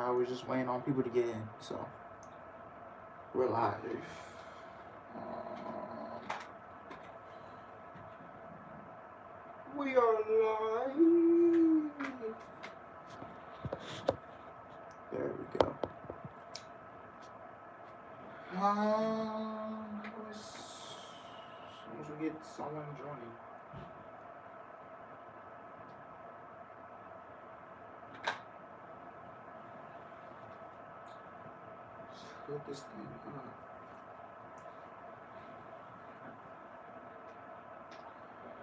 now. We're just waiting on people to get in. So we're live. We are live. There we go. As soon as we get someone joining. Put this thing up.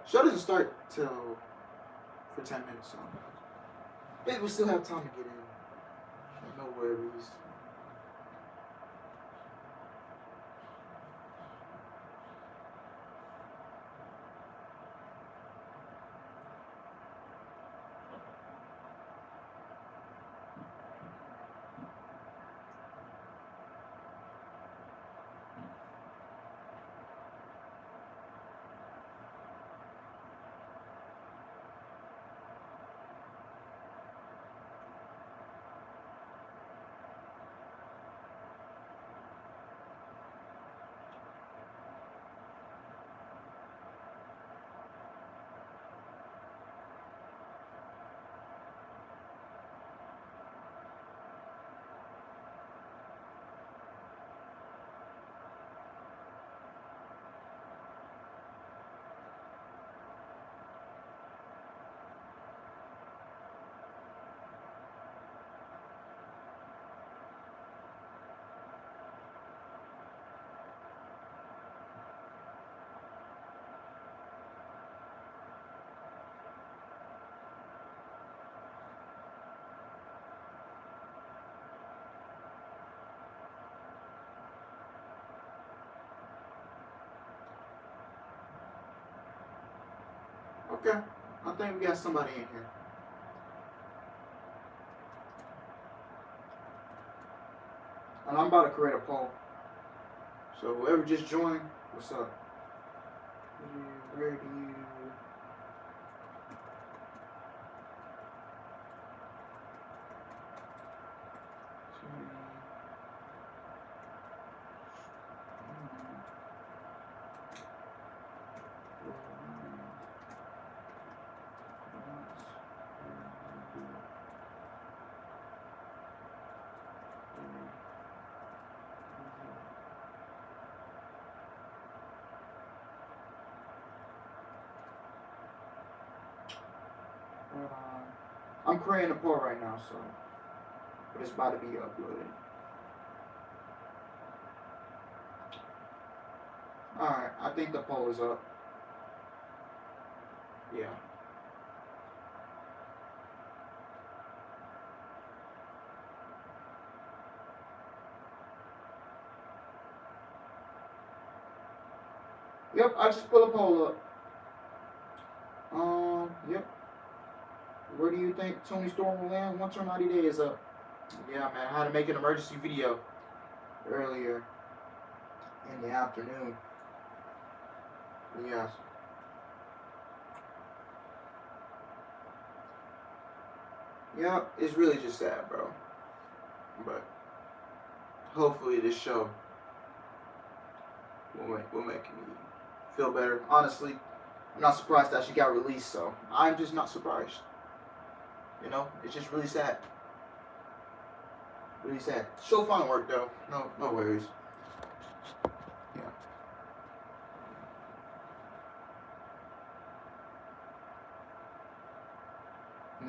Show doesn't start till for 10 minutes, so maybe we still have time to get in. No worries. Okay, I think we got somebody in here. And I'm about to create a poll. So whoever just joined, what's up? Where do you... I'm creating a poll right now, so but it's about to be uploaded. Alright, I think the poll is up. Yeah. Yep, I just put a poll up. Yep. Where do you think Tony Storm will land once her 90 days is up? Yeah, man, I had to make an emergency video earlier in the afternoon. Yes. Yeah, it's really just sad, bro. But hopefully this show will make me feel better. Honestly, I'm not surprised that she got released, so I'm just not surprised. You know, it's just really sad. Really sad. She'll find work though. No worries. Yeah.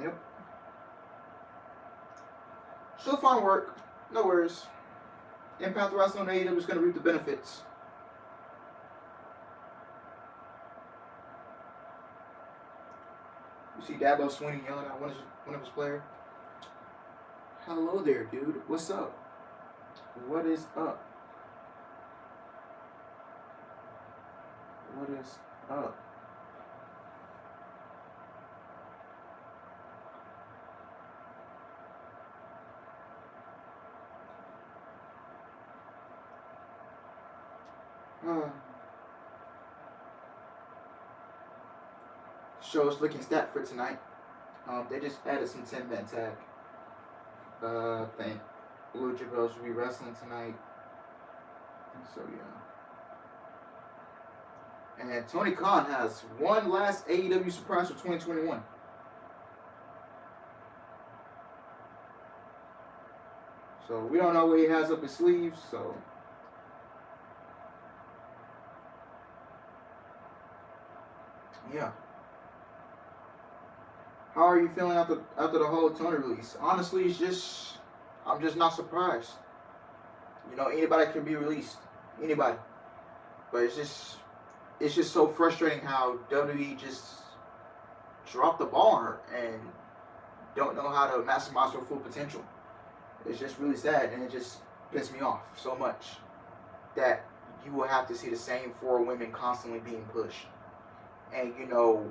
Yep. She'll find work. No worries. Impact Wrestling and AEW is going to reap the benefits. You see Dabo Sweeney yelling at one of his players. Hello there, dude. What's up? What is up? What is up? Show's looking stacked for tonight. They just added some 10-man tag. I think Lucha Bros will be wrestling tonight. So yeah. And Tony Khan has one last AEW surprise for 2021. So we don't know what he has up his sleeves. So yeah. How are you feeling after the whole Tony release? Honestly, I'm just not surprised. You know, anybody can be released, anybody. But it's just so frustrating how WWE just dropped the ball on her and don't know how to maximize her full potential. It's just really sad, and it just pissed me off so much that you will have to see the same four women constantly being pushed. And you know,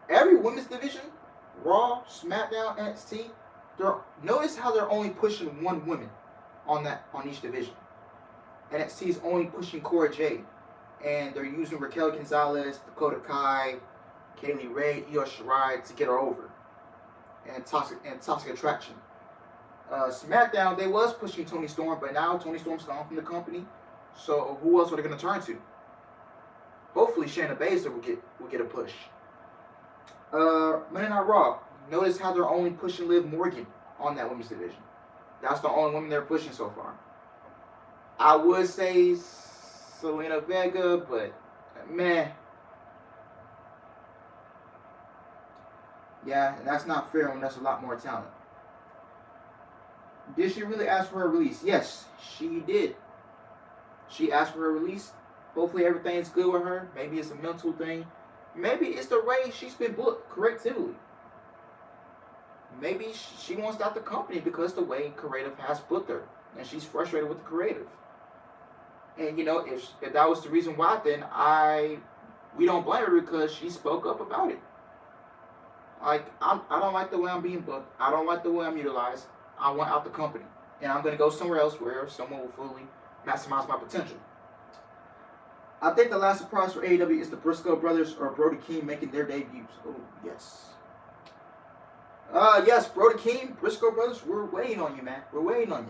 every women's division, Raw, SmackDown, NXT, notice how they're only pushing one woman on each division. NXT is only pushing Cora Jade, and they're using Raquel Gonzalez, Dakota Kai, Kaylee Ray, Io Shirai to get her over, and Toxic Attraction. SmackDown, they was pushing Toni Storm, but now Toni Storm's gone from the company. So who else are they going to turn to? Hopefully Shayna Baszler will get a push. Monday Night Raw. Notice how they're only pushing Liv Morgan on that women's division. That's the only woman they're pushing so far. I would say Selena Vega, but meh. Yeah, and that's not fair when there's a lot more talent. Did she really ask for her release? Yes, she did. She asked for her release. Hopefully everything's good with her. Maybe it's a mental thing. Maybe it's the way she's been booked creatively. Maybe she wants out the company because the way creative has booked her. And she's frustrated with the creative. And you know, if that was the reason why, then we don't blame her because she spoke up about it. Like, I don't like the way I'm being booked. I don't like the way I'm utilized. I want out the company. And I'm going to go somewhere else where someone will fully maximize my potential. I think the last surprise for AEW is the Briscoe brothers or Brody King making their debuts. Oh, yes. Yes, Brody King, Briscoe brothers, we're waiting on you, man. We're waiting on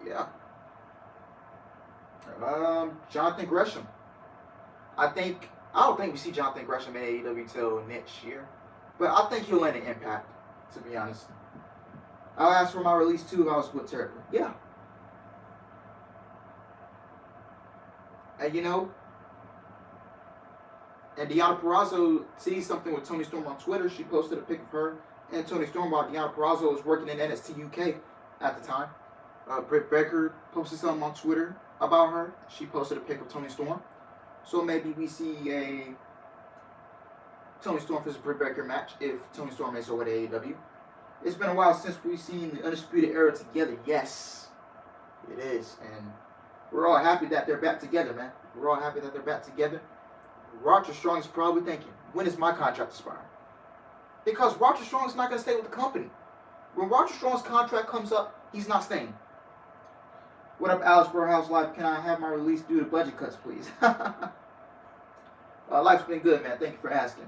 you. Yeah. Jonathan Gresham. I don't think we see Jonathan Gresham in AEW till next year. But I think he'll land an Impact, to be honest. I'll ask for my release too if I was split terribly. Yeah. And you know, and Deonna Purrazzo sees something with Toni Storm on Twitter. She posted a pic of her and Toni Storm while Deonna Purrazzo was working in NXT UK at the time. Britt Baker posted something on Twitter about her. She posted a pic of Toni Storm. So maybe we see a Toni Storm versus Britt Baker match if Toni Storm makes her way to AEW. It's been a while since we've seen the Undisputed Era together. Yes, it is. And we're all happy that they're back together, man. We're all happy that they're back together. Roger Strong is probably thinking, when is my contract expiring? Because Roger Strong is not going to stay with the company. When Roger Strong's contract comes up, he's not staying. What up, Alice Burhouse Life? Can I have my release due to budget cuts, please? Life's been good, man. Thank you for asking.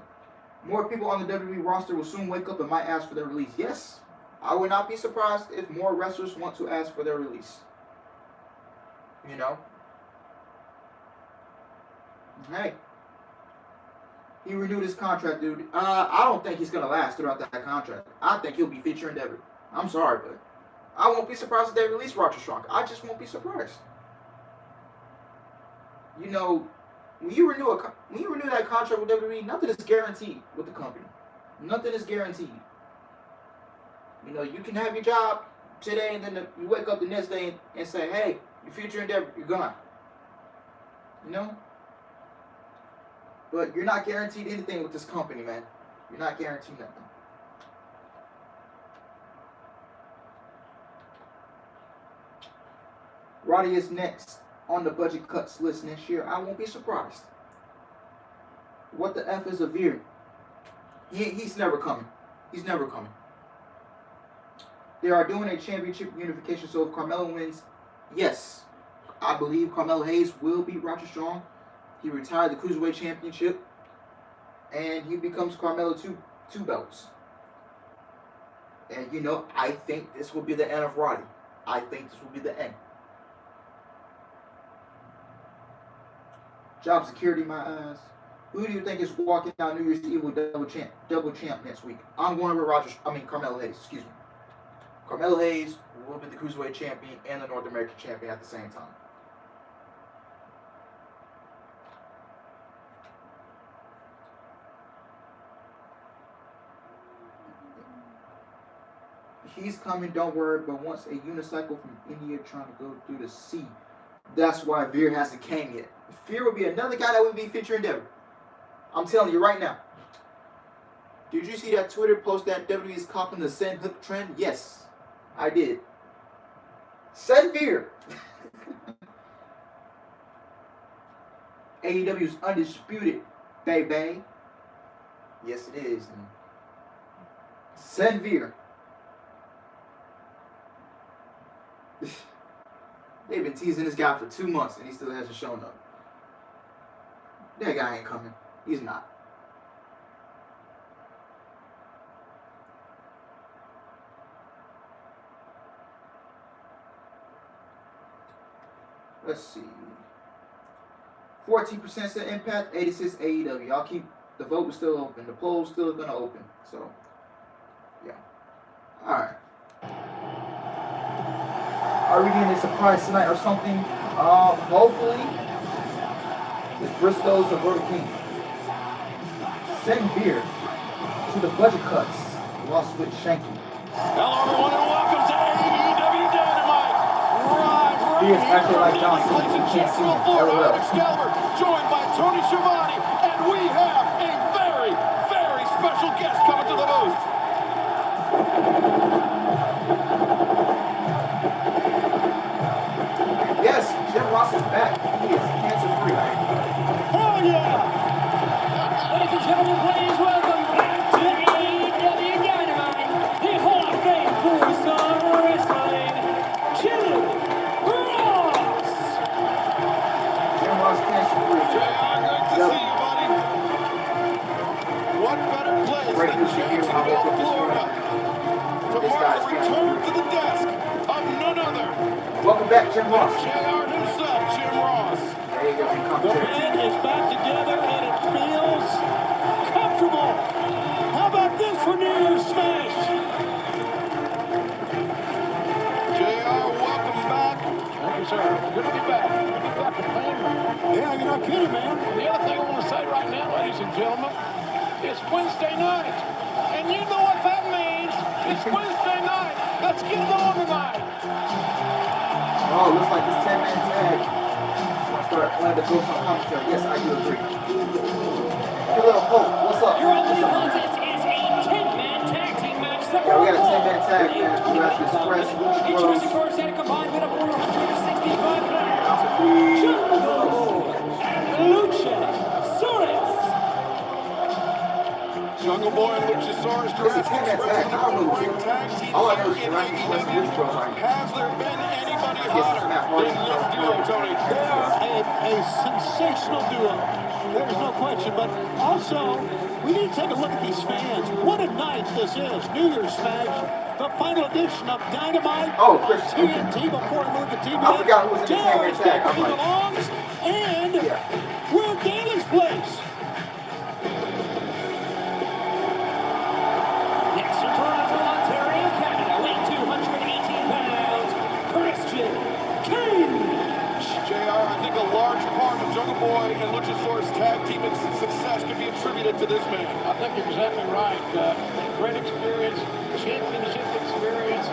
More people on the WWE roster will soon wake up and might ask for their release. Yes, I would not be surprised if more wrestlers want to ask for their release. You know? Hey. He renewed his contract, dude. I don't think he's going to last throughout that contract. I think he'll be feature endeavor. I'm sorry, but I won't be surprised if they release Roger Strong. I just won't be surprised. You know, when you renew that contract with WWE, nothing is guaranteed with the company. Nothing is guaranteed. You know, you can have your job today, and then you wake up the next day and say, hey, your future endeavor, you're gone. You know? But you're not guaranteed anything with this company, man. You're not guaranteed nothing. Roddy is next on the budget cuts list next year. I won't be surprised. What the F is a Veer? He's never coming. He's never coming. They are doing a championship unification, so if Carmelo wins, yes, I believe Carmelo Hayes will beat Roger Strong. He retired the Cruiserweight Championship, and he becomes Carmelo two belts. And you know, I think this will be the end of Roddy. I think this will be the end. Job security, my eyes. Who do you think is walking out New Year's Eve with double champ next week? I'm going with Carmelo Hayes. Excuse me. Carmelo Hayes will be the Cruiserweight champion and the North American champion at the same time. He's coming, don't worry, but once a unicycle from India trying to go through the sea. That's why Veer hasn't came yet. Veer will be another guy that would be featured in Endeavor. I'm telling you right now. Did you see that Twitter post that WWE is copying the send hook trend? Yes, I did. Send Veer. AEW's Undisputed, baby. Yes, it is. Send Veer. They've been teasing this guy for 2 months and he still hasn't shown up. That guy ain't coming. He's not. Let's see. 14% said Impact, 86 AEW. Y'all keep the vote is still open. The poll's still gonna open. So yeah. Alright. Are we getting a surprise tonight or something? Hopefully it's Briscoes or Burger King. Send Beer to the budget cuts. Lost with Shanky. Hello everyone and welcome to AEW Dynamite. Beer's acting like John Cena. You can't see him. Excalibur, joined by Tony Schiavone, and we have a very, very special guest coming to the booth. Yes, Jim Ross is back. He is cancer-free. Oh yeah! Ladies and gentlemen, please welcome back to AEW Dynamite, the Hall of Fame voice of wrestling, Jim Ross. Jim Ross cancer-free. JR, good to see you, buddy. What better place Great than news to hear. Jacksonville, Florida, to mark the return to the desk of none other. Welcome back, Jim Ross. JR himself, Jim Ross. There you go. The band is back together and it feels comfortable. How about this for New Year's Smash? JR, welcome back. Thank you, sir. Good to be back. Good to be back with family. Yeah, you're not kidding, man. The other thing I want to say right now, ladies and gentlemen, it's Wednesday night. And you know what that means. It's Wednesday night. Let's get it on tonight. Oh, looks like it's 10-man tag. I'll start playing the Ghost on commentary. Yes, I do agree. Hello, Hope. What's up? Your only contest is a 10-man tag team match. Yeah, we got a 10-man tag match. We got the Express, Lucha Bros. Introducing first at a combined win of 465 pounds. And Lucha Soros. Jungle Boy and Luchasaurus It's a 10-man tag. I don't know who's tag team all I know is in Jurassic Express and Lucha Bros. Right now. Has there been anybody Yes, it's hotter Matt Hardy. than this duo, Tony? They are a sensational duo. There's no question. But also, we need to take a look at these fans. What a night this is. New Year's Smash. The final edition of Dynamite. Oh, Chris. TNT before we move to TBS. I forgot who was in the 10-man JR's tag. got I'm where he like- belongs. And Yeah. we're at Gaylor's place. Next from Toronto, Ontario, Canada, weighing 218 pounds, Christian Cage. JR, I think a large part of Jungle Boy and Luchasaurus tag team success could be attributed to this man. I think you're exactly right. Great experience, championship experience,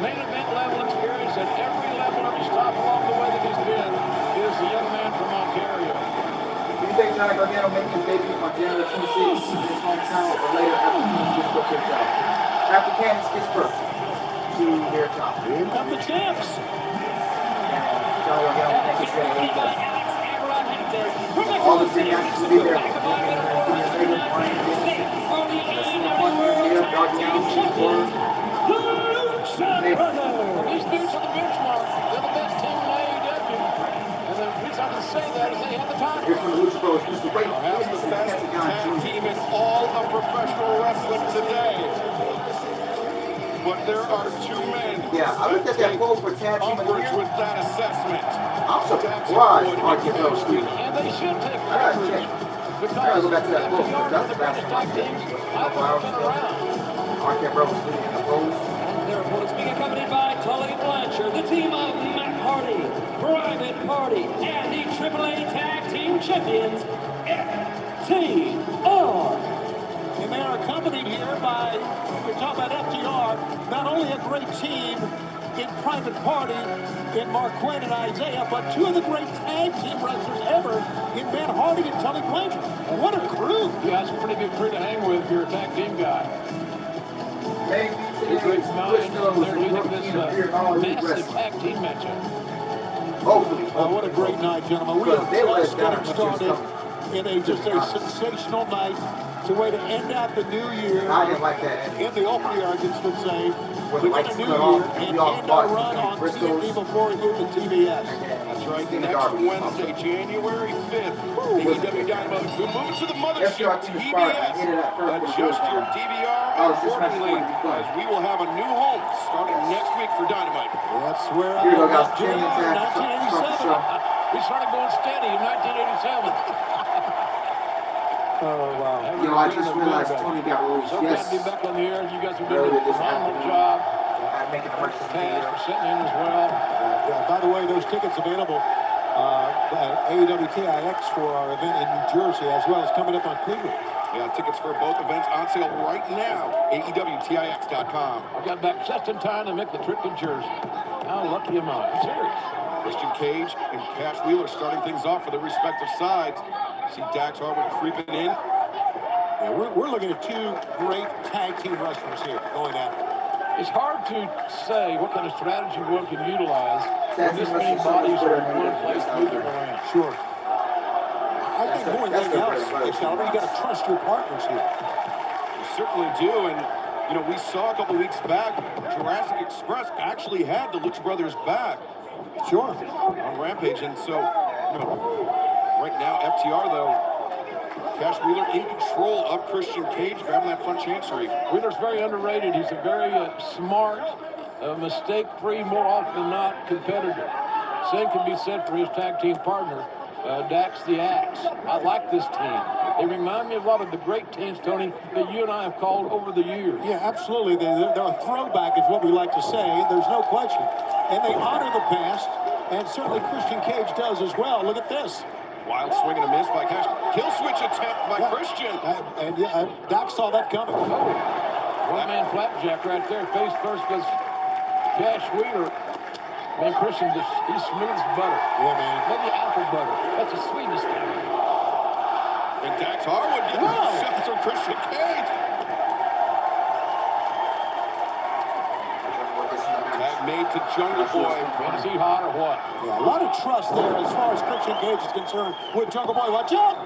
main event level experience at every level of his stop along the way that he's been is the young man from Ontario. Do you think Johnny Gargano making his debut on January 26th in his hometown or later after Candice gets booked to their job? After Candice gets booked to their job. Here come the champs. Johnny Gargano thinks it's going to lead them. All All the three matches will be there. Brian Danielson, Gargano, These dudes are the benchmark. They're the best team in AEW. And the reason I can say that is they have the time. Here's from the Lucha Bros, Mr. Ray Perhaps Davis the and best Pentagon tag Jr. team in all of professional wrestling today. But there are two men. Yeah, I looked at that poll for tag team of the Upwards year. with that assessment. I'm surprised RK-Bro was leading. And they should take I gotta check. because I gotta go back to that poll. FTR That's is the the best greatest tag tag team. team A I've couple ever hours been ago. around. RK-Bro was leading in the polls. Their opponents being accompanied by Tully Blanchard, the team of Matt Hardy, Private Party, and the AAA Tag Team Champions, FTR. And they are accompanied here by, we're talking about FTR, not only a great team in Private Party, in Mark Quinn and Isaiah, but two of the great tag team wrestlers ever in Matt Hardy and Tully Blanchard. What a crew! Yeah, it's a pretty good crew to hang with if you're a tag team guy. Maybe Great today's minds, Briscoe was they're the leading rookie this in the beer and all elite massive wrestling. tag team matchup. Hopefully. What a great night, gentlemen. We are Because they let just down getting when she was started in a sensational night. It's a way to end out the new year. I didn't like that ending. In the opening arguments would say, When we the got a lights new cut year off and and we all end our thought run on Briscoe's. TNT before we move to TBS. That's right. In the Next garbage. Wednesday, January 5th, AEW Dynamite. We're moving to the mothership, FTR team inspired me. Hit it TBS. at first with a Adjust good your time. DVR Oh, it's just accordingly, going to be fun. as we will have a new home starting next week for Dynamite. That's where Here we go, guys. Jim, Kenny and Tag. Start the 1987. show. We started going steady in 1987. Oh, wow. Yo, I just realized Tony got released. So glad Yes. to be back on the air. You guys are Earlier doing a this phenomenal afternoon. job. I'm making the merch Thanks video. for sitting in as well. Yeah, by the way, those tickets available at AEW TIX for our event in New Jersey, as well as coming up on Cleveland. Yeah, tickets for both events on sale right now. AEWTIX.com. I got back just in time to make the trip to Jersey. How lucky am I? I'm serious. Christian Cage and Cash Wheeler starting things off for their respective sides. See Dax Harwood creeping in. Yeah, we're looking at two great tag team wrestlers here going at it. It's hard to say what kind of strategy one can utilize when this many That's bodies are in the one place that's moving the- around. Sure. I think more than anything else, Excalibur, you got to trust your partners here. We certainly do, and you know, we saw a couple weeks back, Jurassic Express actually had the Lucha Brothers back Sure. on Rampage, and so, you know, right now, FTR though, Cash Wheeler in control of Christian Cage, grabbing that front chancery. Wheeler's very underrated. He's a very smart, mistake-free, more often than not, competitor. Same can be said for his tag team partner, Dax the Axe. I like this team. They remind me of a lot of the great teams, Tony, that you and I have called over the years. Yeah, absolutely. They're a throwback is what we like to say. There's no question. And they honor the past, and certainly Christian Cage does as well. Look at this. Wild swing and a miss by Cash. Kill switch attempt by Christian. And Doc saw that coming. One-man flapjack right there, face first, because Cash Wheeler, man, Christian, he's smooth as butter. Yeah, man. Maybe apple butter. That's the sweetest thing. And Dax Harwood getting Wow. shots from Christian Cage. Tag made to Jungle Boy. Man, is he hot or what? Yeah, a lot of trust there as far as Christian Cage is concerned with Jungle Boy. Watch out!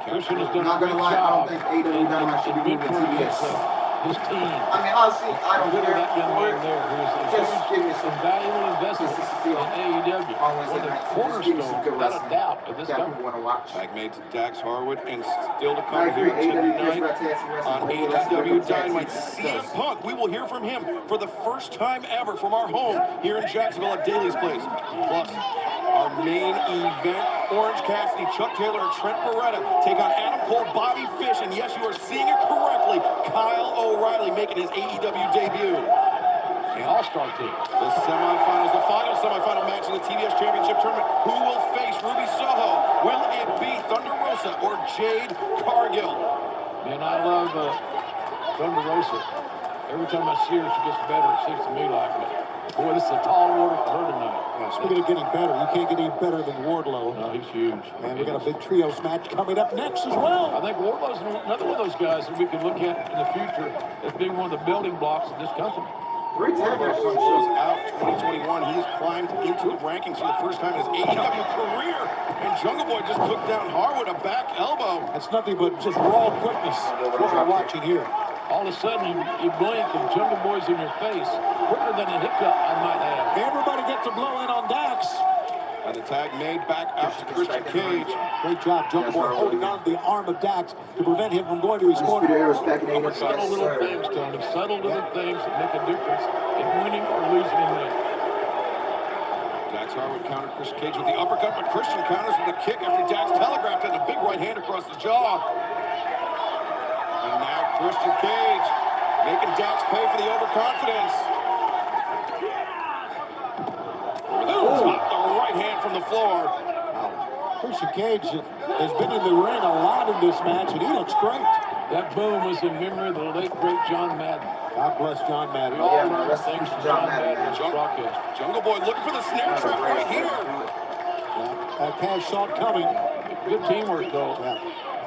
Christian has done Not a gonna great lie, I job. don't think AEW Dynamite should be moving to TBS. His team. I mean, honestly, I don't Consider care that young for man it. there who is a Just huge, give me some invaluable investment consistency in AEW. on Wednesday One of the night. Just give me some good cornerstones, without a wrestling doubt, of this that company. people want to watch. Tag made to Dax Harwood, and still to I come agree. here AEW cares tonight about tag team wrestling. on Maybe that's what AEW the tag team Dynamite. CM does. Punk, we will hear from him for the first time ever from our home here in Jacksonville at Daly's Place. Plus, our main event, Orange Cassidy, Chuck Taylor, and Trent Beretta take on Adam Cole, Bobby Fish, and yes, you are seeing it correctly, Kyle O'Reilly making his AEW debut. The All-Star team. The semifinals, the final semifinal match of the TBS Championship Tournament. Who will face Ruby Soho? Will it be Thunder Rosa or Jade Cargill? Man, I love Thunder Rosa. Every time I see her, she gets better. It seems to me like it. Boy, this is a tall order for her tonight. Speaking of getting better, you can't get any better than Wardlow. No, he's huge. And we got a big trios match coming up next as well. I think Wardlow's another one of those guys that we can look at in the future as being one of the building blocks of this company. Great tag match on the Close show. out 2021. He has climbed into the rankings for the first time in his AEW career. And Jungle Boy just took down Harwood, a back elbow. That's nothing but just raw quickness, what we're watching here. All of a sudden, you blink and Jungle Boy's in your face quicker than a hiccup, I might add. Everybody gets to blow in on Dax. And the tag made back out to Christian Cage. Great job, Jungle Boy, holding on to the arm of Dax to prevent him from going to his corner. Subtle little things, Tony. Subtle little things that make a difference in winning or losing a match. Dax Harwood countered Christian Cage with the uppercut, but Christian counters with a kick after Dax telegraphed and a big right hand across the jaw. And now Christian Cage making Dax pay for the overconfidence. Top the right hand from the floor. Christian Cage has been in the ring a lot in this match, and he looks great. That boom was in memory of the late, great John Madden. God bless John Madden. We all learned things from John Madden as broadcast. Jungle Boy looking for the snare trap right here. Cash saw it coming. Good teamwork, though.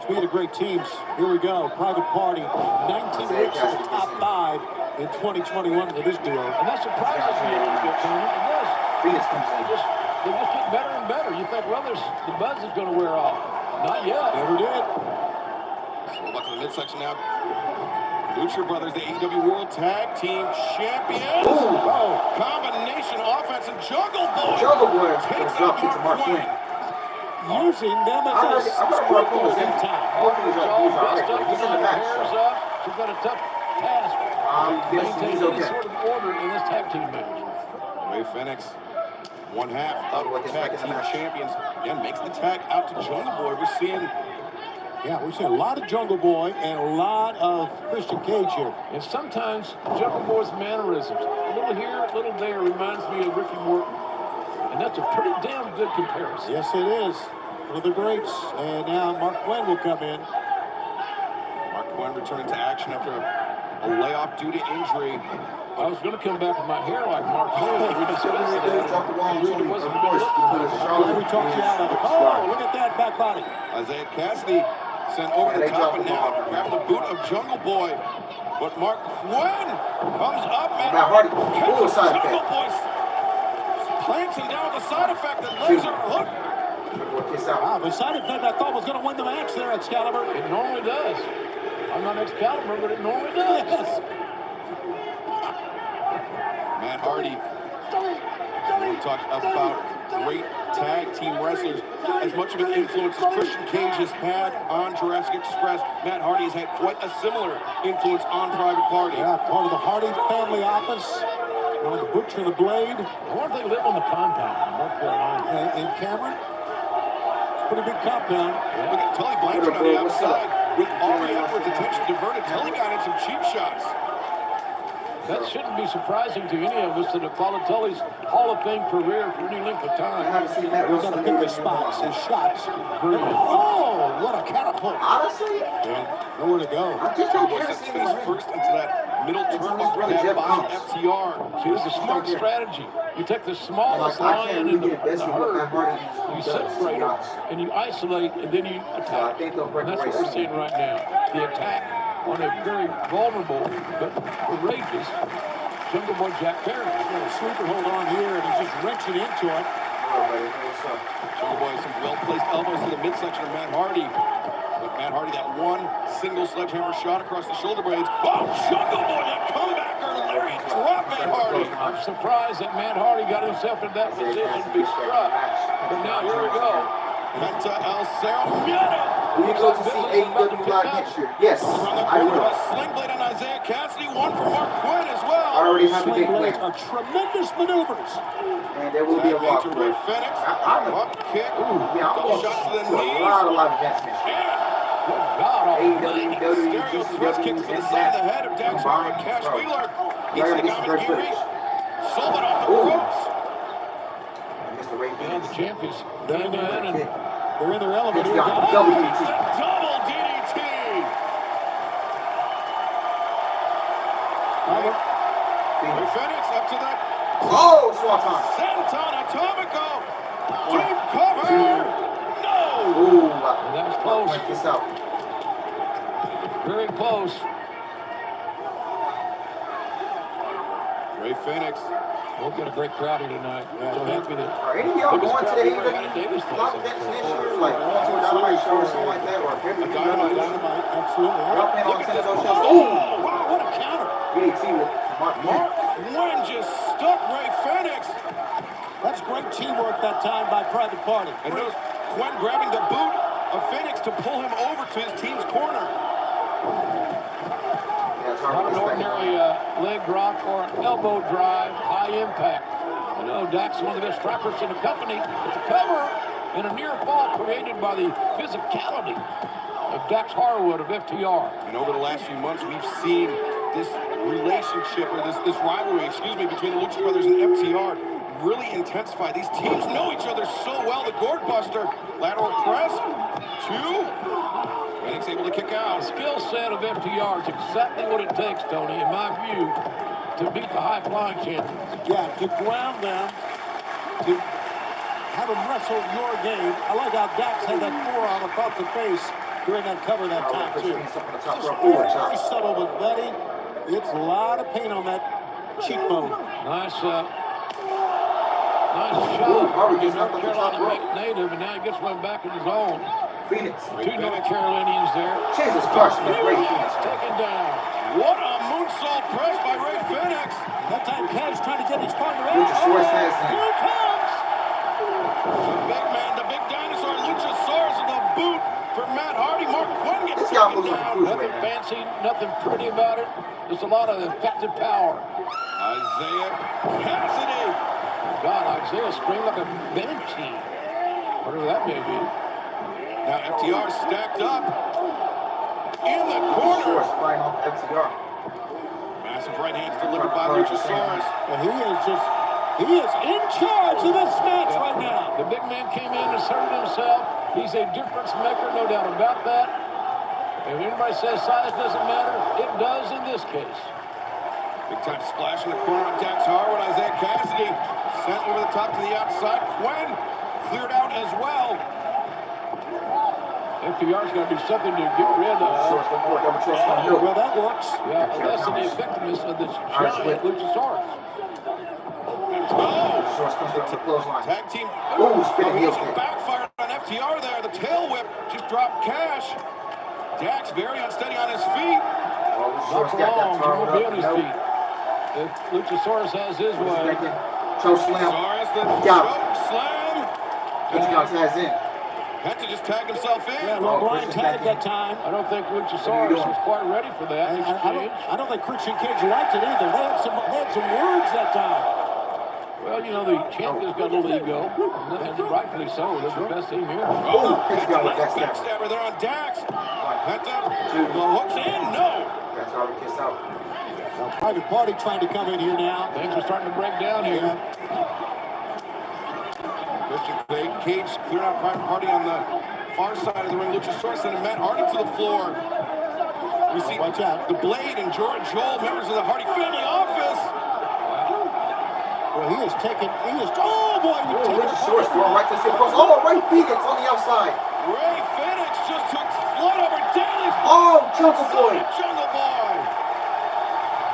Speaking of great teams, here we go. Private Party, 19 weeks in the top 5 in 2021 for this duo. And that surprises me a little bit, Tony. It does. Phoenix comes in. They just get better and better. You think, well, the buzz is going to wear off. Not yet. Never did. So back to the midsection now. Lucha Brothers, the AEW World Tag Team Champions. Combination offense and Jungle Boy. Jungle Boy takes drop out kick to Mark Quinn. Quinn. Using them as a Mark Quinn was in time. town. He's all best up, He's in the match. hairs up. He's got a tough task. Yes, Maintain he's any okay. sort of order in this tag team match. Ray Phoenix, one half of the tag team champions. Again, makes the tag out to Jungle Boy. We're seeing a lot of Jungle Boy and a lot of Christian Cage here. And sometimes Jungle Boy's mannerisms, a little here, a little there, reminds me of Ricky Morton. And that's a pretty damn good comparison. Yes, it is. One of the greats. And now Mark Quinn will come in. Mark Quinn returning to action after a layoff due to injury. I was going to come back with my hair like Mark Quinn. We discussed that. Drop the ball, It wasn't of course, because Charlotte We talked you out of it. Oh, look at that back body. Isaiah Cassidy sent over the top and now grabbing the boot of Jungle Boy. But Mark Quinn comes up and Matt Hardy. catches Side Jungle effect. Boy. Plants him down with the side effect and laser hook. Kiss out. Wow, the side effect I thought was going to win the match there, Excalibur. It normally does. I'm not Excalibur, but it normally does. Yes. Matt Hardy. We talked about great tag team wrestlers. As much of an influence as Christian Cage has had on Jurassic Express, Matt Hardy has had quite a similar influence on Private Party. Yeah, part of the Hardy family office. On the Butcher the Blade. I wonder if they live on the compound in North Carolina. In Cameron. It's a pretty big compound. Look at Tully Blanchard on the outside. With all the Edwards' attention diverted, Tully got in some cheap shots. That shouldn't be surprising to any of us that have followed Tully's Hall of Fame career for any length of I time. haven't seen that He's got to pick his spots, his shots. Oh, what a catapult. Honestly, Nowhere to go. I just don't care to Sets see face these first into that middle turnbuckle really head Jeff by Combs. FTR. See, this is a smart strategy. You take the smallest I lion can't in the really get herd, Hardy you does, to separate be it, honest. and you isolate, and then you I attack. think they'll break And that's away what we're soon. seeing right now. The attack on a very vulnerable but courageous Jungle Boy Jack Perry. Sleeper hold on here, and he's just wrenching into it. Jungle Boy some well-placed elbows to the midsection of Matt Hardy. But Matt Hardy, that one single sledgehammer shot across the shoulder blades. Oh, Jungle Boy, that comebacker, Larry dropped Matt Hardy. I'm surprised that Matt Hardy got himself in that position to be struck. But now here we go. Penta El Cerro. Will you go to see AEW Live next year? Yes, From the I corner, will. a sling blade on Isaiah Cassidy, one for Mark Quinn as well. I already have a big Swing blades plan. are tremendous maneuvers. And there will be a Tag walk to for Ray it. Phoenix. I'm Up kick. Yeah, I'm Double going shots to the to a knees. lot of live events next year. Good God almighty. Stereo thrust kick to the side of the head of Dax Harwood. Cash Wheeler. Eats the Gamagiri. Sold it off the ropes. Mr. Ray And the Phoenix. champions came in and They're in their elevator. It's got double DDT. Double DDT. Ray Phoenix up to that Oh, Swanton. senton atomico. Deep cover. No. Ooh, that was close. Point this out. Very close. Ray Phoenix. We'll get a great crowd here tonight. So happy that Are any of y'all Biggest going to crowd the we've ever had at Davis AEW Place. live events next year? Like going to a Dynamite show or something like that? Or a pay-per-view Dynamite. Revolution? Absolutely. Y'all plan on attending those shows? Oh, wow, what a counter. DDT with Mark Quinn. Mark Quinn just stuck Ray Phoenix. That's great. Great teamwork that time by Private Party. And notice Quen grabbing the boot of Phoenix to pull him over to his team's corner. Yeah, it's hard Not to an get ordinary leg drop or an elbow drive, high impact. I know Dax is one of the best strikers in the company. It's a cover and a near fall created by the physicality of Dax Harwood of FTR. And over the last few months, we've seen this relationship, or this rivalry, between the Lucha Brothers and FTR really intensify. These teams know each other so well. The Gourd Buster, lateral press, 2. Phoenix able to kick out. The skill set of FTR is exactly what it takes, Tony, in my view, to beat the high-flying champions. Yeah, to ground them, to have them wrestle your game. I like how Dax had that forearm across the face during that cover that time, too. Very subtle, but Buddy, it's a lot of pain on that cheekbone. Nice shot. Harvey gets North knocked off the Carolina top make it native, and now he gets one back in his own. Phoenix. 2 North Carolinians there. Jesus Christ, man. Great Phoenix. Taken down. What a moonsault press by Ray Phoenix. That time, Cavs trying to get his partner out. Luchasaurus has him. Here it comes! The big man, the big dinosaur, Luchasaurus with a boot for Matt Hardy. Mark Quen gets This guy taken moves like a down. cruiserweight, Nothing man. fancy, nothing pretty about it. Just a lot of effective power. Isaiah Cassidy. God, Isaiah screamed like a banshee. Whatever that may be. Now FTR stacked up in the corner. Luchasaurus flying off FTR. Massive right hands delivered by Luchasaurus. And he is in charge of this match right now. The big man came in and asserted himself. He's a difference maker, no doubt about that. If anybody says size doesn't matter, it does in this case. Big time splash in the corner on Dax Harwood. Isaiah Cassidy sent over the top to the outside. Quen cleared out as well. FTR's got to do something to get rid of. Luchasaurus looking for a double choke slam. No. Well, that works. Yeah, lessen the effectiveness of this giant Luchasaurus. Oh! Luchasaurus comes down to the clothesline. Tag team. Ooh, spinning heel kick. Backfired on FTR there. The tail whip just dropped Cash. Dax very unsteady on his feet. Oh, Not Luchasaurus for got long. that He target won't be on up. his Nope. feet. If Luchasaurus has his What is he way. thinking? Choke slam. Suarez the Got choke slam. Pentagon has in. Had to just tag himself in. Yeah, well, blind tag that time. I don't think Luchasaurus was quite ready for that exchange. I don't think Christian Cage liked it either. They had some words that time. Well, you know, the champion's got a little ego, and rightfully so. They're the best team here. Oh, Pentagon with Nice backstab. backstabber there on Dax. Penta, Two. the hooks in, no. That's already kissed out. Now, Private Party trying to come in here now. Things are starting to break down here. Christian Cage cleared out Private Party on the far side of the ring. Luchasaurus sending Matt Hardy to the floor. We see Watch out. the Blade and Joel, members of the Hardy family office. Well, oh boy, Luchasaurus going right to the same post. Oh, right Phoenix on the outside. Ray Phoenix just took flight over Daly's. Oh, Jungle Boy. Jungle Boy.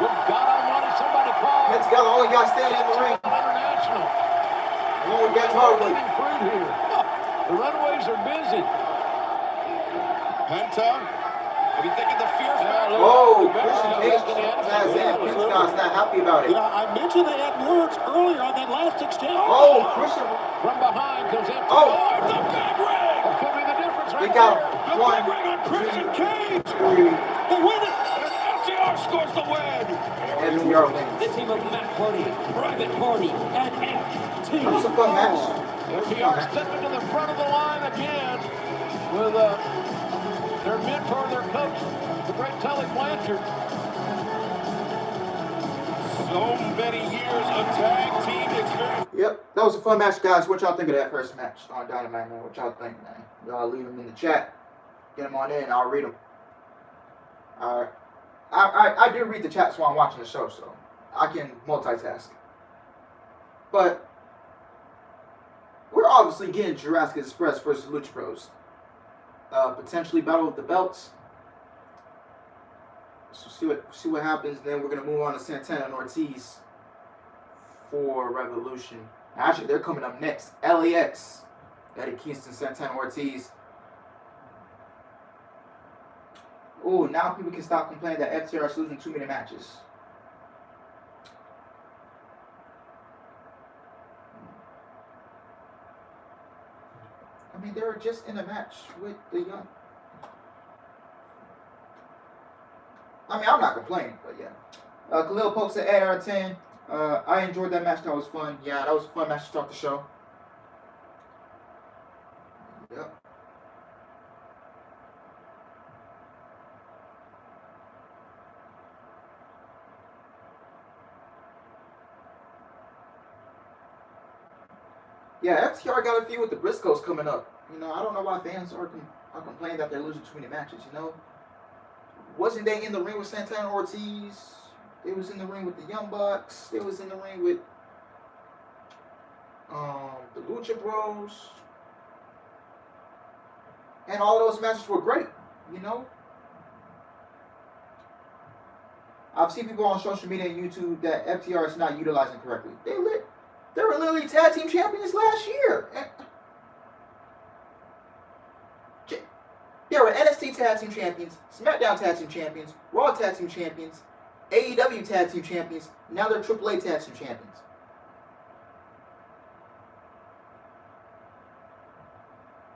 Good God Almighty, somebody call Pentagon, the only guy standing in the ring. International. Along with Dax Harwood. Fruit here. The runaways are busy. Penta. What do you think of the fear factor? Oh, Christian Cage has in. Pentagon's not happy about it. You know, I mentioned they had words earlier on that last exchange. Oh, Christian. From behind comes FTR. Oh. The big rig. That could be the difference They right got there. The one, big rig on Christian Cage. three. They win it. And FTR scores the win. FTR wins. The team of Matt Hardy, Private Party, and That was a fun match. FTR stepping to the front of the line again with their mentor, their coach, the great Tully Blanchard. So many years of tag team experience. Yep, that was a fun match, guys. What y'all think of that first match on Dynamite, man? What y'all think, man? Y'all leave them in the chat. Get them on in. I'll read them. All right. I do read the chats while I'm watching the show, so I can multitask. But we're obviously getting Jurassic Express versus Lucha Bros. Potentially battle of the belts. So see what happens. Then we're gonna move on to Santana and Ortiz for Revolution. Actually, they're coming up next. LAX, Eddie Kingston, Santana Ortiz. Oh, now people can stop complaining that FTR is losing too many matches. I mean, they were just in a match with the Young. I mean, I'm not complaining, but yeah. Khalil Pope said 8 out of 10. I enjoyed that match. That was fun. Yeah, that was a fun match to start the show. Yep. Yeah, FTR got a feud with the Briscoes coming up. You know, I don't know why fans are complaining that they're losing too many matches, you know? Wasn't they in the ring with Santana Ortiz? They was in the ring with the Young Bucks. They was in the ring with the Lucha Bros. And all those matches were great, you know? I've seen people on social media and YouTube that FTR is not utilizing correctly. They were literally tag team champions last year. They were NXT tag team champions, SmackDown tag team champions, Raw tag team champions, AEW tag team champions. Now they're AAA tag team champions.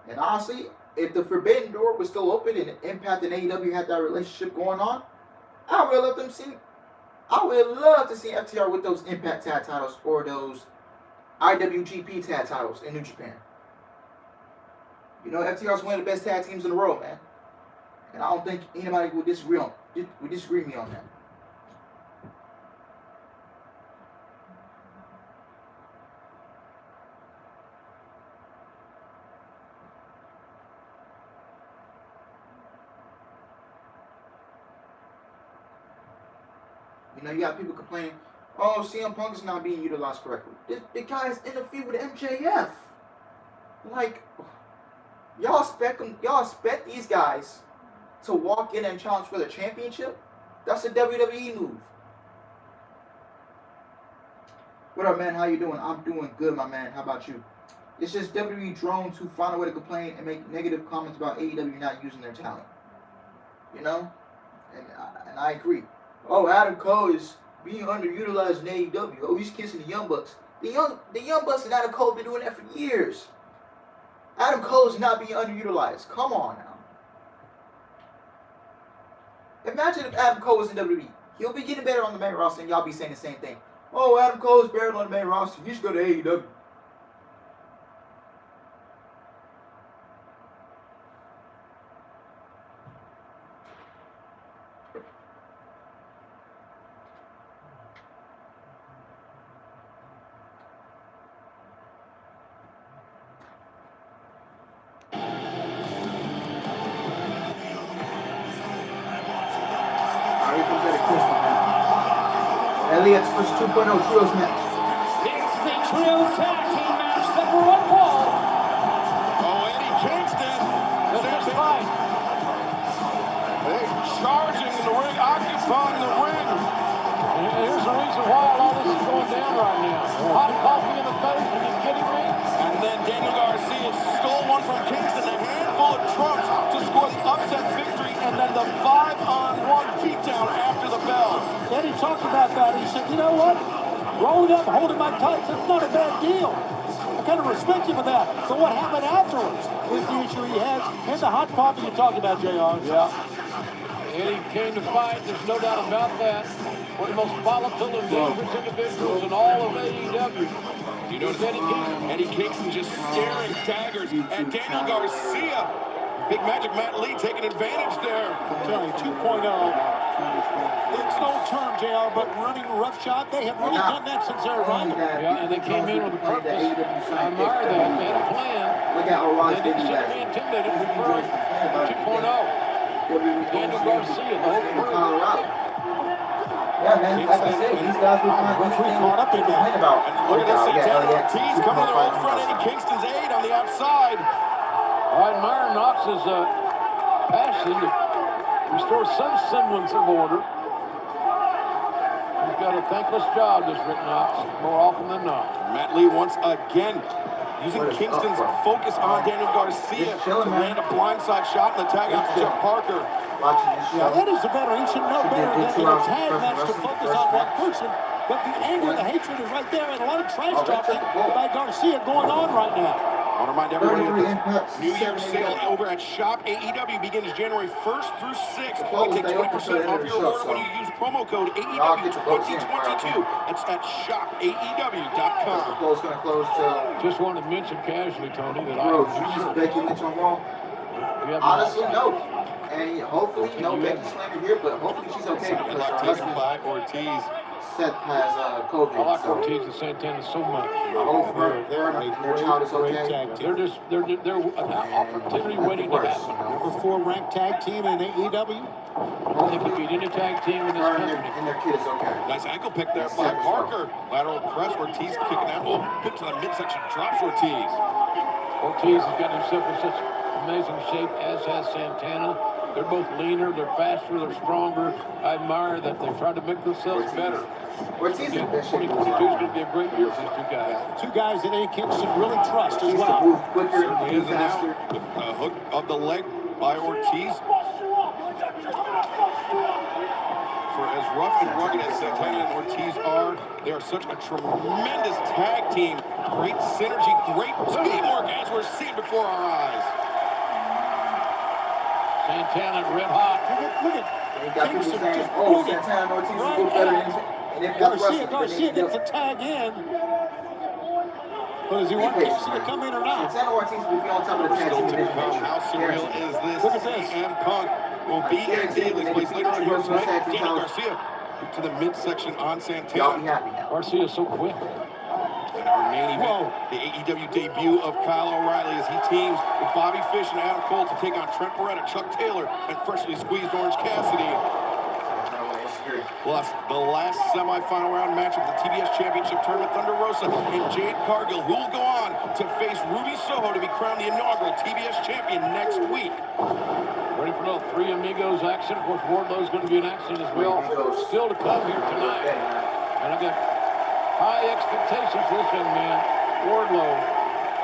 And honestly, if the Forbidden Door was still open and Impact and AEW had that relationship going on, I would love to see FTR with those Impact tag titles or those IWGP tag titles in New Japan. You know, FTR is one of the best tag teams in the world, man. And I don't think anybody would disagree with me on that. You know, you got people complaining, oh, CM Punk is not being utilized correctly. The guy's in the feud with MJF. Like, y'all expect these guys to walk in and challenge for the championship? That's a WWE move. What up, man? How you doing? I'm doing good, my man. How about you? It's just WWE drones who find a way to complain and make negative comments about AEW not using their talent. You know? And I agree. Oh, Adam Cole is being underutilized in AEW. Oh, he's kissing the Young Bucks. The Young Bucks and Adam Cole have been doing that for years. Adam Cole is not being underutilized. Come on now. Imagine if Adam Cole was in WWE. He'll be getting better on the main roster and y'all be saying the same thing. Oh, Adam Cole is better on the main roster. You should go to AEW. Elliot's first 2.0 Trios match. It's the Trio Tag Team match, the Brooke Ball. Oh, Eddie Kingston. That's right. They're charging in the ring, occupying the ring. And here's the reason why all this is going down right now. Hot coffee in the face, are you kidding me? And then Daniel Garcia stole one from Kingston, a handful of trumps to score the upset victory, and then the 5-on-1 beatdown after the bell. Eddie talked about that. He said, you know what? Growing up, holding my tights, it's not a bad deal. I kind of respect you for that. But what happened afterwards is the issue he has. And the hot coffee you're talking about, JR. Yeah. Eddie came to fight, there's no doubt about that. One of the most volatile and dangerous individuals in all of AEW. You notice Eddie Kingston just staring daggers at Daniel Garcia. Big Magic Matt Lee taking advantage there. I'm telling you, 2.0. It's no term, JR, but running roughshod, they have really done that since their run. Yeah, and they came in with a purpose. I admire that. They had a plan. Look at O'Reilly's They didn't seem to be intimidated with Bird 2.0. Daniel Garcia, the whole crew. Yeah, man, like I said, these guys will find anything to complain about. Look at this, Santana Ortiz coming to their old friend Eddie Kingston's aid on the outside. I admire Knox's passion to restore some semblance of order. He's got a thankless job, this Rick Knox, more often than not. Matt Lee once again using Kingston's focus on Daniel Garcia to land a blindside shot in the tag out to Jeff Parker. Yeah, that is a veteran. He should know better than in a tag match to focus on one person. But the anger, the hatred is right there, and a lot of trash talking by Garcia going on right now. I want to remind everybody that 33 Impact, this New Year's 7 sale over at Shop AEW begins January 1st through 6th. Close, You take they open 20% till the end off of the your show, order when so you use promo code y'all get your votes in, AEW2022. That's at the shopaew.com. poll's gonna close till Just want to mention casually, Tony, that I Rose. am You new just shirt. Becky Lynch on Raw. You have Honestly, no. no. And hopefully, no Becky slander here, but hopefully she's okay because her husband by Ortiz. Seth has COVID. I like So Ortiz and Santana so much. I hope her and their child is okay. They're an opportunity waiting to Worse, happen. you know. Number 4 ranked tag team in AEW. They can Hopefully, beat any tag team in this her company. and their kid is okay. Nice ankle pick there by Parker. Lateral press. Ortiz kicking that open pick to the midsection. Drops Ortiz. Ortiz has got himself in such amazing shape, as has Santana. They're both leaner, they're faster, they're stronger. I admire that they try to make themselves better. Ortiz is the best shape. 2022 is going to be a great year for these two guys. Two guys that Eddie Kingston really trusts as He's to well. move quicker, Certainly move is it now. faster. A hook of the leg by Ortiz. For as rough and rugged as Santana and Ortiz are, they are such a tremendous tag team. Great synergy, great teamwork as we're seeing before our eyes. Santana red hot. Look at And you got people Kingston saying, just oh, booted Santana and Ortiz right will go better at in Impact Wrestling. Garcia gets a tag in. But does he want Kingston to come in or not? Santana Ortiz will be on top of the tag Still team to division come. next year. How surreal is this? Look at this. CM Punk will be in Daly's place later on here tonight. Daniel Garcia to the midsection on Y'all be Santana. happy now. Garcia's so quick. And our main event, the AEW debut of Kyle O'Reilly as he teams with Bobby Fish and Adam Cole to take on Trent Beretta, Chuck Taylor, and freshly squeezed Orange Cassidy. Plus, the last semifinal round match of the TBS Championship Tournament, Thunder Rosa and Jade Cargill, who will go on to face Ruby Soho to be crowned the inaugural TBS champion next week. Ready for the Three Amigos action. Of course, Wardlow's going to be in action as well. Still to come here tonight. And I've got high expectations for this young man, Wardlow.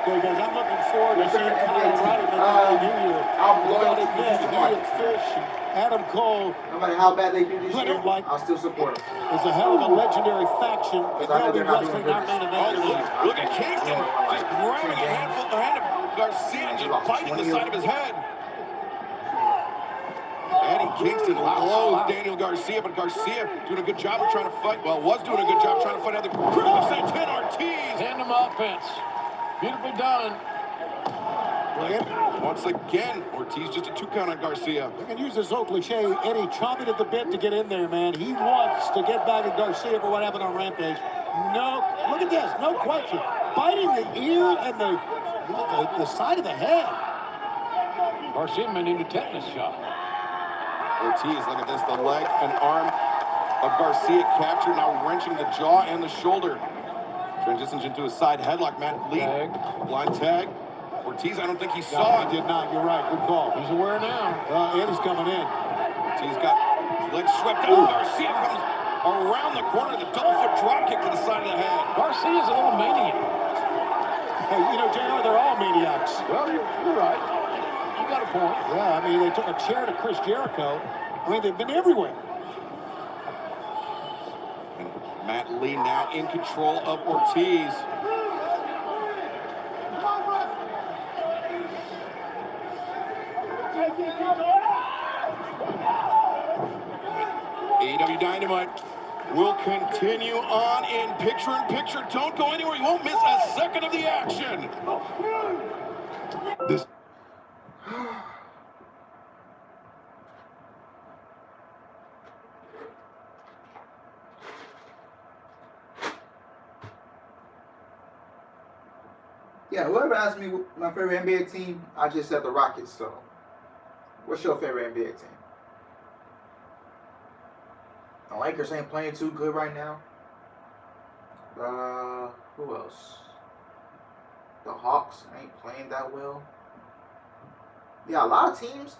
Okay, guys, I'm looking forward to seeing Kyle O'Reilly make a New Year. I'm loyal to Again, this he one. and Fish and Adam Cole No matter how bad they do this Put year, it like- I'll still support them. is a hell of a legendary faction. And Because I know they'll be they're not doing wrestling our business. main Oh, event. look at Kingston just grabbing a hand of Garcia and just biting the side of his head. Eddie Kingston blows Daniel Garcia, but Garcia doing a good job of trying to fight. Well, was doing a good job trying to fight out the critical Santana Ortiz. Tandem offense. Beautifully done. Once again, Ortiz just a 2 count on Garcia. You can use this old cliche, Eddie chomping at the bit to get in there, man. He wants to get back at Garcia for what happened on Rampage. No, look at this, no question. Biting the ear and the side of the head. Garcia may need a tetanus shot. Ortiz, look at this, the leg and arm of Garcia captured, now wrenching the jaw and the shoulder. Transitions into a side headlock, Matt Lee. Tag. Blind tag. Ortiz, I don't think he No, saw he it. did not. You're right. Good call. He's aware now. Eddie's coming in. Ortiz got his legs swept out. Garcia comes around the corner, the double foot drop kick to the side of the head. Garcia's a little maniac. Hey, you know, JR, they're all maniacs. Well, you're right. You got a point. Yeah, I mean, they took a chair to Chris Jericho. I mean, they've been everywhere. And Matt Lee now in control of Ortiz. AEW Dynamite will continue on in picture-in-picture. Don't go anywhere. You won't miss a second of the action. This Yeah, whoever asked me my favorite NBA team, I just said the Rockets. So, what's your favorite NBA team? The Lakers ain't playing too good right now. Who else? The Hawks ain't playing that well. Yeah, a lot of teams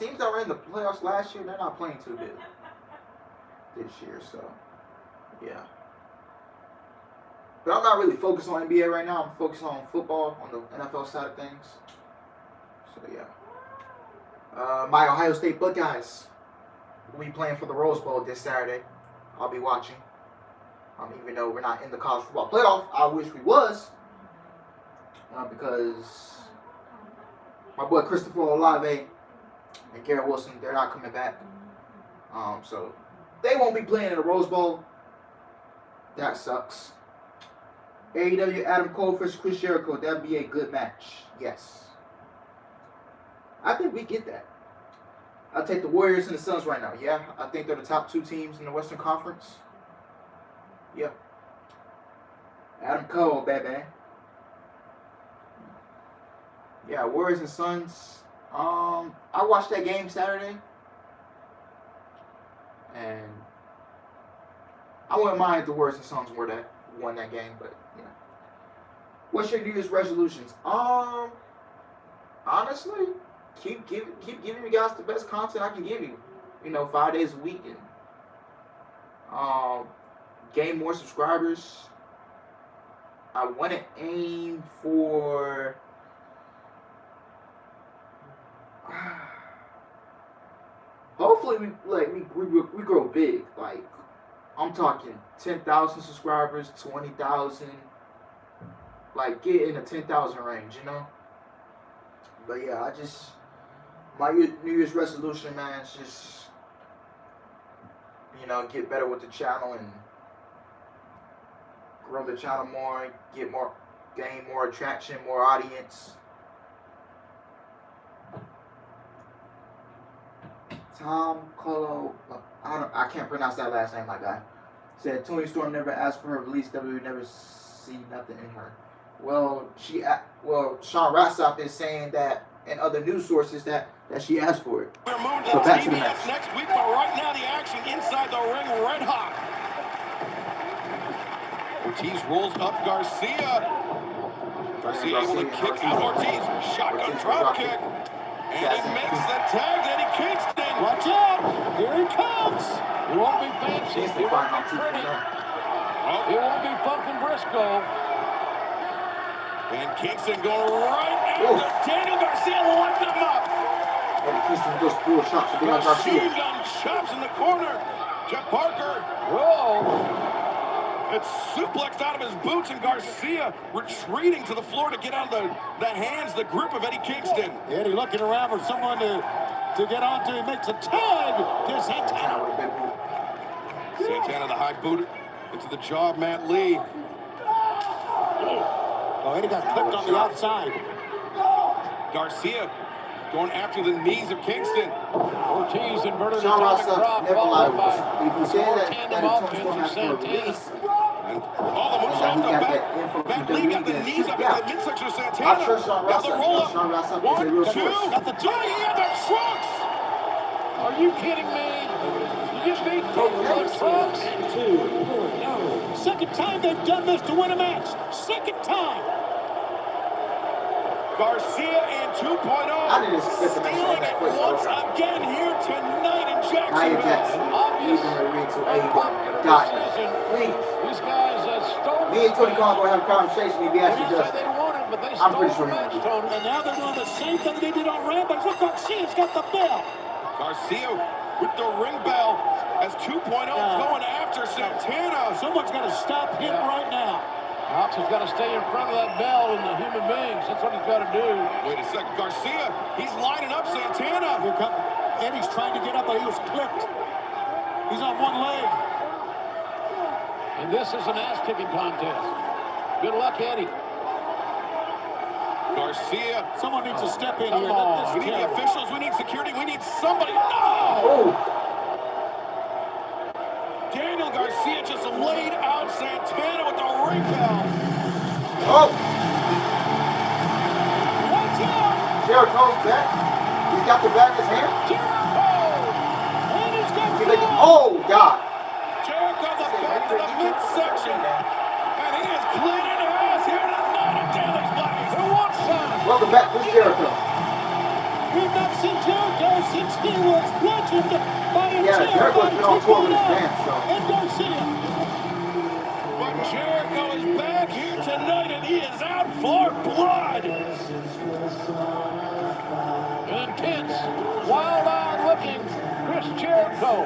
that were in the playoffs last year, they're not playing too good this year. So, yeah. But I'm not really focused on NBA right now. I'm focused on football, on the NFL side of things. So, yeah. My Ohio State Buckeyes will be playing for the Rose Bowl this Saturday. I'll be watching. Even though we're not in the college football playoff, I wish we was. because my boy Christopher Olave and Garrett Wilson, they're not coming back. So they won't be playing in the Rose Bowl. That sucks. AEW Adam Cole versus Chris Jericho. That'd be a good match. Yes. I think we get that. I'll take the Warriors and the Suns right now. Yeah, I think they're the top 2 teams in the Western Conference. Yeah. Adam Cole, baby. Yeah, Warriors and Suns. I watched that game Saturday. And I wouldn't mind if the Warriors and Suns won that game, but yeah. What's your New Year's resolutions? Honestly, keep giving you guys the best content I can give you. 5 days a week, and gain more subscribers. I want to aim for hopefully we grow big. Like, I'm talking 10,000 subscribers, 20,000. Like, get in the 10,000 range, But yeah, my New Year's resolution, man, is just, get better with the channel and grow the channel more, gain more attraction, more audience. Tom Colo, I can't pronounce that last name, my guy. Said Toni Storm never asked for her release. WWE never see nothing in her. Well, Sean Rossop is saying that, and other news sources that she asked for it. We're moving to But back to the TBS match. next week, but right now the action inside the ring, red hot. Ortiz rolls up Garcia. Garcia able to kick out Ortiz. Shotgun drop kick. And he makes the tag, Eddie Kingston. Watch out! Here he comes! It won't be fancy. It won't be pretty. It won't be Pumpkin Briscoe. And Kingston going right after Daniel Garcia, lighting him up. Eddie Kingston goes through chops to Daniel Garcia. Machine gun chops in the corner. Jeff Parker. Whoa! It's suplexed out of his boots, and Garcia retreating to the floor to get out of the grip of Eddie Kingston. Eddie looking around for someone to get onto. He makes a tag to Santana. Santana, the high boot into the jaw of Matt Lee. Oh, Eddie got clipped on the outside. Garcia going after the knees of Kingston. Ortiz inverted Sean atomic Rossop drop, never followed lied. by If you say that tandem Toni offense Storm of has for a Santana. release, And all the moves off the back. Matt Lee got the knees up in the midsection of Santana. I trust Sean Got the roll Rossop. Sean up. Rossop is a real 1, 2. force. Got the two. He had the trunks. Are you kidding me? You just beat the trucks? Second time they've done this to win a match. Second time. Garcia and 2.0 I didn't expect the match to stealing end that it quick. once again here tonight in Nia Jacksonville. Jackson, Obvious even the ring to and popular decision. Please. These guys stole Me and Tony Khan gonna have a conversation if he They actually didn't does say they that. won it, but they I'm pretty stole sure the he match, won. Tony. And now they're doing the same thing they did on Rampage. Look, Garcia's got the bell. Garcia with the ring bell as 2.0 going after Santana. Someone's got to stop him right now. Ox has got to stay in front of that bell and the human beings. That's what he's got to do. Wait a second, Garcia, he's lining up Santana. Here comes Eddie's trying to get up, but he was clipped. He's on one leg. And this is an ass-kicking contest. Good luck, Eddie. Garcia. Someone needs to step in Come here. on. Let We this need the kill. officials, we need security, we need somebody. No! Oh, Daniel Garcia just laid out Santana with the ring bell. oh, Watch out! Jericho's back. He's got the bat in his hand. Jericho! And he's got He's like, gold. oh, God. Jericho the back to the midsection. And he is cleaning house here tonight at Daly's Place. Who wants some? Welcome back, Chris Jericho. We've not seen Jericho since he was bludgeoned by a Yeah, chair Jericho's by been on tour with his 2.0 band, so. and Garcia. But Jericho is back here tonight and he is out for blood. Intense, wild-eyed looking Chris Jericho.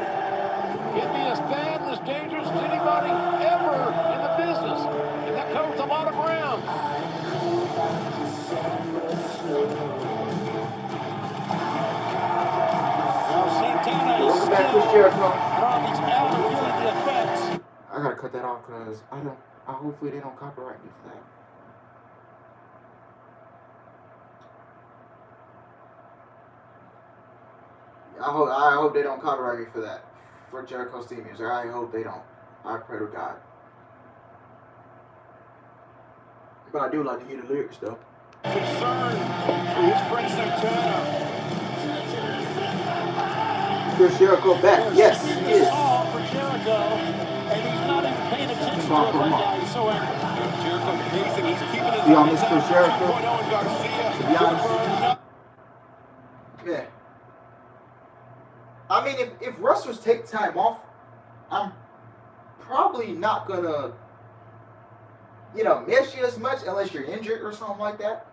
Can be as bad and as dangerous as anybody ever in the business. And that covers a lot of ground. Chris Jericho. I don't know if he's out or feeling the effects. I gotta cut that off because hopefully they don't copyright me for that. I hope they don't copyright me for that. For Jericho's theme music. I hope they don't. I pray to God. But I do like to hear the lyrics though. Concern for his friend Santana. Chris Jericho back. Yes, he is. All for Jericho, and he's not even paying attention to it right now. He's so angry. Jericho pacing, he's keeping his Be honest, Chris Jericho. 2.0 and Garcia. To be honest. Yeah. I mean, if wrestlers take time off, I'm probably not gonna, miss you as much unless you're injured or something like that.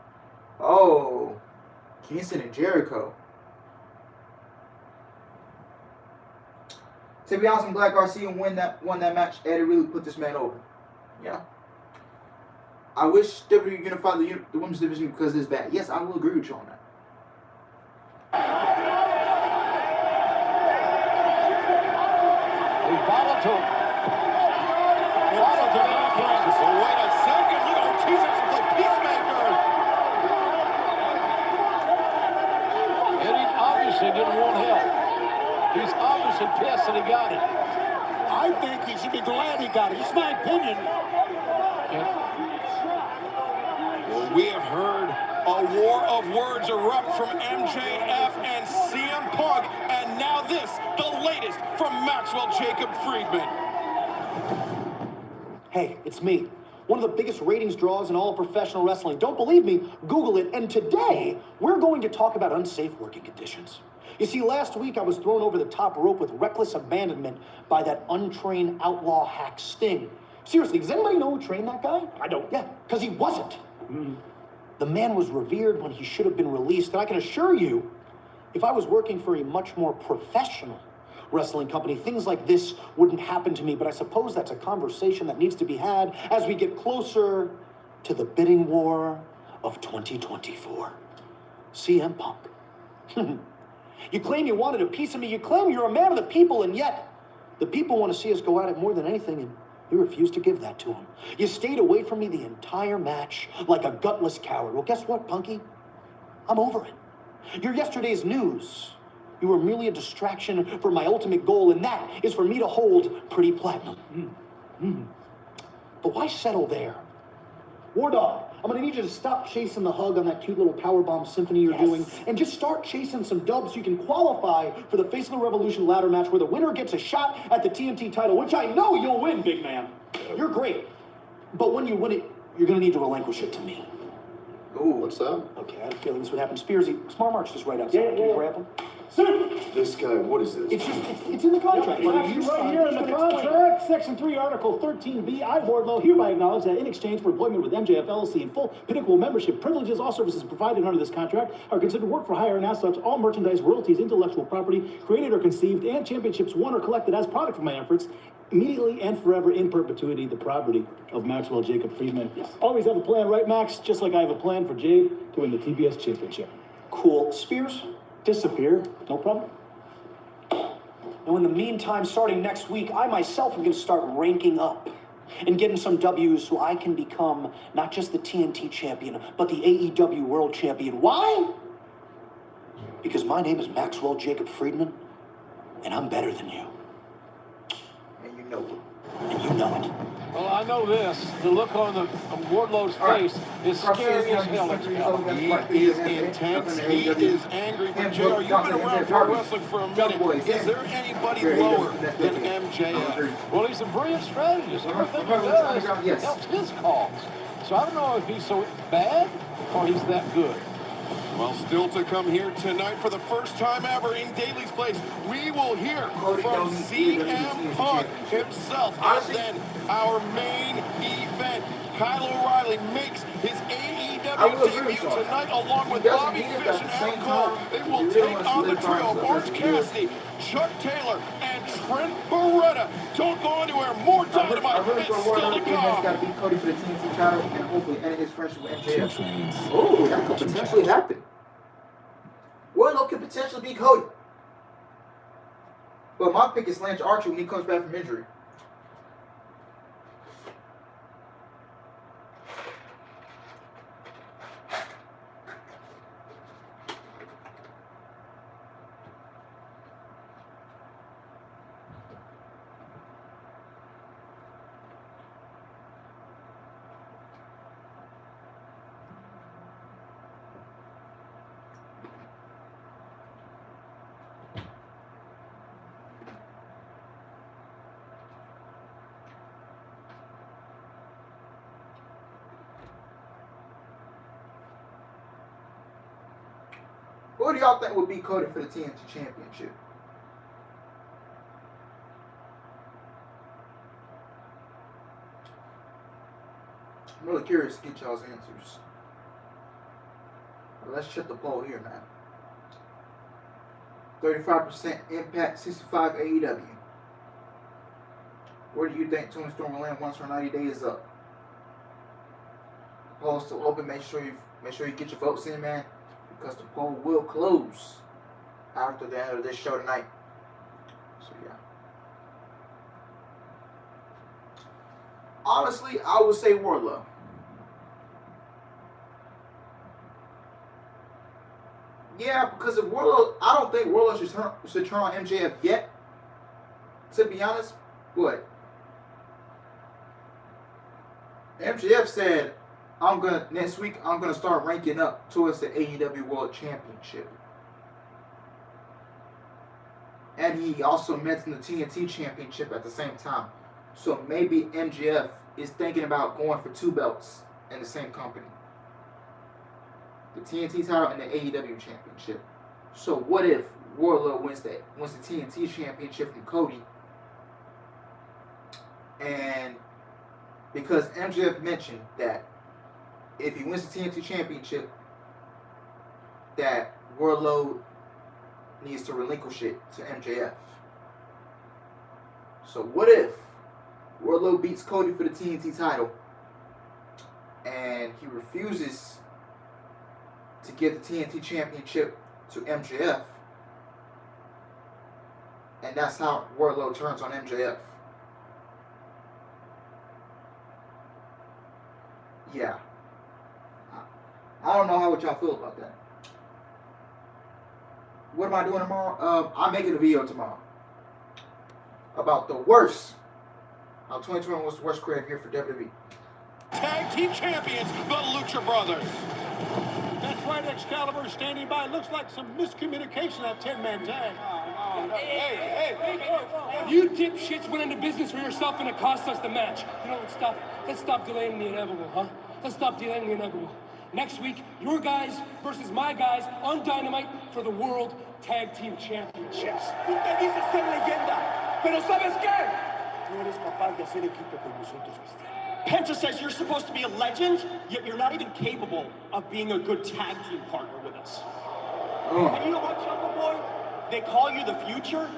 Oh, Kingston and Jericho. To be honest, I'm glad Garcia won that match. Eddie really put this man over. Yeah. I wish WWE unified the women's division because it's bad. Yes, I will agree with you on that. He's volatile. Volatile influence. So wait a second. Look at Ortiz actually play Peacemaker. And he obviously didn't want help. He's obviously pissed that he got it. I think he should be glad he got it. It's my opinion. Well, we have heard a war of words erupt from MJF and CM Punk, and now this, the latest from Maxwell Jacob Friedman. Hey, it's me. One of the biggest ratings draws in all of professional wrestling. Don't believe me? Google it. And today, we're going to talk about unsafe working conditions. You see, last week I was thrown over the top rope with reckless abandonment by that untrained outlaw hack Sting. Seriously, does anybody know who trained that guy? I don't. Yeah, because he wasn't. The man was revered when he should have been released. And I can assure you, if I was working for a much more professional wrestling company, things like this wouldn't happen to me. But I suppose that's a conversation that needs to be had as we get closer to the bidding war of 2024. CM Punk. You claim you wanted a piece of me. You claim you're a man of the people, and yet the people want to see us go at it more than anything, and you refuse to give that to them. You stayed away from me the entire match like a gutless coward. Well, guess what, Punky? I'm over it. You're yesterday's news. You were merely a distraction for my ultimate goal, and that is for me to hold Pretty Platinum. But why settle there? War Dog, I'm gonna need you to stop chasing the hug on that cute little powerbomb symphony you're doing, and just start chasing some dubs so you can qualify for the Face of the Revolution ladder match where the winner gets a shot at the TNT title, which I know you'll win, big man. You're great. But when you win it, you're gonna need to relinquish it to me. Ooh, what's that? Okay, I had a feeling this would happen. Spearsy, Smart Mark's just right outside. Can you grab him? This guy, what is this? It's in the contract. It's actually right here in the contract, Section 3, Article 13B. I, Wardlow, hereby acknowledge that in exchange for employment with MJF LLC and full Pinnacle membership privileges, all services provided under this contract are considered work for hire, and as such, all merchandise, royalties, intellectual property created or conceived, and championships won or collected as product from my efforts, immediately and forever in perpetuity, the property of Maxwell Jacob Friedman. Yes. Always have a plan, right, Max? Just like I have a plan for Jade to win the TBS championship. Cool. Spears? Disappear, no problem. Now, in the meantime, starting next week, I myself am going to start ranking up and getting some W's so I can become not just the TNT champion, but the AEW world champion. Why? Because my name is Maxwell Jacob Friedman, and I'm better than you. And you know it. And you know it. Well, I know this. The look on Wardlow's face is scary as hell. He is intense. He is angry. But JR, you've been around pro wrestling for a minute. Is there anybody lower than MJF? Well, he's a brilliant strategist. Everything he does helps his cause. So I don't know if he's so bad or he's that good. Well, still to come here tonight for the first time ever in Daly's Place, we will hear from CM Punk himself. And then our main event, Kyle O'Reilly makes his AEW debut tonight along with Bobby Fish and Adam Cole. They will take on the trio of Orange Cassidy, Chuck Taylor, and Trent Beretta. Don't go anywhere. More Dynamite is still to come. Got to beat Cody for the TNT title and hopefully end his friendship with MJF. Oh, that could potentially happen. Wardlow could potentially beat Cody. But my pick is Lance Archer when he comes back from injury. Who do y'all think would beat Cody for the TNT Championship? I'm really curious to get y'all's answers. Well, let's check the poll here, man. 35% Impact, 65 AEW. Where do you think Toni Storm will land once her 90 days is up? The poll's still open. Make sure you get your votes in, man, because the poll will close after the end of this show tonight. So yeah. Honestly, I would say Wardlow. Yeah, because if Wardlow, I don't think Wardlow should turn on MJF yet. To be honest, but MJF said, next week I'm gonna start ranking up towards the AEW World Championship. And he also mentioned the TNT Championship at the same time. So maybe MJF is thinking about going for 2 belts in the same company. The TNT title and the AEW Championship. So what if Wardlow wins the TNT Championship from Cody? And because MJF mentioned that if he wins the TNT Championship, that Wardlow needs to relinquish it to MJF. So what if Wardlow beats Cody for the TNT title and he refuses to give the TNT Championship to MJF, and that's how Wardlow turns on MJF? Yeah. I don't know how y'all feel about that. What am I doing tomorrow? I'm making a video tomorrow about the worst. How 2021 was the worst creative year for WWE. Tag team champions, the Lucha Brothers. That's right, Excalibur standing by. Looks like some miscommunication, that 10-man tag. You dipshits went into business for yourself and it cost us the match. You know what? Let's stop delaying the inevitable, huh? Let's stop delaying the inevitable. Next week, your guys versus my guys on Dynamite for the World Tag Team Championships. Tú te dices ser leyenda, pero ¿sabes qué? No eres capaz de hacer equipo con nosotros, Cristian. Penta says you're supposed to be a legend, yet you're not even capable of being a good tag team partner with us. And you know what, Jungle Boy? They call you the future.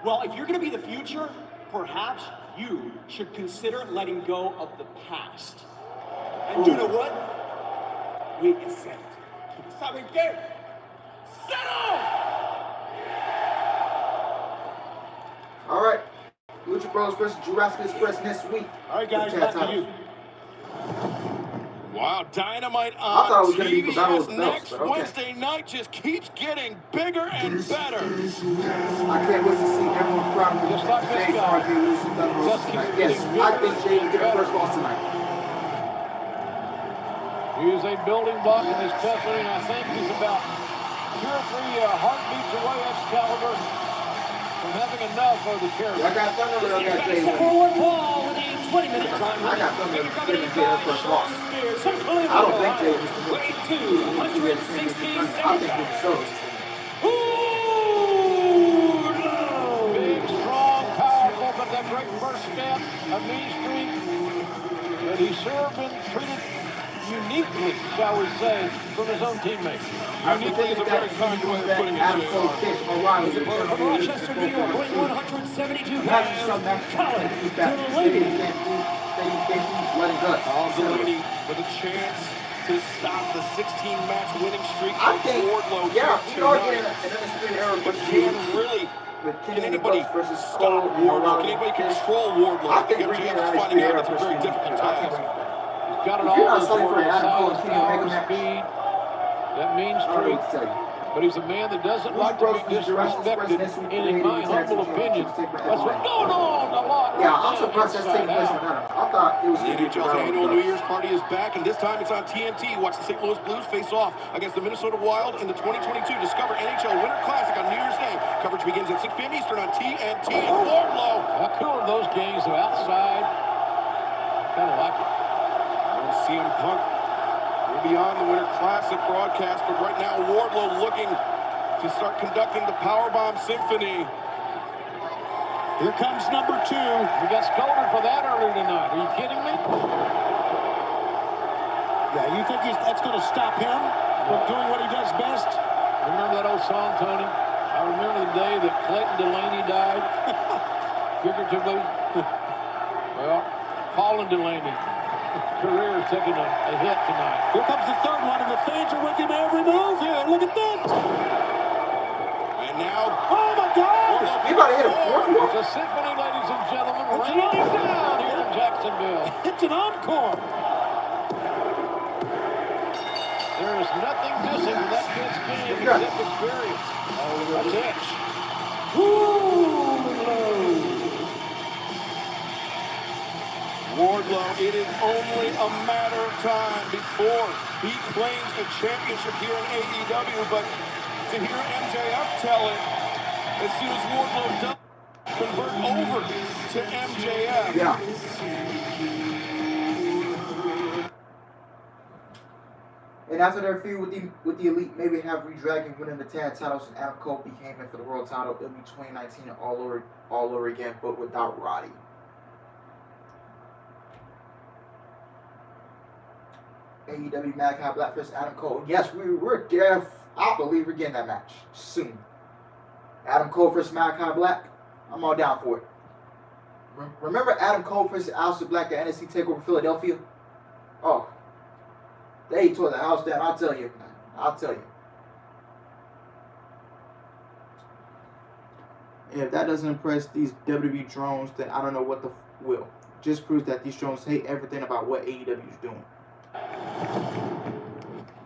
Well, if you're going to be the future, perhaps you should consider letting go of the past. And you know what? We accept. ¿Saben qué? Settle! All right. Lucha Bros versus Jurassic Express next week. All right, guys, back to you. Wow, Dynamite I thought it on was gonna be TV for Battle of as the Belts, next but okay. Wednesday night just keeps getting bigger and better. I can't wait to see everyone proud of Just like this Jay guy. RJ lose some Thunder Just tonight. keeps Yes, getting I bigger think Jay will get and the first loss tonight. He is a building block in this company, and I think he's about 2 or 3 heartbeats away, Excalibur, from having enough of the character. I got Thunder or I got Jay winning? Forward Paul with a 20-minute time. I got Thunder giving Jay her first loss. I don't think Jay was the winner. I think he was so. Big, strong, powerful, but that great first step of knee streak. But he served and treated uniquely, shall we say, from his own teammates. Uniquely is a very kind way of putting it. From Rochester, New York, weighing 172 pounds, Colin Delaney. Delaney with a chance to stop the 16-match winning streak I of think, Wardlow. yeah, we are getting an undisputed era But for can really with Can Kenny in the anybody Bucks versus stop Cole and Wardlow? Can Rollins. anybody control Wardlow? I I think think MJF is finding out that's a very difficult task. He's got it If you're all not in his studying for world. Adam Cole and Size, Kenny Omega power, match, speed. That mean I don't know streak. what to tell you. But he's a man that doesn't Bruce like to be Brooks' directions disrespected. president And in my humble opinion, that's what going on a lot. Yeah, right I'm now surprised that's taking inside place out. on Adam. I thought it was The going to be NHL's annual New Year's party is back, and this time it's on TNT. Watch the St. Louis Blues face off against the Minnesota Wild in the 2022 Discover NHL Winter Classic on New Year's Day. Coverage begins at 6 p.m. Eastern on TNT. And Wardlow. How cool are those games are outside? Kind of like it. We'll see him Punk. We're beyond the Winter Classic broadcast, but right now Wardlow looking to start conducting the Powerbomb Symphony. Here comes number 2. We got scolded for that earlier tonight. Are you kidding me? Yeah, you think that's going to stop him from doing what he does best? Remember that old song, Tony? I remember the day that Clayton Delaney died. Figuratively. Well, Colin Delaney. Career is taking a hit tonight. Here comes the third one, and the fans are with him every move here. Look at this. And now, Oh, my God. You about to hit a fourth one? It's a symphony, ladies and gentlemen, raining down here in Jacksonville. It's an encore. There is nothing missing in that kid's game except experience. That's it. Wardlow, it is only a matter of time before he claims a championship here in AEW, but to hear MJF tell it, as soon as Wardlow does convert over to MJF. Yeah. And after their feud with the Elite, maybe have Redragon winning the tag titles and Adam Cole became it for the world title. It'll be 2019 all over again, but without Roddy. AEW Mad Cow Black vs. Adam Cole. Yes, we're def. I believe we're getting that match soon. Adam Cole vs. Mad Cow Black. I'm all down for it. Remember Adam Cole vs. Aleister Black at NXT TakeOver Philadelphia? Oh, they tore the house down. I'll tell you. And if that doesn't impress these WWE drones, then I don't know what the will. Just proves that these drones hate everything about what AEW is doing.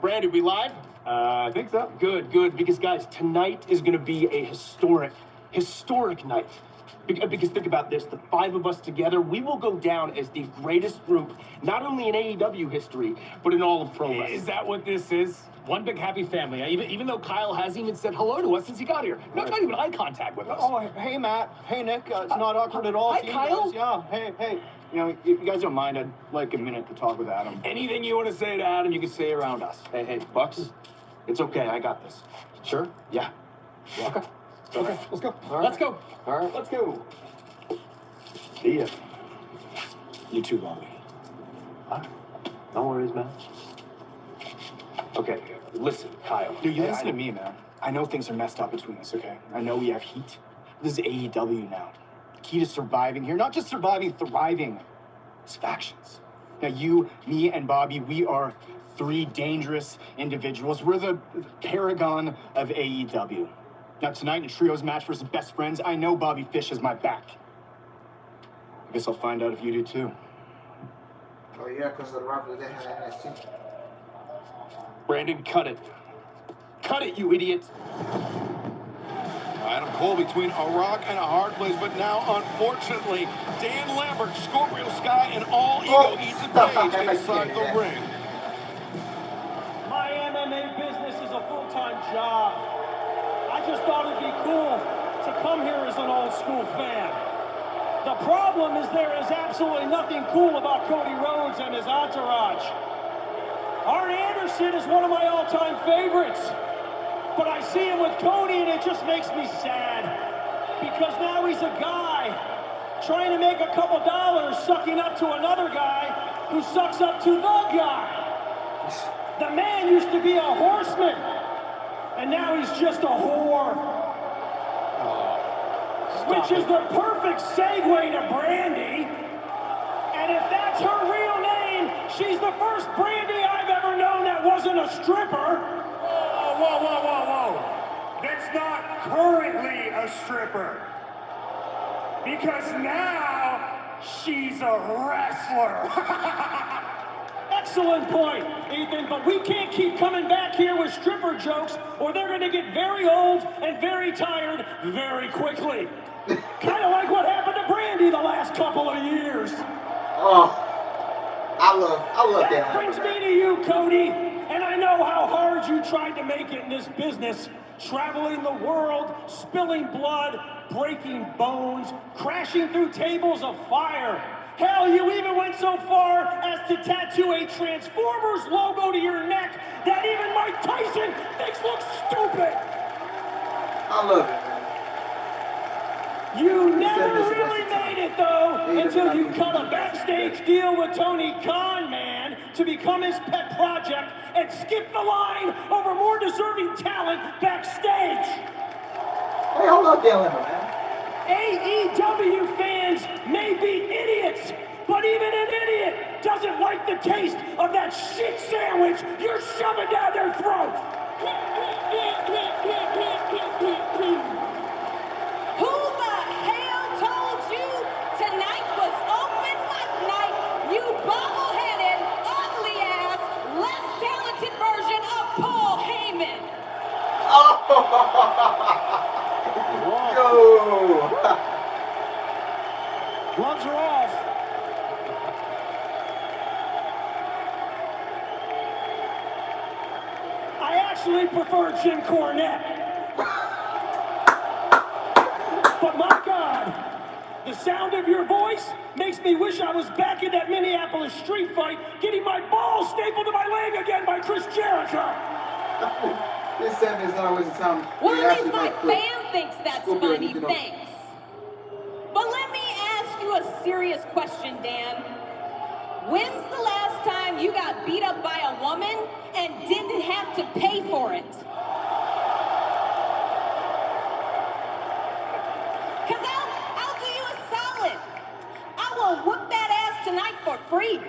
Brandy, we live? I think so. Good, because guys, tonight is going to be a historic night. Because think about this, the 5 of us together, we will go down as the greatest group, not only in AEW history, but in all of pro wrestling. Is that what this is? One big happy family. Even though Kyle hasn't even said hello to us since he got here. Not even eye contact with us. Oh, hey, Matt. Hey, Nick. It's not awkward at all. Hi, See you Kyle. guys. Yeah, hey. You know, if you guys don't mind, I'd like a minute to talk with Adam. Anything you want to say to Adam, you can say around us. Hey, Bucks. It's okay. I got this. Sure? Yeah. Okay, let's go. All right. Let's go. All right. Let's go. See ya. You too, Bobby. No worries, man. Okay, listen, Kyle. Dude, you Hey, listen to me, man. I know things are messed up between us, okay? I know we have heat. This is AEW now. Key to surviving here, not just surviving, thriving, is factions. Now, you, me, and Bobby, we are 3 dangerous individuals. We're the paragon of AEW. Now, tonight in a trios match versus best friends, I know Bobby Fish has my back. I guess I'll find out if you do too. Oh yeah, because of the rivalry they had at NXT. Brandon, cut it. Cut it, you idiot. Adam Cole between a rock and a hard place, but now, unfortunately, Dan Lambert, Scorpio Sky, and All Ego eats a page inside the ring. My MMA business is a full-time job. I just thought it'd be cool to come here as an old school fan. The problem is there is absolutely nothing cool about Cody Rhodes and his entourage. Arn Anderson is one of my all-time favorites. But I see him with Cody and it just makes me sad. Because now he's a guy trying to make a couple dollars sucking up to another guy who sucks up to the guy. The man used to be a horseman, and now he's just a whore. Which is the perfect segue to Brandy. And if that's her real name, she's the first Brandy I've ever known that wasn't a stripper. Whoa. that's not currently a stripper. Because now she's a wrestler. Excellent point, Ethan, but we can't keep coming back here with stripper jokes or they're going to get very old and very tired very quickly. Kind of like what happened to Brandy the last couple of years. Oh, I love that brings me to you, Cody, and I know how hard you tried to make it in this business, traveling the world, spilling blood, breaking bones, crashing through tables of fire. Hell, you even went so far as to tattoo a Transformers logo to your neck that even Mike Tyson thinks looks stupid. I love it. You never really made it, though, until you cut a backstage deal with Tony Khan, man, to become his pet project and skip the line over more deserving talent backstage. Hey, I love Dan Lemmer, man. AEW fans may be idiots, but even an idiot doesn't like the taste of that shit sandwich you're shoving down their throat. Who the hell told you tonight was open mic night, you bobble-headed, ugly-ass, less talented version of Paul Heyman? Yo! Gloves are off. I actually prefer Jim Cornette. But my God, the sound of your voice makes me wish I was back in that Minneapolis street fight getting my balls stapled to my leg again by Chris Jericho. This 7 is not a waste of time. Well, at least my fam thinks that's funny, thanks. But let me ask you a serious question, Dan. When's the last time you got beat up by a woman and didn't have to pay for it? Because I'll do you a solid. I will whoop that ass tonight for free.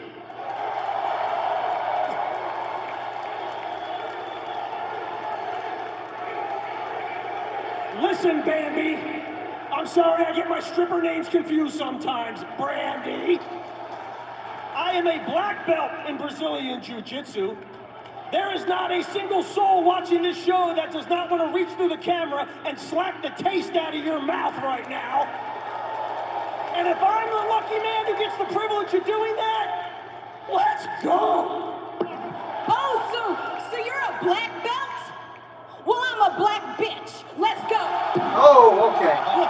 Listen, Bambi, I'm sorry I get my stripper names confused sometimes, Brandy. I am a black belt in Brazilian Jiu-Jitsu. There is not a single soul watching this show that does not want to reach through the camera and slap the taste out of your mouth right now. And if I'm the lucky man who gets the privilege of doing that, let's go. Oh, so you're a black belt? Well, I'm a black bitch. Let's go. Oh, okay. I'm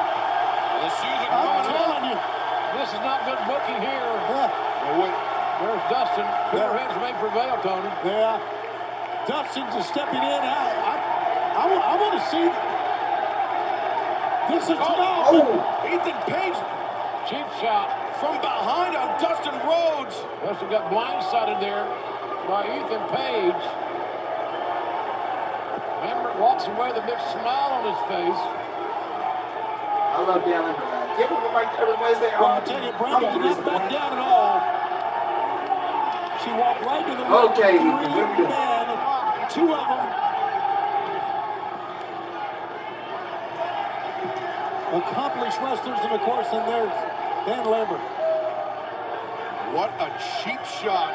telling you, this is not good booking here. Oh, wait. There's Dustin. Cooler heads may prevail, Tony. Yeah. Dustin's just stepping in. I want to see. This is Ethan Page. Cheap shot From behind on Dustin Rhodes. Dustin got blindsided there by Ethan Page. Lambert walks away with a big smile on his face. I love Dan Lemmer, man. Give him the mic every Wednesday. Well, I'll tell you, Brandy did not back down at all. She walked right to the ring. Okay, Three what are we doing? men, two of them. Accomplished wrestlers, and of course, and there's Dan Lambert. What a cheap shot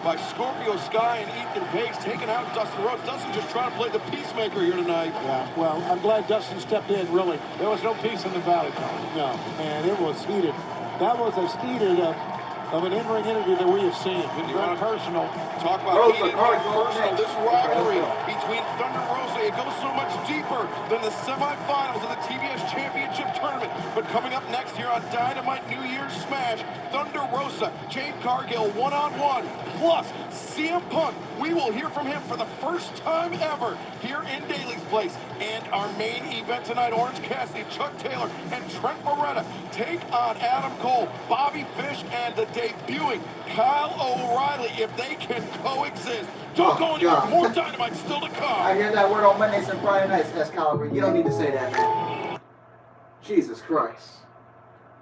by Scorpio Sky and Ethan Page, taking out Dustin Rhodes. Dustin just trying to play the peacemaker here tonight. Yeah, well, I'm glad Dustin stepped in, really. There was no peace in the valley, Tony. No, man, it was heated. That was as heated of an in-ring interview that we have seen. Very personal. Talk about heated and personal. This rivalry between Thunder Rosa, it goes so much deeper than the semifinals of the TBS Championship Tournament. But coming up next here on Dynamite New Year's Smash, Thunder Rosa, Jade Cargill one-on-one, plus CM Punk. We will hear from him for the first time ever here in Daly's Place. And our main event tonight, Orange Cassidy, Chuck Taylor, and Trent Beretta take on Adam Cole, Bobby Fish, and the debuting Kyle O'Reilly, if they can coexist. Don't go anywhere. More Dynamite still to come. I hear that word on Mondays and Friday nights, Excalibur. You don't need to say that, man. Jesus Christ.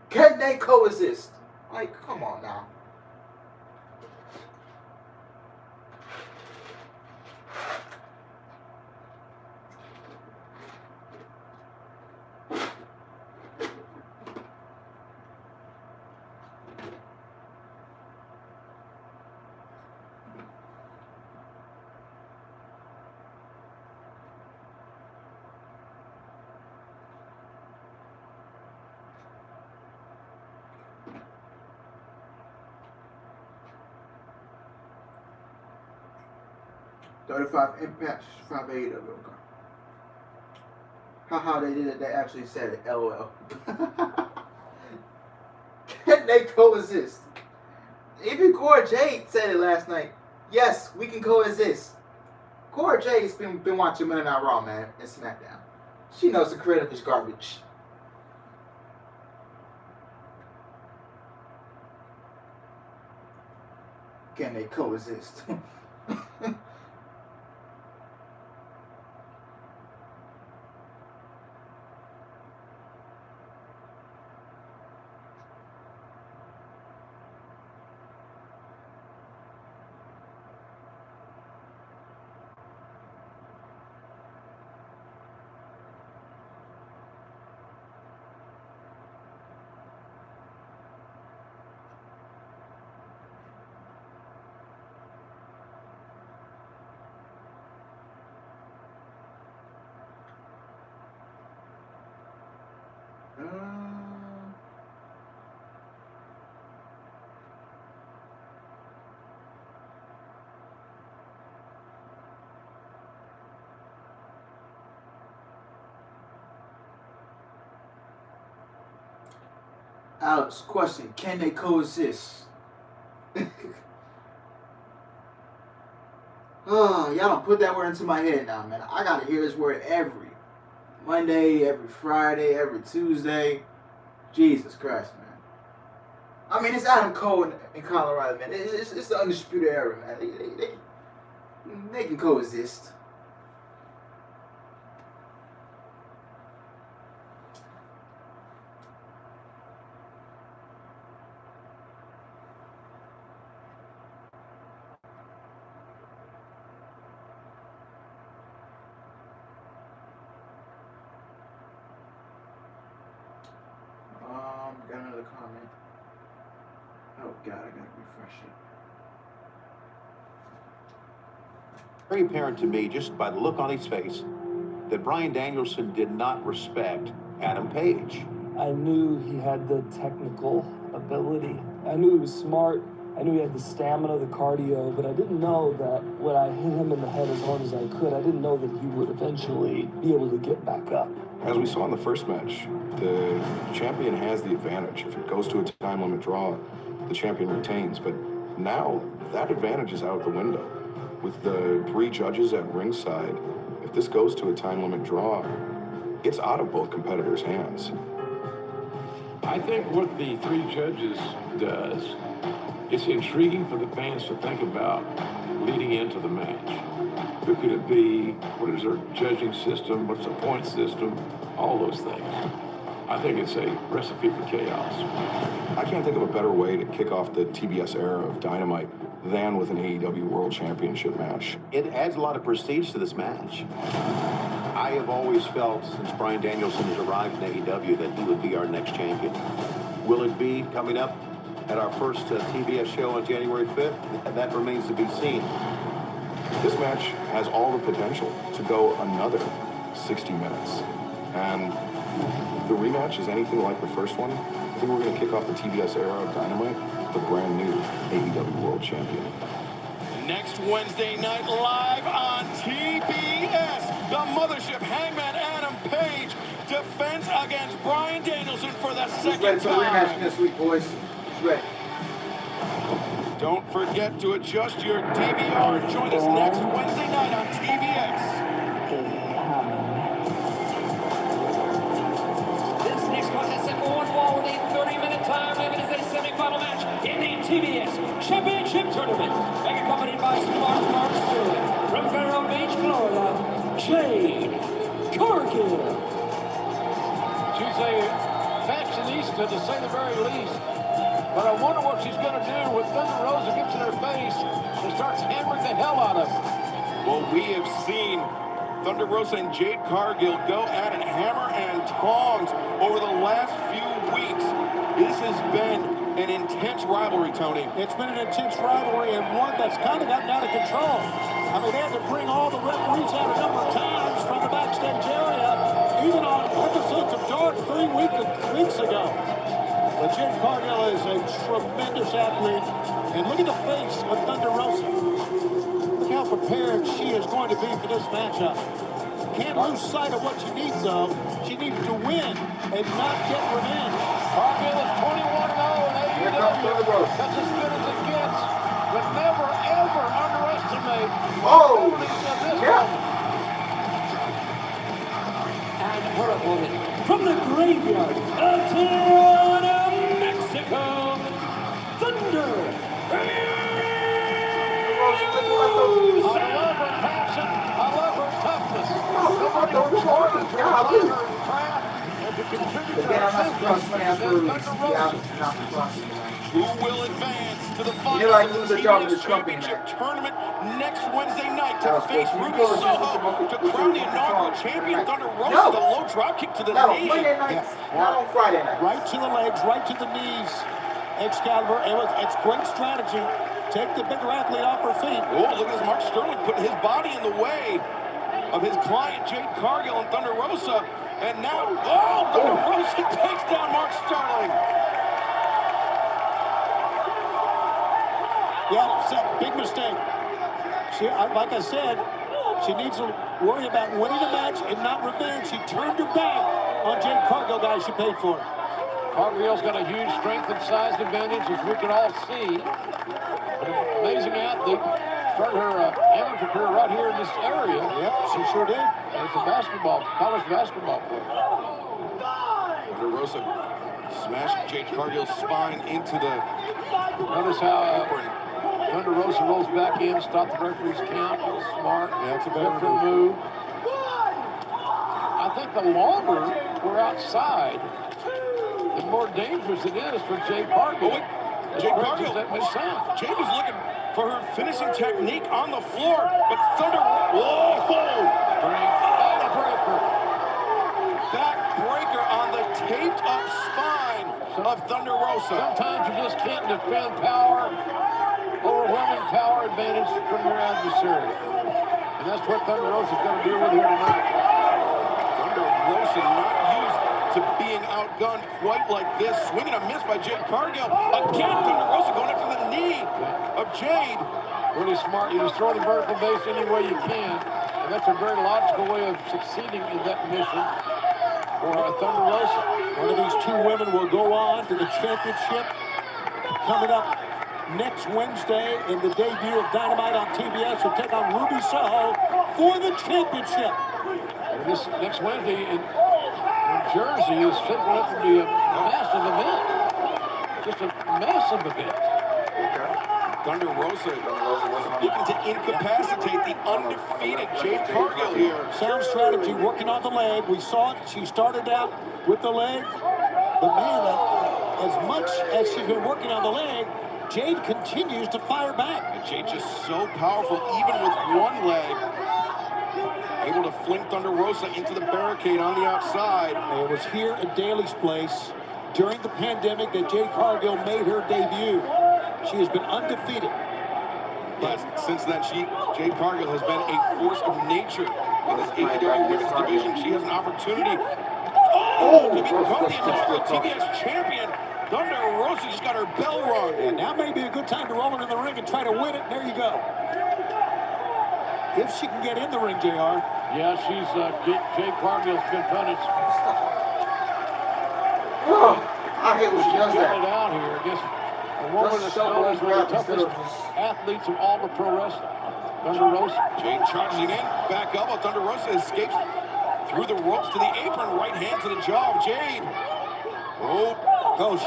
Can they coexist? Like, come on now. 35 Impact, 5 AEW. Okay. Haha, they did it. They actually said it. LOL. Can they coexist? Even Cora Jade said it last night. Yes, we can coexist. Cora Jade's been watching Monday Night Raw, man, and SmackDown. She knows the creative is garbage. Can they coexist? Alex, question, can they coexist? Oh, y'all don't put that word into my head now, man. I gotta hear this word every Monday, every Friday, every Tuesday. Jesus Christ, man. I mean, it's Adam Cole in Colorado, man. It's the Undisputed Era, man. They can coexist. Got another comment. Oh God, I gotta refresh it. Very apparent to me, just by the look on his face, that Bryan Danielson did not respect Adam Page. I knew he had the technical ability. I knew he was smart. I knew he had the stamina, the cardio, but I didn't know that when I hit him in the head as hard as I could, I didn't know that he would eventually be able to get back up. As we saw in the first match, the champion has the advantage. If it goes to a time limit draw, the champion retains. But now that advantage is out the window. With the 3 judges at ringside, if this goes to a time limit draw, it's out of both competitors' hands. I think what the 3 judges does, it's intriguing for the fans to think about leading into the match. Who could it be? What is their judging system? What's the point system? All those things. I think it's a recipe for chaos. I can't think of a better way to kick off the TBS era of Dynamite than with an AEW World Championship match. It adds a lot of prestige to this match. I have always felt, since Bryan Danielson has arrived in AEW, that he would be our next champion. Will it be coming up at our first TBS show on January 5th? That remains to be seen. This match has all the potential to go another 60 minutes. And the rematch is anything like the first one. I think we're going to kick off the TBS era of Dynamite with the brand new AEW World Champion. Next Wednesday night, live on TBS, the mothership Hangman Adam Page defends against Bryan Danielson for the second ready for the rematch time. this week, boys. It's ready. Don't forget to adjust your DVR. Join us next Wednesday night on TBS. This next contest set for one fall with a 30-minute time limit is a semi-final match in the TBS Championship Tournament. And accompanied by Smart Mark Sterling from Vero Beach, Florida, Jade Cargill. She's a fashionista, to say the very least. But I wonder what she's going to do when Thunder Rosa gets in her face and starts hammering the hell out of her. Well, we have seen Thunder Rosa and Jade Cargill go at it hammer and tongs over the last few weeks. This has been an intense rivalry, Tony. It's been an intense rivalry and one that's kind of gotten out of control. I mean, they had to bring all the referees out a number of times from the backstage area, even on episodes of Dark 3 weeks ago. But Jade Cargill is a tremendous athlete. And look at the face of Thunder Rosa. Look how prepared she is going to be for this matchup. Can't lose sight of what she needs, though. She needs to win and not get revenge. Cargill is 21-0 in AEW. That's as good as it gets. But never, ever underestimate the abilities of this woman. And her opponent, from the graveyard of Tijuana, Mexico, Thunder Rosa. I love her passion. I love her toughness. Nobody shorter to her craft and to contribute to her business than Thunder Rosa. Who will advance to the finals of the TBS Championship Tournament next Wednesday night to face Ruby Soho to crown the inaugural champion? Thunder Rosa, the low drop kick to the knee. Monday nights, not on Friday night. Right to the legs, right to the knees. Excalibur, it's great strategy. Take the bigger athlete off her feet. Oh, look at this Mark Sterling putting his body in the way of his client Jade Cargill and Thunder Rosa. And now, Thunder Rosa takes down Mark Sterling. Yeah, it's a big mistake. Like I said, she needs to worry about winning the match and not revenge. She turned her back on Jade Cargill, guys she paid for. Cargill's got a huge strength and size advantage, as we can all see. An amazing athlete. Started her amateur career right here in this area. Yep, she sure did. As a college basketball player. Thunder Rosa smashed Jade Cargill's spine into the... Notice how Thunder Rosa rolls back in, stop the referee's count. Smart. Yeah, it's a better move. I think the longer we're outside, the more dangerous it is for Jade Cargill. Jade Cargill, that may sound. Jade was looking for her finishing technique on the floor, but Thunder, backbreaker on the taped up spine of Thunder Rosa. Sometimes you just can't defend power, overwhelming power advantage from your adversary. And that's what Thunder Rosa's going to deal with here tonight. Thunder Rosa not used to being outgunned quite like this. Swinging a miss by Jade Cargill. Again, Thunder Rosa going after the knee of Jade. Really smart. You just throw the vertical base any way you can. And that's a very logical way of succeeding in that mission for Thunder Rosa. One of these two women will go on to the championship coming up next Wednesday in the debut of Dynamite on TBS. Will take on Ruby Soho for the championship. And this next Wednesday in Jersey is shaping up to be a massive event. Just a massive event. Thunder Rosa looking to incapacitate the undefeated Jade Cargill here. Sound strategy, working on the leg. We saw it. She started out with the leg. But man, as much as she's been working on the leg, Jade continues to fire back. And Jade just so powerful, even with one leg. Able to fling Thunder Rosa into the barricade on the outside. It was here at Daly's place during the pandemic that Jade Cargill made her debut. She has been undefeated. Yes, since then, Jade Cargill has been a force of nature in this AEW Women's Division. She has an opportunity to become the inaugural TBS champion. Thunder Rosa just got her bell rung. And now may be a good time to roll it in the ring and try to win it. There you go. If she can get in the ring, JR. Yeah, she's Jade Cargill's been punished. I hate when she does that. Out here against a woman that's known as one of the toughest athletes in all of pro wrestling. Thunder Rosa. Jade charging in, back elbow. Thunder Rosa escapes through the ropes to the apron. Right hand to the jaw of Jade. Oh,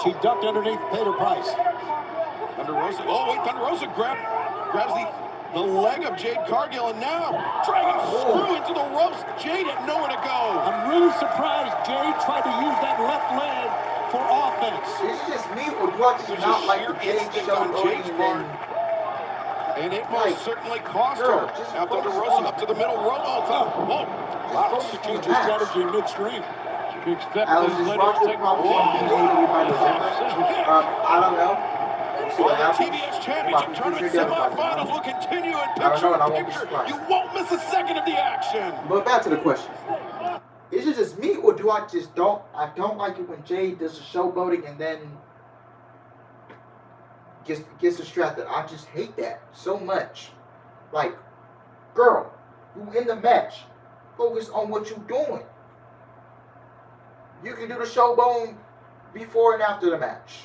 she ducked underneath, paid her price. Thunder Rosa. Oh, wait, Thunder Rosa grabs the leg of Jade Cargill, and now dragging screw into the ropes. Jade had nowhere to go. I'm really surprised Jade tried to use that left leg for offense. Is it just me, or do I just not like the Jade show on Jade's part? And it most certainly cost her. Now Thunder Rosa up to the middle rope. Wow, strategic strategy in midstream. Alex, is Roger probably going by December? I don't know. Well, the TBS Championship Tournament semifinals will continue in picture-in-picture. You won't miss a second of the action. But back to the question. Is it just me, or do I just don't like it when Jade does the showboating and then gets distracted? I just hate that so much. Like, girl, you in the match. Focus on what you're doing. You can do the showboat before and after the match.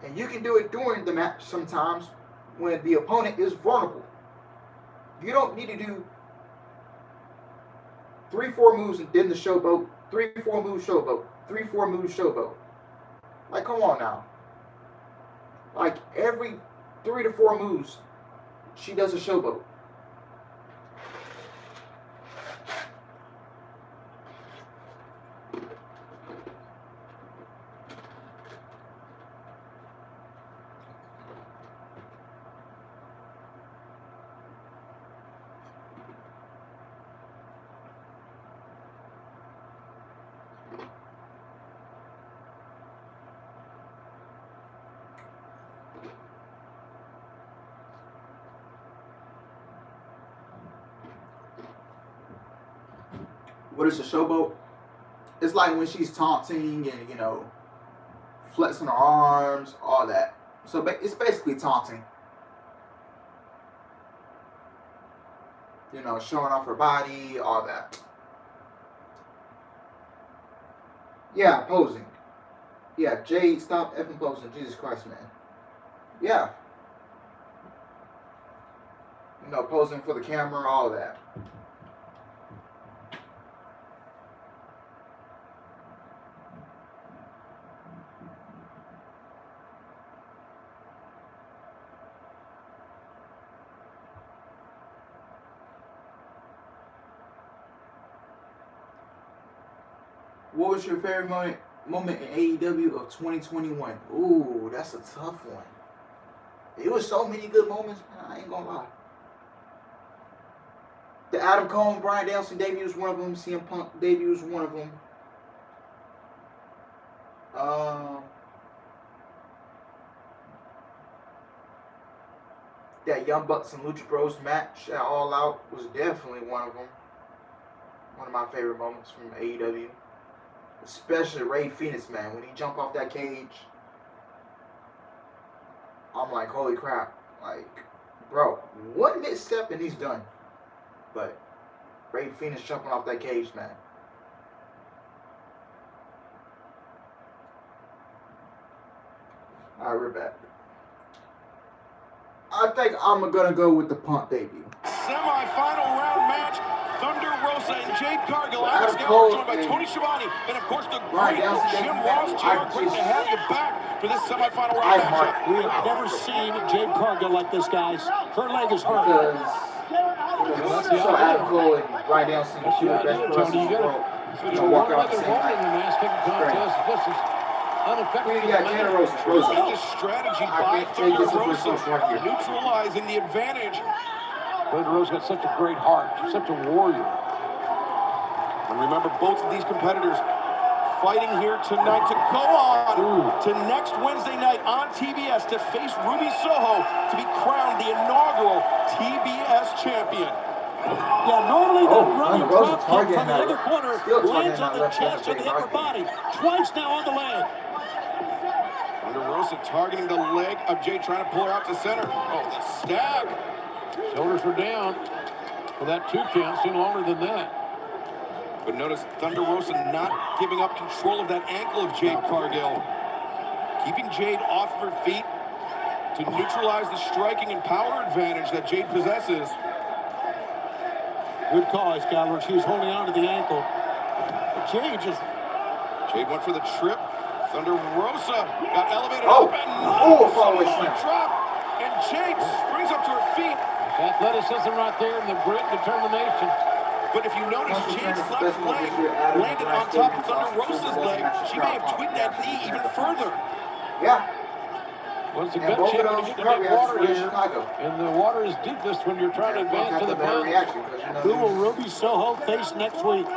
And you can do it during the match sometimes when the opponent is vulnerable. You don't need to do 3-4 moves and then the showboat, 3-4 moves showboat, 3-4 moves showboat. Like, come on now. Like, every 3 to 4 moves, she does a showboat. What is a showboat? It's like when she's taunting and, you know, flexing her arms, all that. So it's basically taunting. You know, showing off her body, all that. Yeah, posing. Yeah, Jade, stop effing posing. Jesus Christ, man. Yeah. You know, posing for the camera, all that. What was your favorite moment in AEW of 2021? Ooh, that's a tough one. It was so many good moments, man, I ain't gonna lie. The Adam Cole, Bryan Danielson debut was one of them. CM Punk debut was one of them. That Young Bucks and Lucha Bros match at All Out was definitely one of them. One of my favorite moments from AEW. Especially Ray Phoenix, man. When he jumped off that cage, I'm like, holy crap. Like, bro, one misstep and he's done. But Ray Phoenix jumping off that cage, man. Alright, we're back. I think I'm gonna go with the Punk debut. Semi-final round match. Thunder Rosa and Jade Cargill. Alex Gallagher joined by Tony Schiavone. And of course the great Jim Ross. JR, great to have you back for this semi-final round matchup. We have never seen Jade Cargill like this, guys. Her leg is hurt. So Adam Cole and Bryan Danielson, two of the best wrestlers in the world, walk out the same night. We got Jade Rosa. This strategy by Thunder Rosa, neutralizing the advantage. Thunder Rosa got such a great heart, such a warrior. And remember, both of these competitors fighting here tonight to go on to next Wednesday night on TBS to face Ruby Soho to be crowned the inaugural TBS champion. Yeah, normally the running drop kick from the other corner lands on the chest or the upper body. Twice now on the leg. Thunder Rosa targeting the leg of Jade, trying to pull her out to center. Oh, the stab. Shoulders were down for that 2 count, seen longer than that. But notice Thunder Rosa not giving up control of that ankle of Jade Cargill. Keeping Jade off her feet to neutralize the striking and power advantage that Jade possesses. Good call, Gallagher. She was holding on to the ankle. But Jade went for the trip. Thunder Rosa got elevated up and follow slam drop. And Jade springs up to her feet. Athleticism right there and the grit and determination. But if you notice, Jade's left leg landed on top of Thunder Rosa's leg. She may have tweaked that knee even further. Yeah. Well, it's a good chance to get the deep water here. And the water is deepest when you're trying to advance to the punch. Who will Ruby Soho face next week?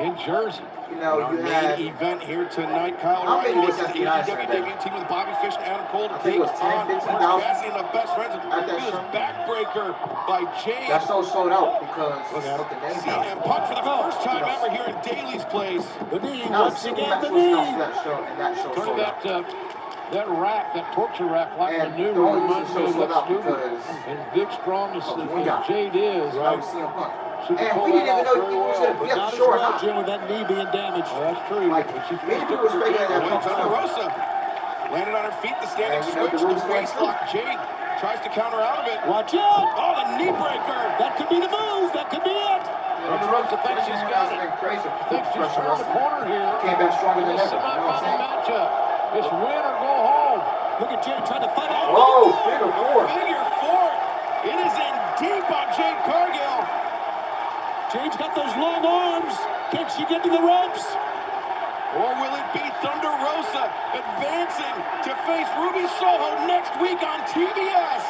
In Jersey. You know, our main event here tonight, Kyle O'Reilly was the AEW debut team with Bobby Fish and Adam Cole to take on Orange Cassidy and the best friends. And this backbreaker by Jade. That show sold out because of the name. CM Punk for the first time ever here in Daly's place. The knee, once again, the knee. Turn that That rack, that torture rack, like And maneuver, the only reminds reason me the of show sold out Lex Luger. because As big, strong as Jade is, Now right? we see him punch. She can And pull we didn't that even off know very he was well. going to But be at not the as show or well, not. Jim, with that knee being damaged. Oh, that's true. Like, But she many pushed people it were speculating that punch Thunder was Rosa landed on her feet, the standing And we know switch, the the rules waist against lock. Jade tries to counter out of it. Watch out. Oh, the knee breaker. That could be the move. That could be it. Thunder Rosa thinks she's got it. Crazy. Thinks she's turned the corner here. Came back stronger than This ever. You know what I'm saying? matchup. It's win or go home. Look at Jade trying to fight out. Whoa, figure four. Figure four. It is in deep on Jade Cargill. Jade's got those long arms. Can she get to the ropes? Or will it be Thunder Rosa advancing to face Ruby Soho next week on TBS?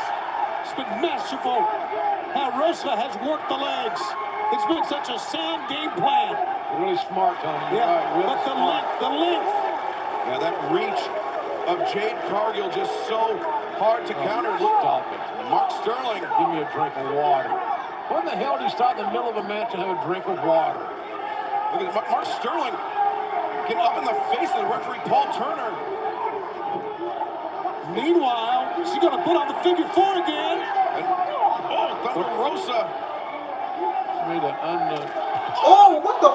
It's been masterful how Rosa has worked the legs. It's been such a sound game plan. Really smart, Tony. Yeah, Right, really but the smart. length. Yeah, that reach of Jade Cargill just so hard to counter. Stop it. Mark Sterling. Give me a drink of water. When the hell do you stop in the middle of a match and have a drink of water? Look at Mark Sterling getting up in the face of the referee, Paul Turner. Meanwhile, she's going to put on the figure four again. And, oh, Thunder Rosa. She made an Oh, what the?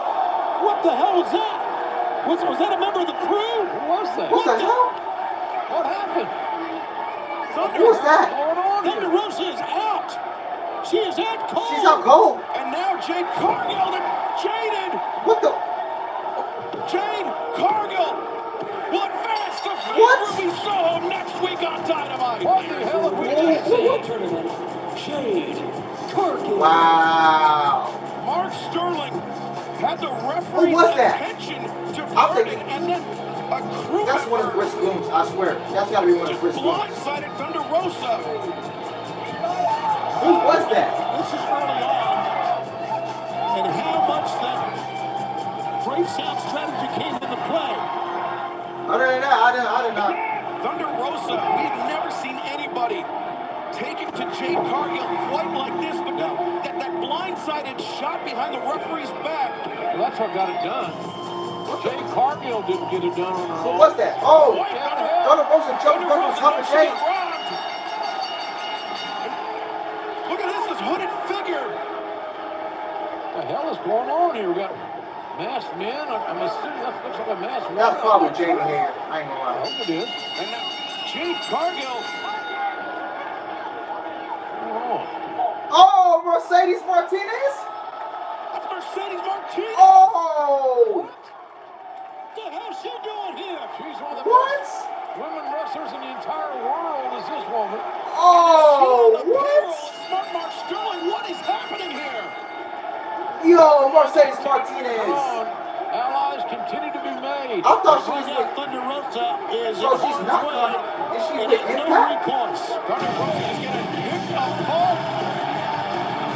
What the hell was that? Was that a member of the crew? Who was that? What the hell? What happened? Who was that? What's going on Thunder here? Rosa is out. She is out cold. She's out cold. And now Jade Cargill, the jaded What the? Jade Cargill will advance to face What? Ruby Soho next week on Dynamite. What the hell have we just seen? Tournament, Jade Cargill. Wow. Mark Sterling had the referee's Who was that? attention I'm diverted, thinking- and then a crew That's one of member Chris Blooms, I swear. That's got to be one of just Chris Blooms. blindsided Thunder Rosa. Who was that? This is early on. And how much that great sound strategy came into play. Other than that, I did not. Thunder Rosa, we had never seen anybody take it to Jade Cargill quite like this, but that blindsided shot behind the referee's back. Well, that's what got it done. Jade Cargill didn't get it done on her Who own. was that? Oh, Boy, Thunder Rosa jumped from the top of Jade. Look at this hooded figure. What the hell is going on here? We got masked men. I'm assuming that looks like a masked woman. That's probably Jamie Hager. I ain't gonna I lie. hope it is. And now Jade Cargill. Oh. Oh, Mercedes Martinez? That's Mercedes Martinez. Oh! What the hell's she doing here? She's one of the What? best women wrestlers in the entire world is this woman. Oh, She on the what? payroll of Smart Mark Sterling. What is happening here? Yo, Mercedes Come Martinez. on. Allies continue to be made. I thought she was Right now, with. Thunder Rosa is So she's on not her gonna. way. Is she And with there's no Impact? recourse. Thunder Rosa is getting picked up.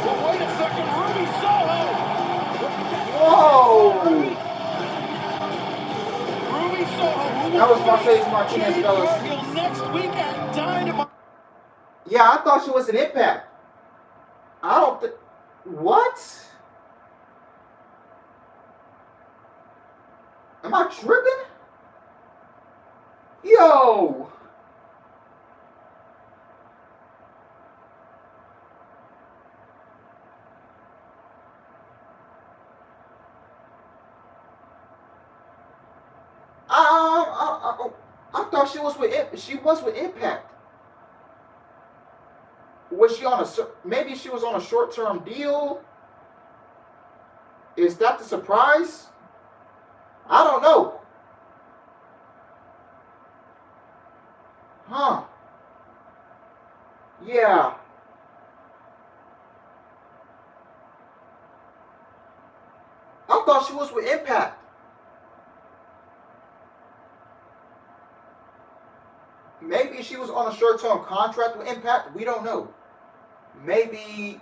But wait a second, Ruby Soho. Whoa! Ruby Soho. Who That was will Mercedes face Martinez, Jade fellas. Cargill next week at Dynamite. Yeah, I thought she was an Impact. I don't think. What? Am I tripping? Yo! I thought she was with Impact. Was she on maybe she was on a short-term deal? Is that the surprise? I don't know. Huh. Yeah. I thought she was with Impact. Maybe she was on a short-term contract with Impact. We don't know. Maybe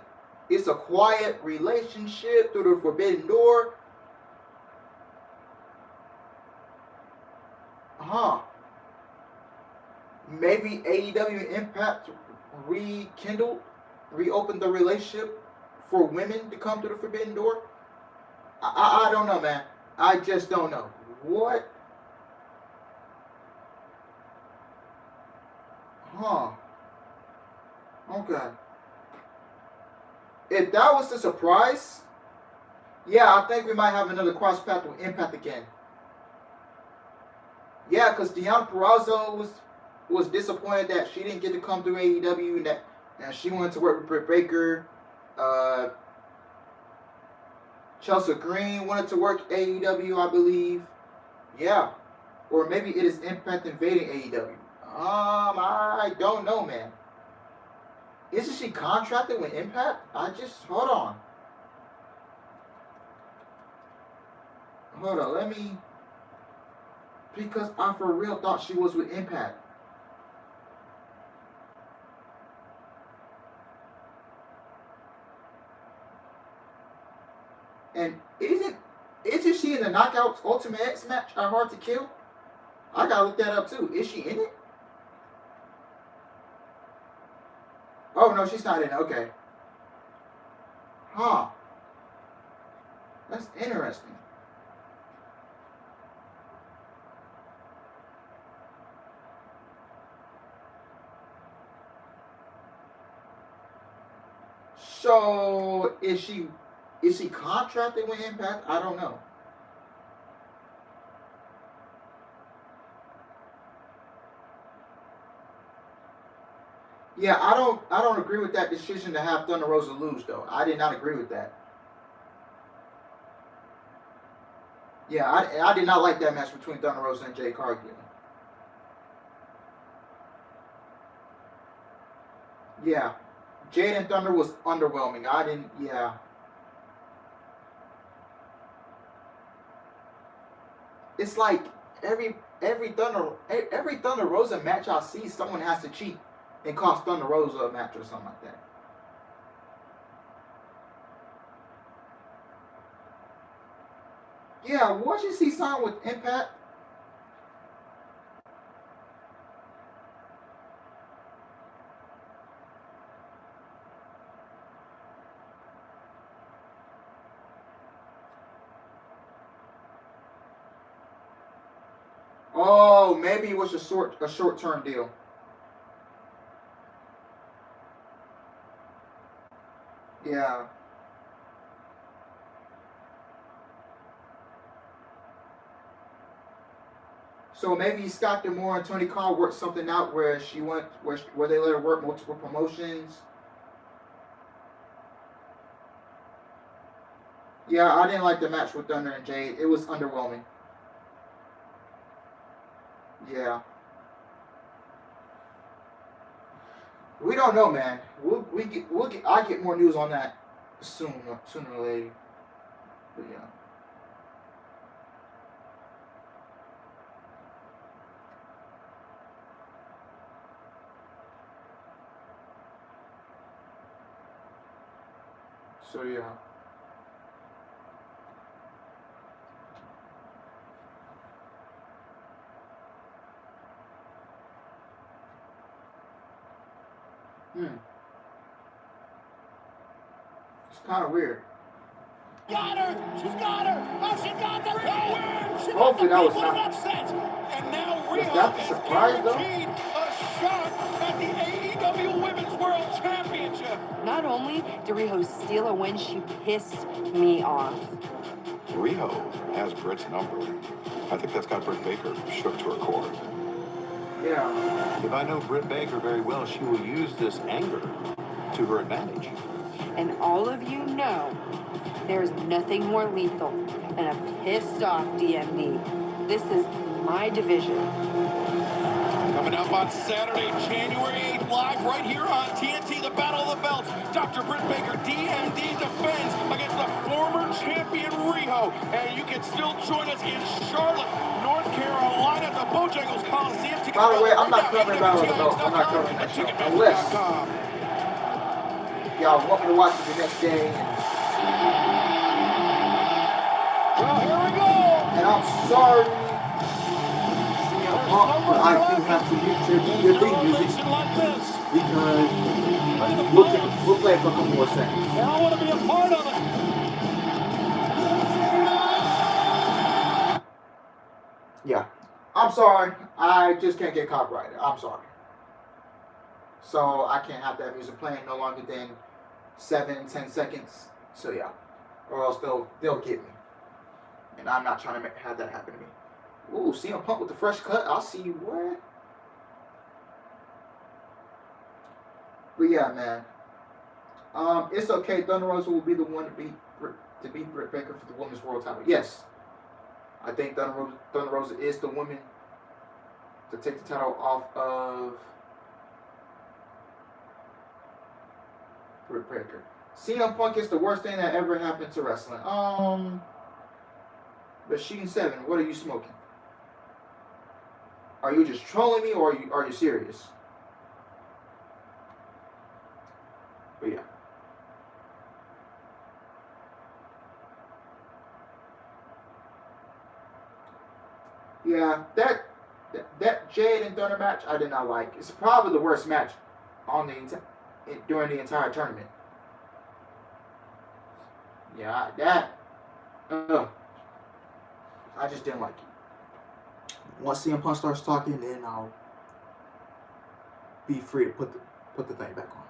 it's a quiet relationship through the forbidden door. Huh. Maybe AEW and Impact reopened the relationship for women to come through the forbidden door. I don't know, man. I just don't know. What? Huh. Okay. If that was the surprise, yeah, I think we might have another cross path with Impact again. Yeah, because Deonna Purrazzo was disappointed that she didn't get to come through AEW, and she wanted to work with Britt Baker. Chelsea Green wanted to work AEW, I believe. Yeah. Or maybe it is Impact invading AEW. I don't know, man. Isn't she contracted with Impact? Hold on. Hold on, let me, because I for real thought she was with Impact. And isn't she in the Knockouts Ultimate X match at Hard to Kill? I gotta look that up too. Is she in it? Oh no, she's not in it. Okay. Huh. That's interesting. So is she contracted with Impact? I don't know. Yeah, I don't agree with that decision to have Thunder Rosa lose though. I did not agree with that. Yeah, I did not like that match between Thunder Rosa and Jade Cargill. Yeah. Jade and Thunder was underwhelming. Yeah. It's like every Thunder Rosa match I see, someone has to cheat and cost Thunder Rosa a match or something like that. Yeah, once you see sign with Impact. Oh, maybe it was a short-term deal. Yeah. So maybe Scott D'Amore and Tony Khan worked something out where where they let her work multiple promotions. Yeah, I didn't like the match with Thunder and Jade. It was underwhelming. Yeah. We don't know, man. I get more news on that sooner or later. But yeah. So yeah. It's kind of weird. Got her! She's got her! Oh, she got the pin! Hopefully that was not. And now Was that the surprise though? a shot at the AEW Women's World Championship. Not only did Riho steal a win, she pissed me off. Riho has Britt's number. I think that's got Britt Baker shook to her core. Yeah. If I know Britt Baker very well, she will use this anger to her advantage. And all of you know there's nothing more lethal than a pissed off DMD. This is my division. Coming up on Saturday, January 8th, live right here on TNT, the Battle of the Belts. Dr. Britt Baker, DMD, defends against the former champion Riho. And you can still join us in Charlotte, North Carolina, at the Bojangles Coliseum. By the way, I'm not covering Battle of the Belts. I'm not covering that show. Unless y'all want me to watch it the next day. Well, here we go. And I'm sorry. But I do have to use your theme music because we'll play it for a couple more seconds. And I want to be a part of it. Yeah. I'm sorry. I just can't get copyrighted. I'm sorry. So I can't have that music playing no longer than 7-10 seconds. So yeah, or else they'll get me, and I'm not trying to have that happen to me. Ooh, CM Punk with the fresh cut. I'll see you, what? But yeah, man. It's okay. Thunder Rosa will be the one to beat Britt Baker for the Women's World Title. Yes, I think Thunder Rosa is the woman to take the title off of Britt Baker. CM Punk is the worst thing that ever happened to wrestling. Machine 7, what are you smoking? Are you just trolling me, or are you serious? But yeah. Yeah, that Jade and Thunder match I did not like. It's probably the worst match on during the entire tournament. Yeah, I just didn't like it. Once CM Punk starts talking, then I'll be free to put the thing back on.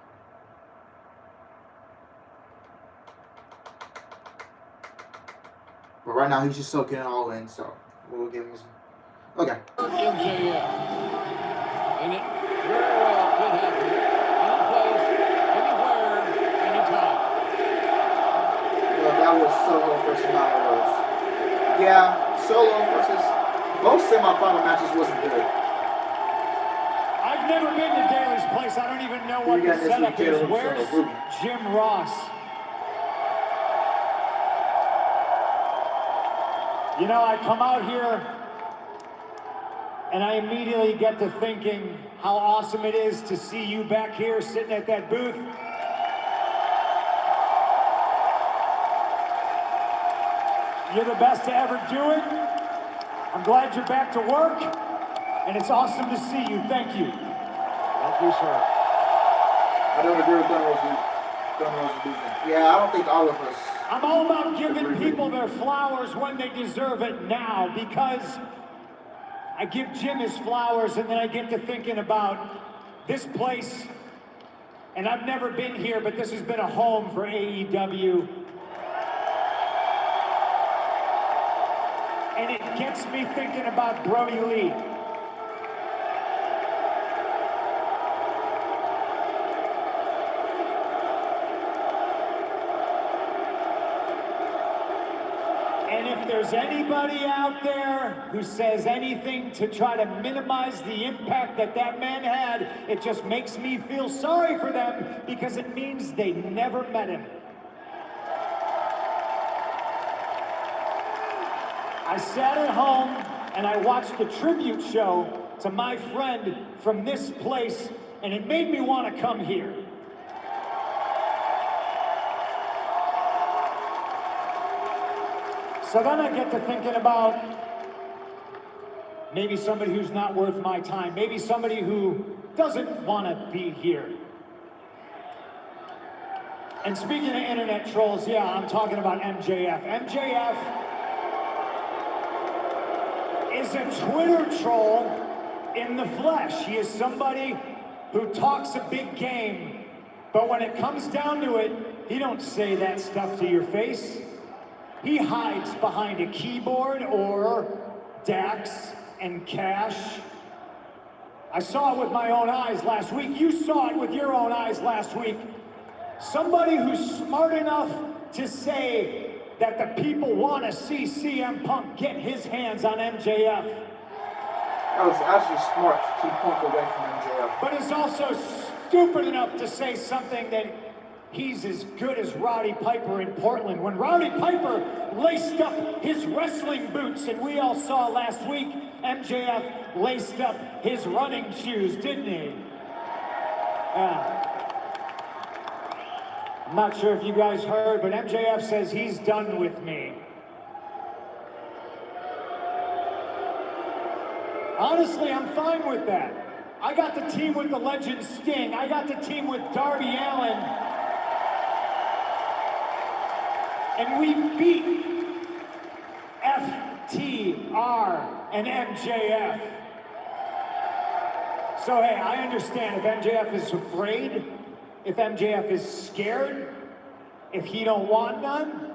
But right now he's just soaking it all in, so we'll give him his. Okay. MJF. And it very well could happen. Any place, anywhere, anytime. Well, that was Solo versus Nyla Rose. Yeah, Solo versus both semifinal matches wasn't good. I've never been to Daly's place. I don't even know what the setup is. Where's Jim Ross? You know, I come out here and I immediately get to thinking how awesome it is to see you back here sitting at that booth. You're the best to ever do it. I'm glad you're back to work, and it's awesome to see you. Thank you. Thank you, sir. I don't agree with Thunder Rosa losing. Yeah, I don't think all of us. I'm all about giving people their flowers when they deserve it now, because I give Jim his flowers and then I get to thinking about this place. And I've never been here, but this has been a home for AEW. And it gets me thinking about Brody Lee. And if there's anybody out there who says anything to try to minimize the impact that that man had, it just makes me feel sorry for them, because it means they never met him. I sat at home and I watched the tribute show to my friend from this place, and it made me want to come here. So then I get to thinking about maybe somebody who's not worth my time, maybe somebody who doesn't want to be here. And speaking of internet trolls, yeah, I'm talking about MJF. MJF is a Twitter troll in the flesh. He is somebody who talks a big game, but when it comes down to it, he don't say that stuff to your face. He hides behind a keyboard or Dax and Cash. I saw it with my own eyes last week. You saw it with your own eyes last week. Somebody who's smart enough to say that the people want to see CM Punk get his hands on MJF. That was actually smart to keep Punk away from MJF. But is also stupid enough to say something that he's as good as Roddy Piper in Portland. When Roddy Piper laced up his wrestling boots, and we all saw last week, MJF laced up his running shoes, didn't he? I'm not sure if you guys heard, but MJF says he's done with me. Honestly, I'm fine with that. I got the team with the legend Sting. I got the team with Darby Allin. And we beat FTR and MJF. So, hey, I understand if MJF is afraid, if MJF is scared, if he don't want none,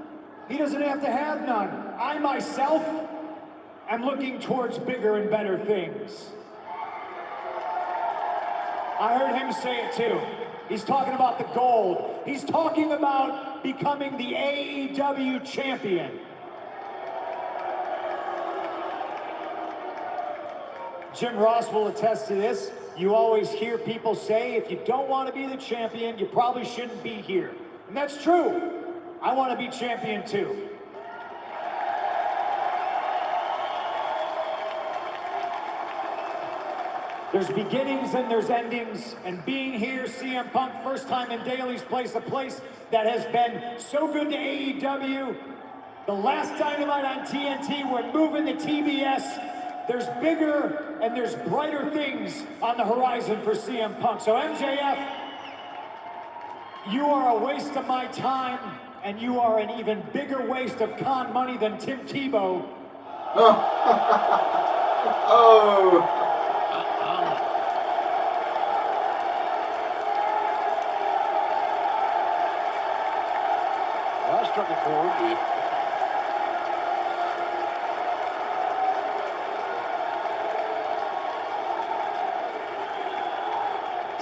he doesn't have to have none. I myself am looking towards bigger and better things. I heard him say it too. He's talking about the gold. He's talking about becoming the AEW champion. Jim Ross will attest to this. You always hear people say, if you don't want to be the champion, you probably shouldn't be here. And that's true. I want to be champion too. There's beginnings and there's endings, and being here, CM Punk, first time in Daly's Place, a place that has been so good to AEW. The last Dynamite on TNT, we're moving to TBS. There's bigger and there's brighter things on the horizon for CM Punk. So MJF, you are a waste of my time, and you are an even bigger waste of con money than Tim Tebow. Oh. Well, I struck a chord.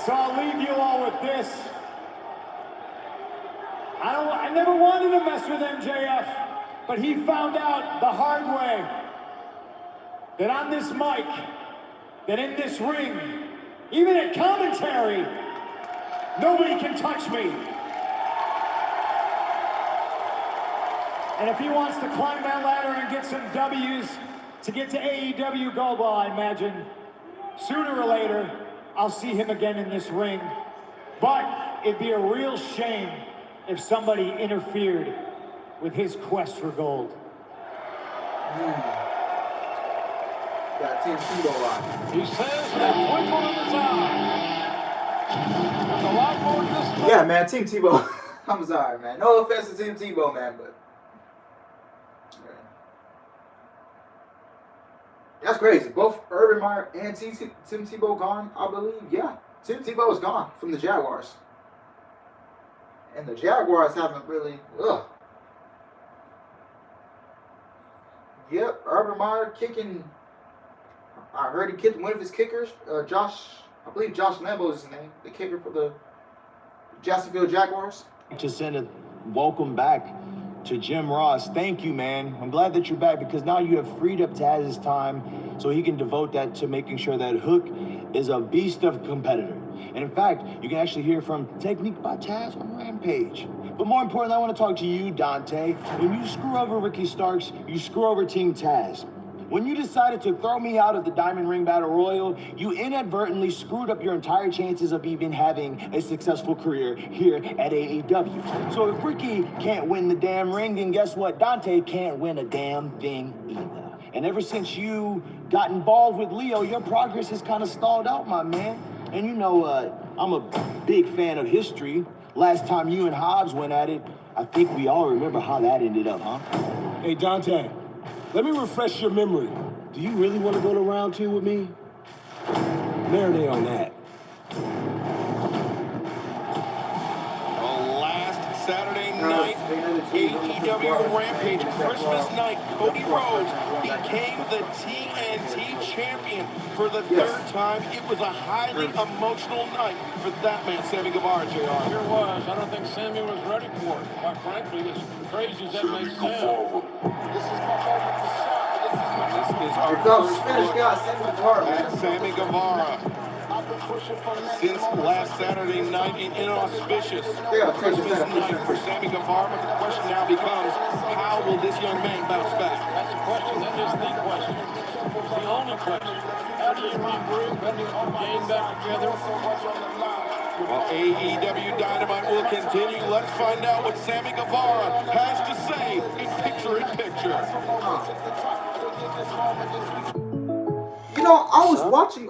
So I'll leave you all with this. I never wanted to mess with MJF, but he found out the hard way that on this mic, that in this ring, even at commentary, nobody can touch me. And if he wants to climb that ladder and get some W's to get to AEW Gold, well, I imagine sooner or later, I'll see him again in this ring. But it'd be a real shame if somebody interfered with his quest for gold. Got Tim Tebow on. He says that twinkle in his eye. There's a lot more to this story. Yeah, man, Tim Tebow. I'm sorry, man. No offense to Tim Tebow, man, but that's crazy. Both Urban Meyer and Tim Tebow gone, I believe. Yeah, Tim Tebow is gone from the Jaguars. And the Jaguars haven't really, Yep, Urban Meyer kicking. I heard he kicked one of his kickers. I believe Josh Lambo is his name. The kicker for the Jacksonville Jaguars. To send a welcome back to Jim Ross. Thank you, man. I'm glad that you're back, because now you have freed up Taz's time so he can devote that to making sure that Hook is a beast of a competitor. And in fact, you can actually hear from Technique by Taz on Rampage. But more importantly, I want to talk to you, Dante. When you screw over Ricky Starks, you screw over Team Taz. When you decided to throw me out of the Diamond Ring Battle Royal, you inadvertently screwed up your entire chances of even having a successful career here at AEW. So if Ricky can't win the damn ring, then guess what? Dante can't win a damn thing either. And ever since you got involved with Leo, your progress has kind of stalled out, my man. And you know, I'm a big fan of history. Last time you and Hobbs went at it, I think we all remember how that ended up, huh? Hey, Dante. Let me refresh your memory. Do you really want to go to round 2 with me? Marinate on that. Well, last Saturday night, AEW Rampage, Christmas night, Cody Rhodes became the TNT champion for the third time. It was a highly emotional night for that man, Sammy Guevara, JR. Sure was. I don't think Sammy was ready for it. Quite frankly, as crazy as that may sound. This is our first look at Sammy Guevara. Since last Saturday night, an inauspicious Christmas night for Sammy Guevara. But the question now becomes, how will this young man bounce back? That's the question. That is the question. It's the only question. How do you regroup? How do you gain back together? Well, AEW Dynamite will continue. Let's find out what Sammy Guevara has to say in picture-in-picture. You know, I was watching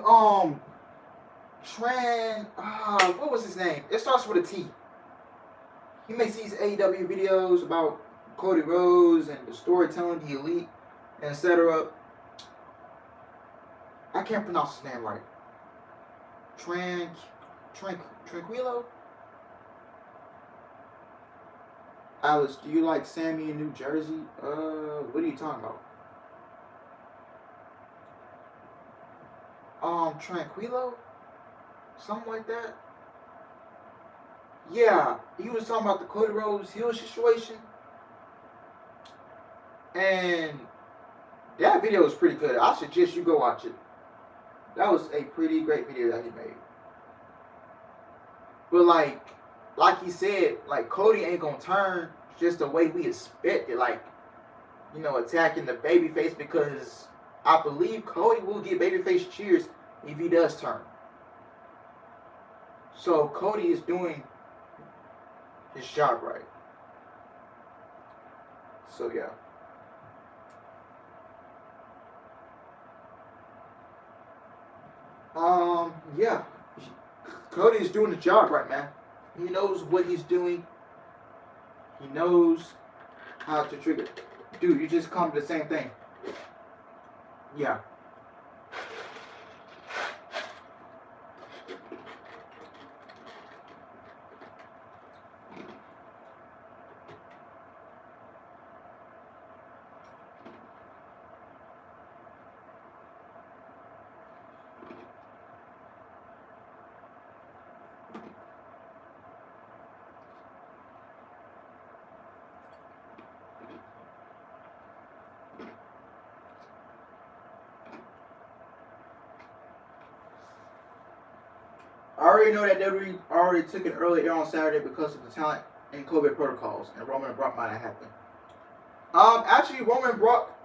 what was his name? It starts with a T. He makes these AEW videos about Cody Rhodes and the storytelling, the elite, etc. I can't pronounce his name right. Tranquilo. Alice, do you like Sammy in New Jersey? What are you talking about? Tranquilo? Something like that? Yeah, he was talking about the Cody Rhodes heel situation. And that video was pretty good. I suggest you go watch it. That was a pretty great video that he made. But like he said, like Cody ain't gonna turn just the way we expected, like, you know, attacking the babyface, because I believe Cody will get babyface cheers if he does turn. So Cody is doing his job right. So yeah. Yeah. Cody is doing the job right, man. He knows what he's doing. He knows how to trigger. Dude, you just come to the same thing. Yeah. I already know that WWE already took an early air on Saturday because of the talent and COVID protocols, and Roman and Brock might have happened. Actually, Roman and Brock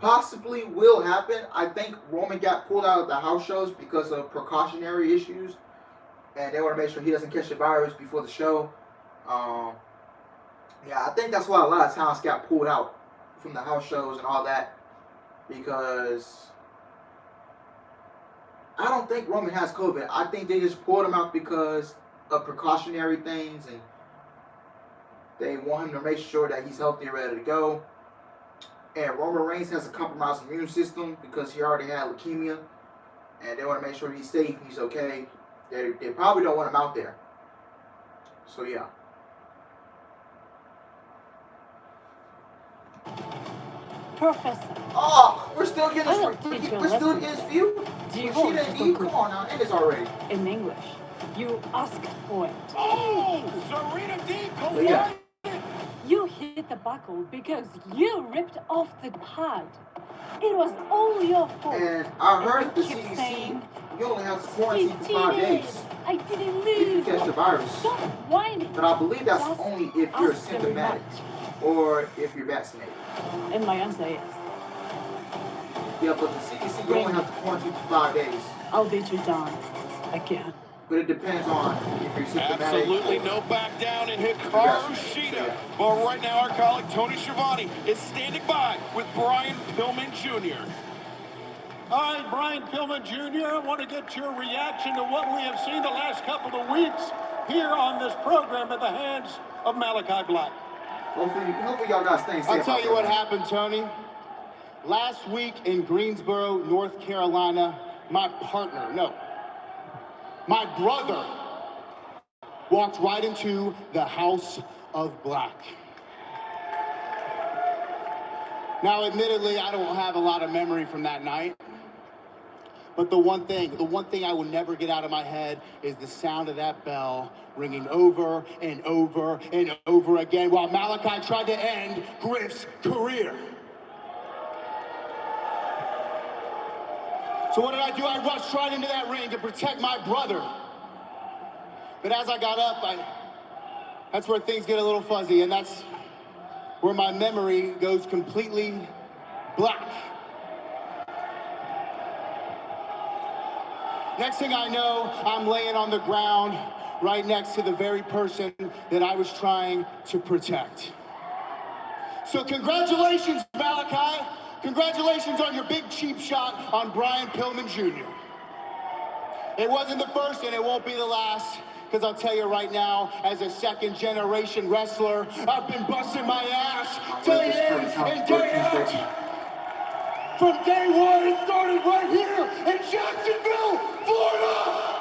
possibly will happen. I think Roman got pulled out of the house shows because of precautionary issues, and they want to make sure he doesn't catch the virus before the show. Yeah, I think that's why a lot of talents got pulled out from the house shows and all that, because I don't think Roman has COVID. I think they just pulled him out because of precautionary things, and they want him to make sure that he's healthy and ready to go. And Roman Reigns has a compromised immune system because he already had leukemia, and they want to make sure he's safe and he's okay. They probably don't want him out there. So yeah. Professor. Oh, we're still getting I this. will We're still getting this view. Do you want Rashida to and Eve, come on now, end this already. in English? You asked for it. Oh, Serena Deeb, But yeah. You hit the buckle because you ripped off the pad. It was all your fault. And I heard the keep CDC, saying, you only have to quarantine for 5 did. days I didn't if you lose. catch the virus. Stop whining. But I believe that's Just only if you're ask very symptomatic much. or if you're vaccinated. And my answer is, Yeah, but the CDC, you only have to quarantine for 5 days. I'll beat you down again. But it depends on if you're symptomatic. Absolutely no back down in Hikaru Shida. But right now, our colleague Tony Schiavone is standing by with Brian Pillman Jr. All right, Brian Pillman Jr., I want to get your reaction to what we have seen the last couple of weeks here on this program at the hands of Malachi Black. Hopefully y'all got staying safe. I'll tell you what happened, Tony. Last week in Greensboro, North Carolina, my brother walked right into the House of Black. Now, admittedly, I don't have a lot of memory from that night. But the one thing I will never get out of my head is the sound of that bell ringing over and over and over again while Malachi tried to end Griff's career. So what did I do? I rushed right into that ring to protect my brother. But as I got up, that's where things get a little fuzzy, and that's where my memory goes completely black. Next thing I know, I'm laying on the ground right next to the very person that I was trying to protect. So congratulations, Malachi. Congratulations on your big cheap shot on Brian Pillman Jr. It wasn't the first and it won't be the last, because I'll tell you right now, as a second-generation wrestler, I've been busting my ass day in and day out. From day one, it started right here in Jacksonville, Florida!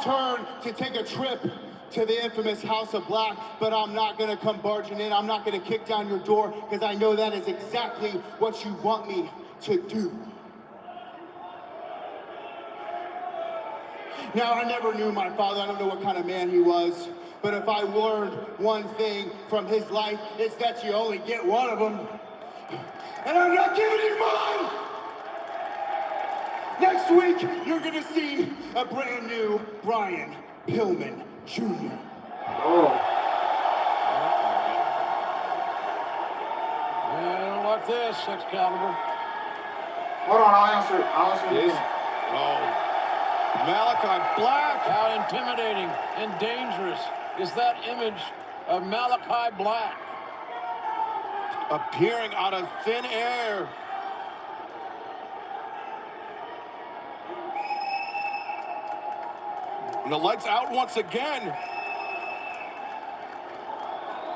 turn to take a trip to the infamous House of Black, but I'm not gonna come barging in. I'm not gonna kick down your door, because I know that is exactly what you want me to do. Now, I never knew my father. I don't know what kind of man he was. But if I learned one thing from his life, it's that you only get one of them. And I'm not giving you mine! Next week, you're gonna see a brand new Brian Pillman Jr. Oh. I don't like this, Excalibur. Hold on, I'll answer Yes. again. Oh. Malachi Black. How intimidating and dangerous is that image of Malachi Black? Appearing out of thin air. And the lights out once again.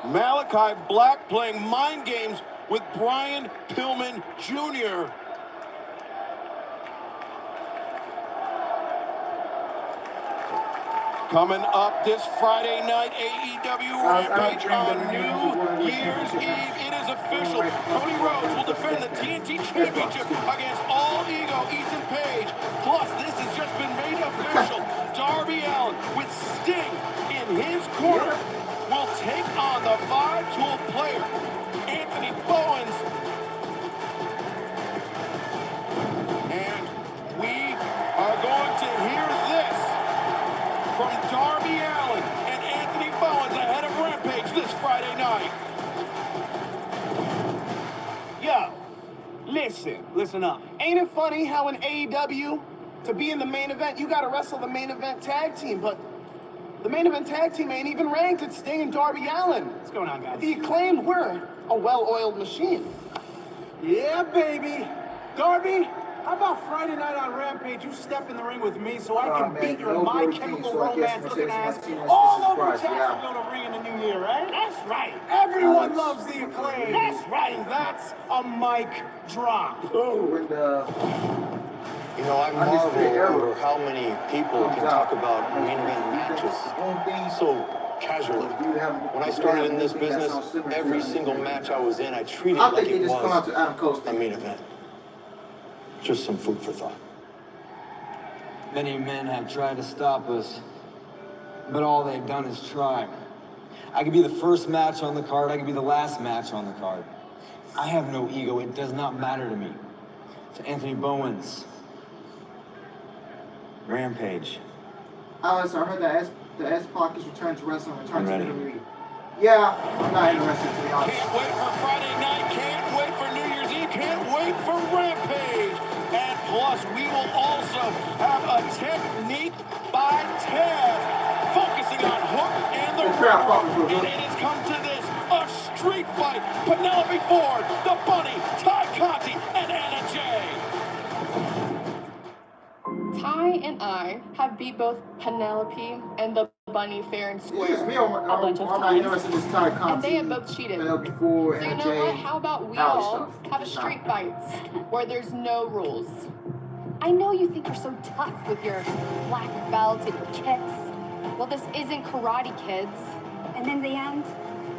Malachi Black playing mind games with Brian Pillman Jr. Coming up this Friday night, AEW Rampage on New Year's Eve. It is official. Cody Rhodes will defend the TNT Championship against All Ego Ethan Page. Plus, this has just been made official. Darby Allin, with Sting in his corner, will take on the five-tool player, Anthony Bowens. And we are going to hear this from Darby Allin and Anthony Bowens ahead of Rampage this Friday night. Yo, listen up. Ain't it funny how in AEW, to be in the main event, you gotta wrestle the main event tag team, but the main event tag team ain't even ranked. It's Sting and Darby Allin. What's going on, guys? The Acclaimed were a well-oiled machine. Yeah, baby. Darby, how about Friday night on Rampage, you step in the ring with me so I can beat your My Chemical Romance looking ass all over Jacksonville to ring in the new year, right? That's right. Everyone loves the Acclaim. That's right. And that's a mic drop. You know, I marvel over how many people can talk about main event matches so casually. When I started in this business, every single match I was in, I treated it like it was a main event. Just some food for thought. Many men have tried to stop us, but all they've done is try. I could be the first match on the card, I could be the last match on the card. I have no ego, it does not matter to me. To Anthony Bowens, Rampage. Alice, I heard that the S-Pac is returning to wrestling, return to WWE. Yeah, I'm not interested, to be honest. Can't wait for Friday night, can't wait for New Year's Eve, can't wait for Rampage. And plus, we will also have a technique by Ted, focusing on Hook and the River. And it has come to this, a street fight. Penelope Ford, the Bunny, Ty Conti, and Anna Jay. Ty and I have beat both Penelope and the Bunny fair and square a bunch of times. And they have both cheated. So you know what? How about we all have a street fights where there's no rules? I know you think you're so tough with your black belt and your kicks. Well, this isn't Karate Kids. And in the end,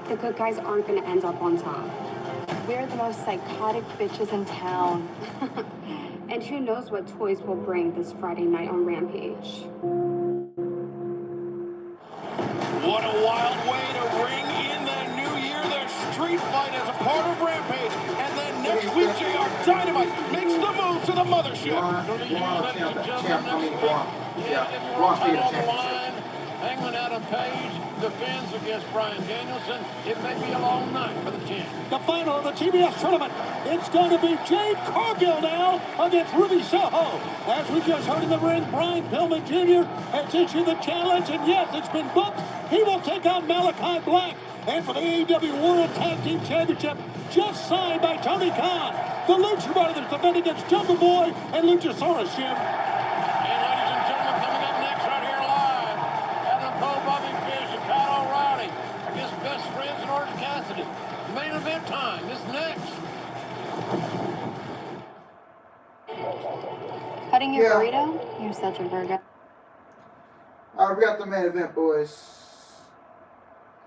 the good guys aren't going to end up on top. We're the most psychotic bitches in town. And who knows what toys we'll bring this Friday night on Rampage. What a wild way to ring in the new year. Their street fight as a part of Rampage. And then next week, JR Dynamite makes the move to the mothership. Hangman Adam Page defends against Bryan Danielson. It may be a long night for the champ. The final of the TBS tournament. It's going to be Jade Cargill now against Ruby Soho. As we just heard in the ring, Brian Pillman Jr. has issued the challenge, and yes, it's been booked. He will take on Malachi Black. And for the AEW World Tag Team Championship, just signed by Tony Khan, the Lucha Brothers defend against Jungle Boy and Luchasaurus Jim. Main event time is next. Cutting your burrito? You're such a Virgo. we got the main event, boys.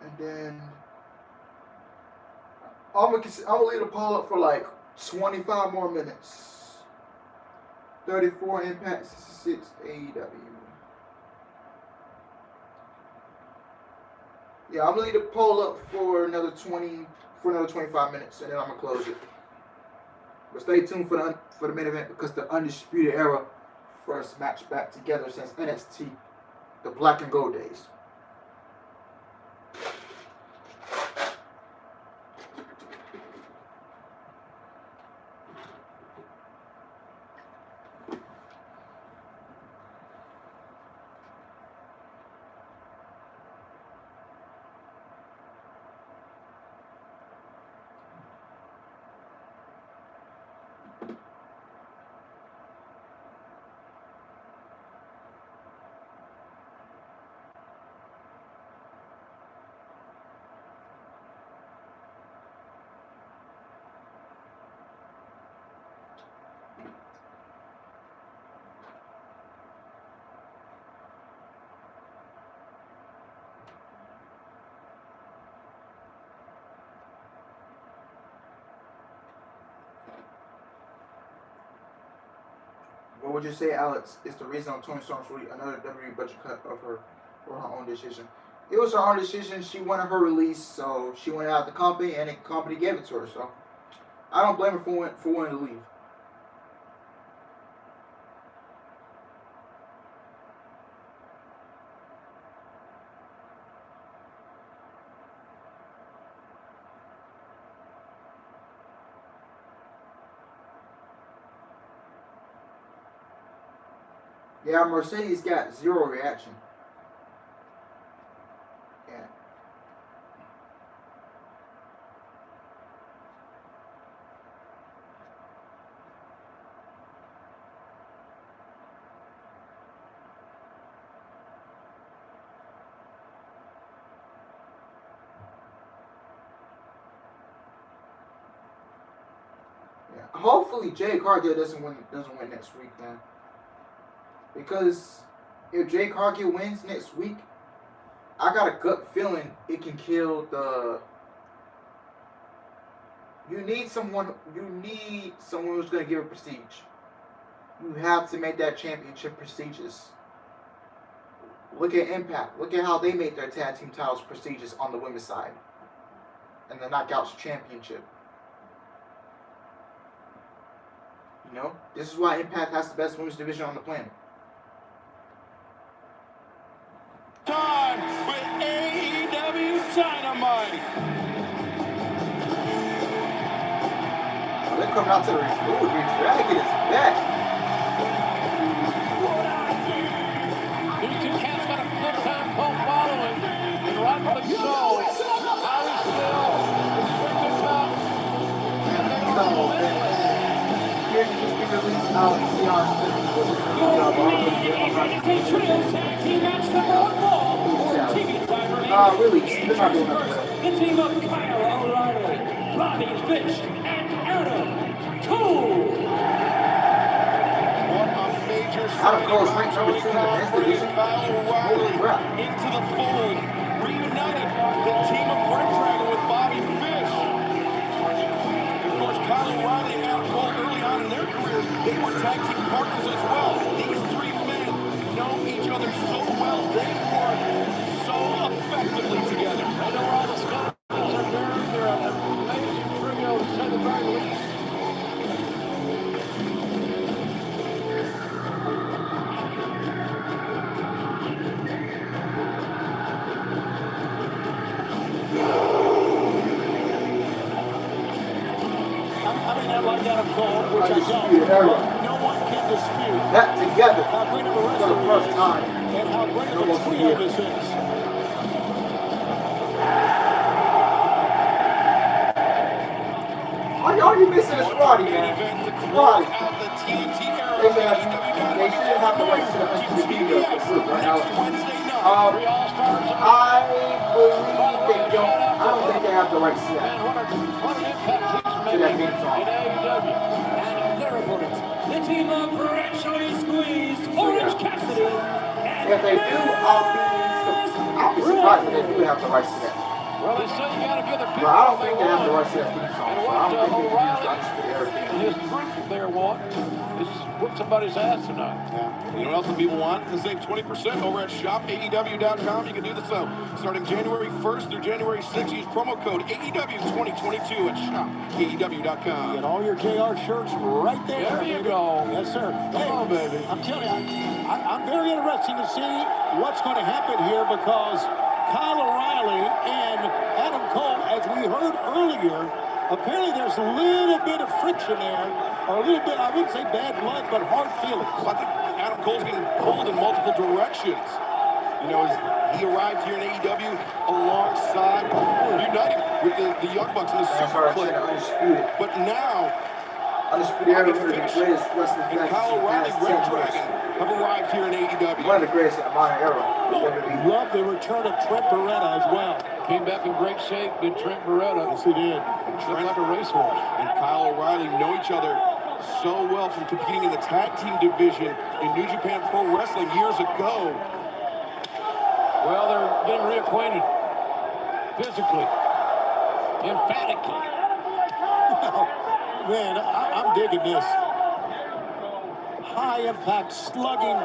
And then I'm gonna leave the poll up for like 25 more minutes. 34 Impact, 66 AEW. Yeah, I'm gonna leave the poll up for another 25 minutes, and then I'm gonna close it. But stay tuned for the main event because the Undisputed Era first match back together since NXT, the Black and Gold days. What would you say, Alex, is the reason on Toni Storm's another WWE budget cut of her for her own decision? It was her own decision. She wanted her release, so she went out of the company, and the company gave it to her. So I don't blame her for wanting to leave. Yeah, Mercedes got zero reaction. Yeah. Hopefully Jay Cargill doesn't win next week, man. Because if Jay Cargill wins next week, I got a gut feeling it can kill the. You need someone who's gonna give it prestige. You have to make that championship prestigious. Look at Impact. Look at how they made their tag team titles prestigious on the women's side. And the Knockouts Championship. You know? This is why Impact has the best women's division on the planet. Time with AEW Dynamite. They're coming out to the Dragon is back. These two cats got a good time both following, and rightfully so. Holly still restricted top. Here's just be released out of Sion. Release. They're not doing that. The team of Kyle O'Reilly, Bobby Fish, and Adam Cole. What a major Adam Cole is ranked number 2 in the men's division. Holy crap. Into the fold. Reunited the team of Red Dragon with Bobby Fish. Of course, Kyle O'Reilly and Adam Cole early on in their careers, they were tag team partners as well. These three men know each other so well. They work so effectively together. I know all the Scots are there. They're an amazing trio, to say the very least. I mean, I like Adam Cole, which I don't. No one can dispute that together how great of a for wrestler the first time and how great of a trio this is. All you missing is Roddy, man. Roddy. They shouldn't have the right to the video for proof right now. I believe they don't. I don't think they have the right to that. To that theme song. And their opponent, the team of Racially Squeezed, Orange Cassidy, If they do, I'll be surprised if they do have the rights to that. Well, they say you got to give the people But I don't what they think they have the want. rights to that theme song. And So what I don't think they can use the O'Reilly Undisputed Era theme. and his group there want is whoop somebody's ass tonight. You know what else the people want? To save 20% over at shopaew.com. You can do the so. Starting January 1st through January 6th, use promo code AEW2022 at shopaew.com. Get all your JR shirts right there. There you go. Yes, sir. Come on, baby. I'm telling you, I'm very interested to see what's going to happen here because Kyle O'Reilly and Adam Cole, as we heard earlier, apparently there's a little bit of friction there, or a little bit, I wouldn't say bad blood, but hard feelings. Well, I think Adam Cole's getting pulled in multiple directions. You know, he arrived here in AEW alongside, uniting with the Young Bucks in the Super Clip. But now, Undisputed Era is one of the greatest wrestling and factions Kyle in the O'Reilly, past Red 10 years. Dragon, have arrived here in AEW. One of the greatest in the modern era. Love the return of Trent Beretta as well. Came back in great shape, did Trent Beretta. Yes, he did. Trent like a racehorse. And Kyle O'Reilly know each other so well from competing in the tag team division in New Japan Pro Wrestling years ago. Well, they're getting reacquainted physically, emphatically. Man, I'm digging this. High impact slugging,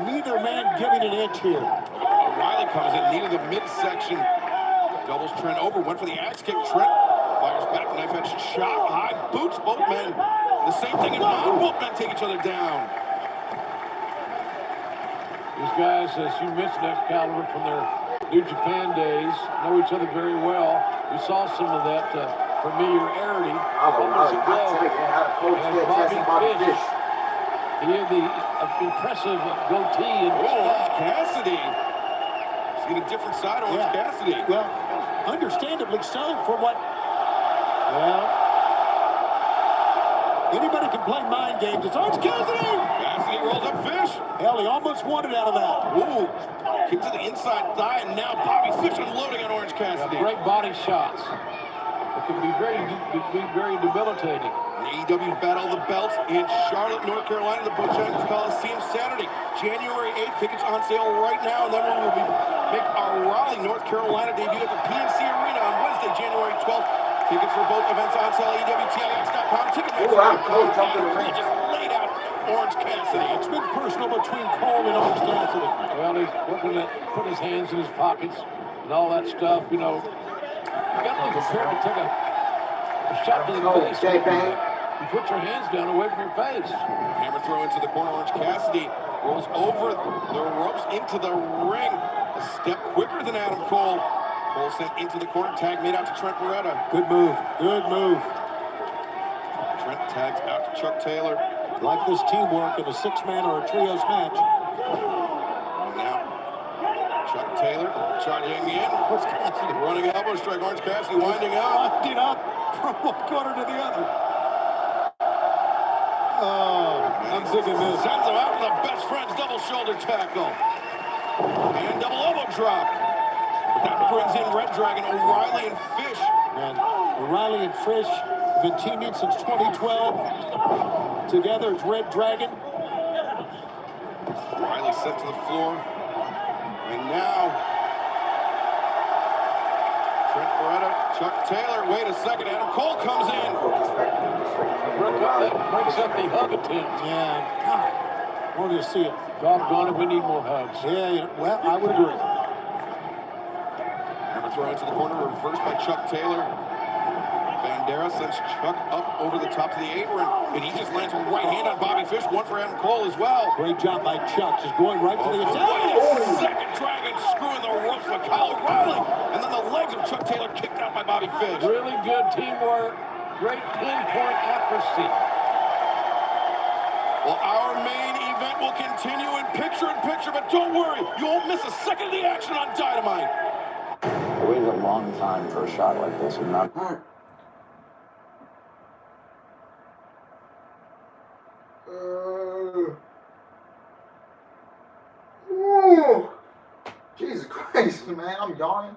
neither man giving an inch here. O'Reilly comes in, needed the midsection, doubles Trent over, went for the axe kick. Trent fires back, knife edge chop, high boots, both men. The same thing in mind, both men take each other down. These guys, as you mentioned, Excalibur, from their New Japan days, know each other very well. We saw some of that familiarity moments ago. As Bobby Fish, he had the impressive goatee and Orange Cassidy. See a different side of Orange Cassidy. Well, understandably so for what, well, anybody can play mind games. It's Orange Cassidy! Cassidy rolls up Fish. Hell, he almost wanted out of that. Ooh, kick to the inside thigh, and now Bobby Fish unloading on Orange Cassidy. great body shots. It can be very debilitating. AEW battle the belts in Charlotte, North Carolina, the Bojangles Coliseum Saturday, January 8th. Tickets on sale right now, and then we will make our Raleigh, North Carolina debut at the PNC Arena on Wednesday, January 12th. Tickets for both events on sale, AEWTIX.com. Ticketmaster just laid out Orange Cassidy. It's been personal between Cole and Orange Cassidy. Well, he's working at putting his hands in his pockets and all that stuff, you know. You got to be prepared to take a shot to the face. You put your hands down away from your face. Hammer throw into the corner. Orange Cassidy rolls over the ropes into the ring. A step quicker than Adam Cole. Cole sent into the corner. Tag made out to Trent Beretta. Good move. Good move. Trent tags out to Chuck Taylor. Like this teamwork in a six-man or a trios match. Now, Chuck Taylor charging in. What's Cassidy? Running elbow strike. Orange Cassidy winding out. Winding up from one corner to the other. Oh, I'm digging this. Sends him out with a best friend's double shoulder tackle. And double elbow drop. That brings in Red Dragon, O'Reilly, and Fish. And O'Reilly and Fish have been teaming since 2012. Together as Red Dragon. O'Reilly sent to the floor. And now, Trent Beretta, Chuck Taylor. Wait a second, Adam Cole comes in. Breaks up the hug attempt. Yeah, God, wanted to see it. Doggone it, we need more hugs. Yeah, well, I would agree. Hammer throw into the corner, reversed by Chuck Taylor. Bandera sends Chuck up over the top of the apron, and he just lands a right hand on Bobby Fish, one for Adam Cole as well. Great job by Chuck, just going right to the attack. Second Dragon screwing the ropes with Kyle O'Reilly, and then the legs of Chuck Taylor kicked out by Bobby Fish. Really good teamwork, great pinpoint accuracy. Well, our main event will continue in picture, but don't worry, you won't miss a second of the action on Dynamite. I waited a long time for a shot like this, and not. Jesus Christ, man, I'm yawning.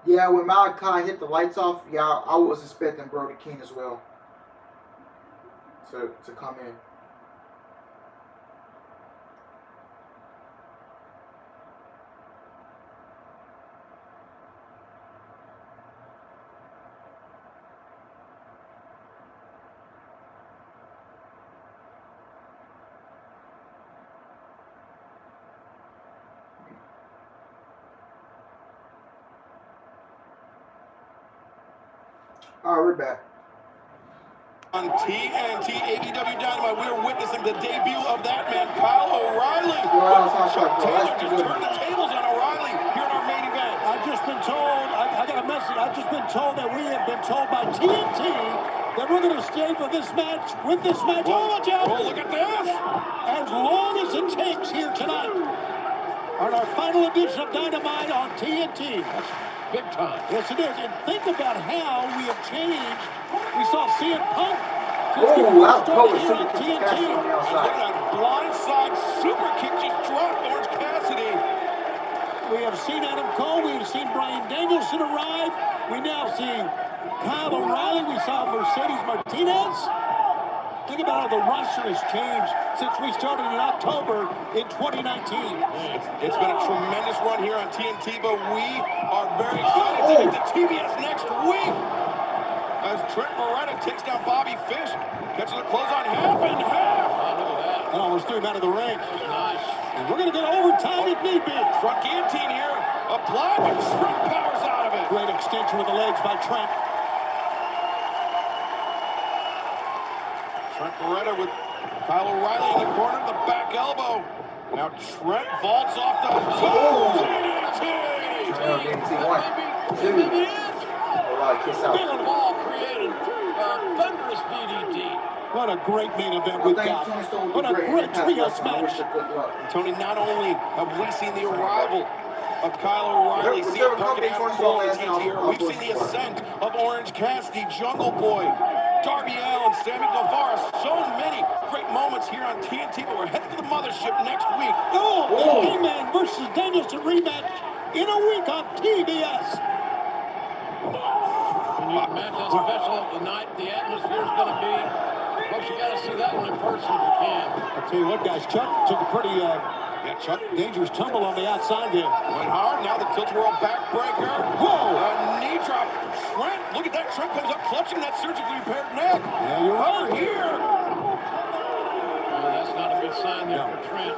Yeah, when Malachi hit the lights off, yeah, I was expecting Brody King as well to come in. All right, we're back. On TNT AEW Dynamite, we are witnessing the debut of that man, Kyle O'Reilly. Chuck Taylor just turned the tables on O'Reilly here in our main event. I've just been told, I got a message, I've just been told that we have been told by TNT that we're going to stay for this match, with this match. Oh, look at this! As long as it takes here tonight on our final edition of Dynamite on TNT. Big time. Yes, it is. And think about how we have changed. We saw CM Punk. Oh, that power super TNT. kick to Cassidy on the outside. Look at that blindside super kick just dropped Orange Cassidy. We have seen Adam Cole. We have seen Bryan Danielson arrive. We now see Kyle O'Reilly. We saw Mercedes Martinez. Think about how the roster has changed since we started in October in 2019. It's been a tremendous run here on TNT, but we are very excited to get to TBS next week. As Trent Beretta takes down Bobby Fish, catches the close on half and half. Oh, look at that. And almost threw him out of the ring. Nice. And we're going to go overtime if need be. Front guillotine here, applied, but Trent powers out of it. Great extension with the legs by Trent. Trent Beretta with Kyle O'Reilly in the corner, the back elbow. Now Trent vaults off the toe. DDT. Ball created thunderous DDT. What a great main event we've got. What a great trios match. Tony, not only have we seen the arrival of Kyle O'Reilly, CM Punk and Adam Cole in TNT, we've seen the ascent of Orange Cassidy, Jungle Boy, Darby Allin, Sammy Guevara. So many great moments here on TNT, but we're headed to the mothership next week. The Hangman versus Danielson rematch in a week on TBS. When you imagine how special of the night the atmosphere is going to be, folks, you got to see that one in person if you can. I'll tell you what, guys, Chuck took a pretty Chuck dangerous tumble on the outside there. Went hard, now the tilt-a-whirl backbreaker. Whoa! A knee drop. Trent, look at that. Trent comes up clutching that surgically repaired neck. Yeah, you're right. Here. Well, that's not a good sign there for Trent.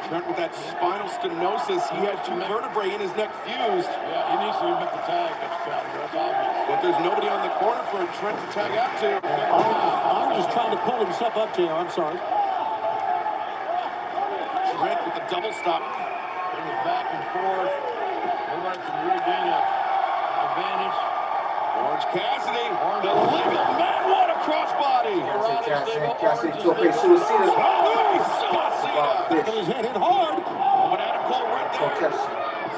Trent with that spinal stenosis. He had two vertebrae in his neck fused. Yeah, he needs to admit the tag. That's obvious. But there's nobody on the corner for Trent to tag out to. I'm just trying to pull himself up, JR. I'm sorry. Trent with the double stop. Brings back and forth. Nobody can regain an advantage. Orange Cassidy. The legal man. What a crossbody. Cassidy tope suicida. His head hit hard. But Adam Cole right there.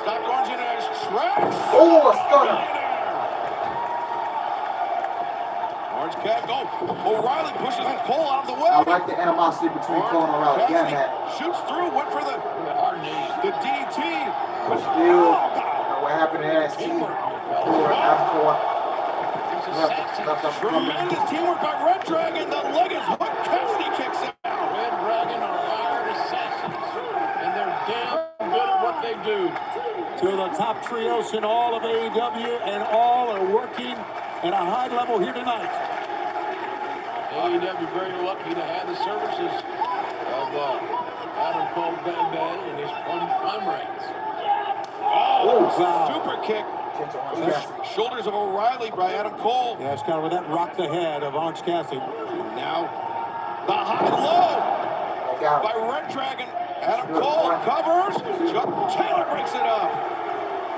Stopped Orange in his tracks. Oh, a stunner. Orange Cassidy. Oh, O'Reilly pushes Cole out of the way. I like the animosity between Cole and O'Reilly. Yeah, man. Shoots through, went for the hard knee. The DT. But still, what happened in NXT for Adam Cole. Tremendous teamwork by Red Dragon. The leg is hooked. Cassidy kicks out. Red Dragon are hired assassins, and they're damn good at what they do. Two of the top trios in all of AEW, and all are working at a high level here tonight. AEW very lucky to have the services of Adam Cole and his comrades. Oh, wow. Super kick. Shoulders of O'Reilly by Adam Cole. Yeah, it's kind of that rock the head of Orange Cassidy. Now, The high-low by Red Dragon. Adam Cole covers. Chuck Taylor breaks it up.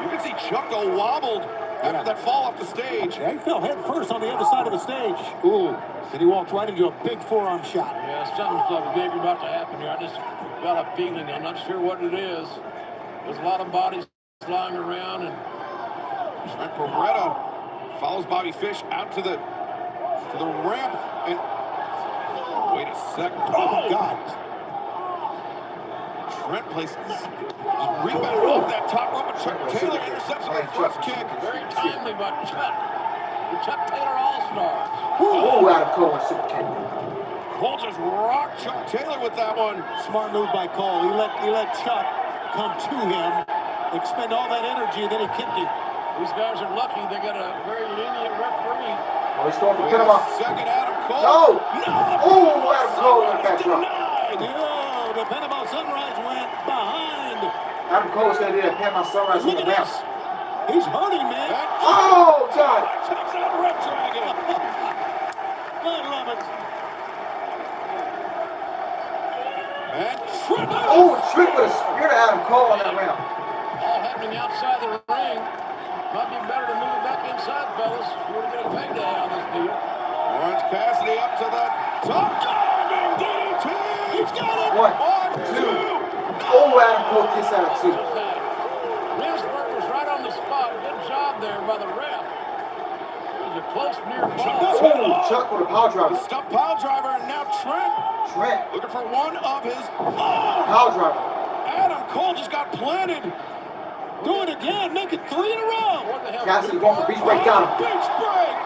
You can see Chuck go wobbled after that fall off the stage. Yeah, he fell head first on the other side of the stage. Ooh, and he walked right into a big forearm shot. Yeah, something's big about to happen here. I just got a feeling. I'm not sure what it is. There's a lot of bodies flying around, and Trent Beretta follows Bobby Fish out to the ramp, and wait a second. Oh God! Trent places rebounded off that top rope, and Chuck Taylor intercepts on the thrust kick. Very timely by Chuck. The Chuck Taylor All-Stars. Oh, Adam Cole and super kick. Cole just rocked Chuck Taylor with that one. Smart move by Cole. He let Chuck come to him, expend all that energy, and then he kicked him. These guys are lucky. They got a very lenient referee. Oh, he's going for Panama. Second, Adam Cole. No! Oh, Adam Cole in the back drop. Oh, the Panama Sunrise went behind. Adam Cole's going to do that Panama Sunrise with the bounce. He's hurting, man. Oh, God. Takes out Red Dragon. I love it. And Trent. Oh, Trent with a spear to Adam Cole on that ramp. All happening outside the ring. Might be better to move it back inside, fellas. You want to get a peg day on this deal. Orange Cassidy up to the top. Diving DDT. He's got it. One, two. Oh, Adam Cole kicks out of two. Rinsburg was right on the spot. Good job there by the ref. It was a close near fall. Oh, Chuck with a power driver. Stuck pile driver, and now Trent looking for one of his. Oh! Power driver. Adam Cole just got planted. Do it again. Make it 3 in a row. What the hell? Cassidy going for beach break. Got him. Beach break.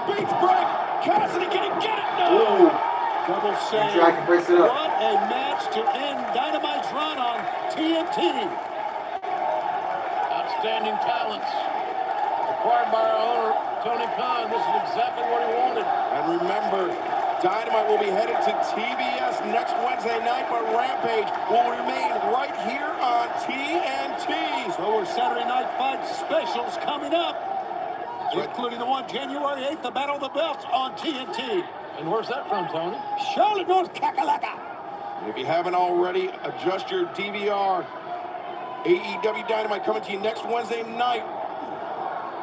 Beach break. Cassidy, can he get it? No. Ooh. Double save. Dragon breaks it up. What a match to end Dynamite's run on TNT. Outstanding talents. Acquired by our owner, Tony Khan. This is exactly what he wanted. And remember, Dynamite will be headed to TBS next Wednesday night, but Rampage will remain right here on TNT. So our Saturday Night Fight specials coming up, including the one January 8th, the Battle of the Belts on TNT. And where's that from, Tony? Charlotte, North Kakalaka. If you haven't already, adjust your DVR. AEW Dynamite coming to you next Wednesday night.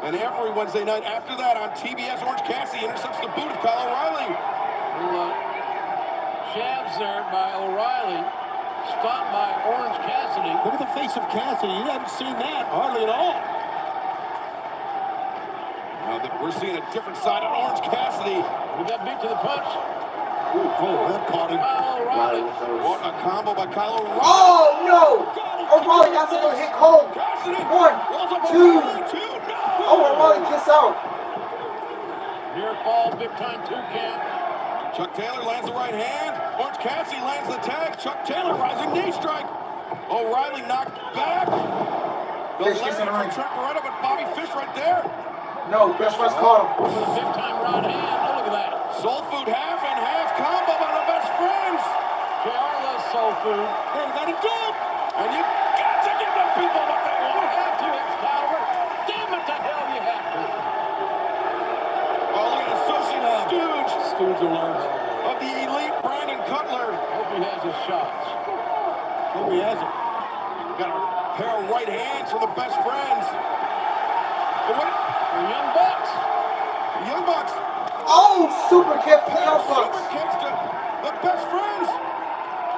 And every Wednesday night after that on TBS, Orange Cassidy intercepts the boot of Kyle O'Reilly. Jabs there by O'Reilly. Stopped by Orange Cassidy. Look at the face of Cassidy. You haven't seen that hardly at all. Now that we're seeing a different side of Orange Cassidy. We got beat to the punch. Oh, that caught him. O'Reilly. What a combo by Kyle O'Reilly. Oh, no. O'Reilly got to hit Cole. 1, 2. Oh, O'Reilly kicks out. Near fall, big time 2 count. Chuck Taylor lands the right hand. Orange Cassidy lands the tag. Chuck Taylor rising knee strike. O'Reilly knocked back. The Fish gets in the ring. Trent Beretta, but Bobby Fish right there. No, best friends caught him. With a big time right hand. Oh, look at that. Soul Food half and half combo by the best friends. JR loves soul food. Hey, got it done. And you got to give the people what they You want. have to, Excalibur. Damn it to hell you have to. Oh, look at Associate Stooge Stooge alert. of the elite Brandon Cutler. Hope he has his shots. Hope he has it. Got a pair of right hands for the best friends. But what? The Young Bucks. The Young Bucks. Oh, super kick for the Young Super Bucks. kicks to the best friends.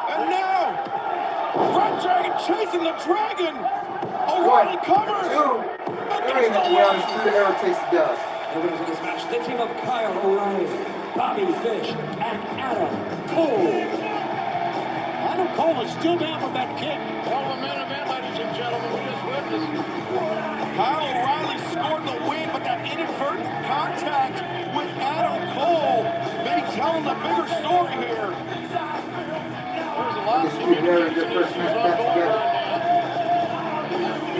And now, Red Dragon chasing the Dragon. O'Reilly 1, 2, covers. 3. The Undisputed Era takes the dub. The winners of this match, the team of Kyle O'Reilly, Bobby Fish, and Adam Cole. Adam Cole is still down from that kick. Well, the main event, ladies and gentlemen, we just witnessed. Kyle O'Reilly scored the win, but that inadvertent contact with Adam Cole may tell him the bigger story here. There's a lot of Undisputed Era, communication their first issues match on back board together. right now.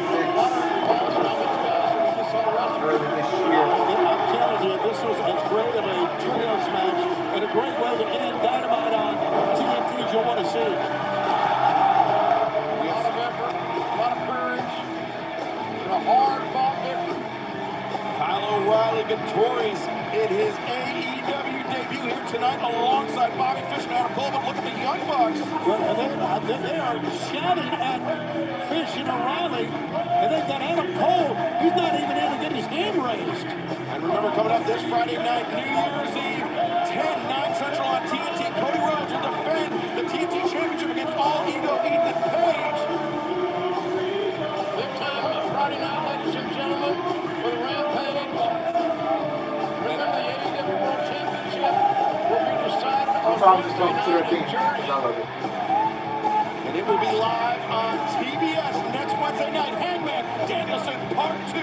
A lot of reports on these guys who just saw wrestling. Early this year. I'm telling you, this was as great of a trios match and a great way to end Dynamite on TNT as you'll want to see. A lot of effort, a lot of courage, and a hard-fought victory. Kyle O'Reilly victorious in his AEW debut here tonight alongside ringside. Bobby Fish and Adam Cole, but look at the Young Bucks. Well, they are shouting at Fish and O'Reilly, and they've got Adam Cole. He's not even able to get his hand raised. And remember, coming up this Friday night, New Year's Eve, 10/9 Central on TNT. Cody Rhodes will defend the TNT Championship against All Ego Ethan Page. Big time Friday night, ladies and gentlemen, for the Rampage. Remember, the AEW World Championship will be decided on Wednesday night in Jersey. And it will be live on TBS next Wednesday night. Hangman Danielson Part 2.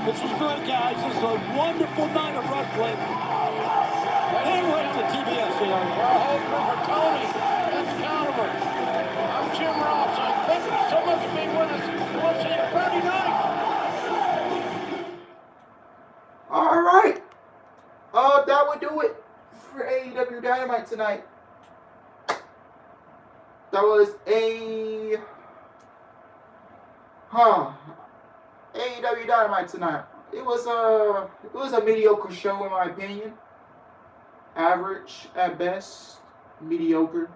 This was great, guys. This is a wonderful night of wrestling. Can't wait to TBS here. Our whole crew for Tony Excalibur. I'm Jim Ross. Thank you so much for being with us. We'll see you Friday night. All right. That would do it for AEW Dynamite tonight. That was AEW Dynamite tonight. It was a mediocre show in my opinion. Average at best, mediocre.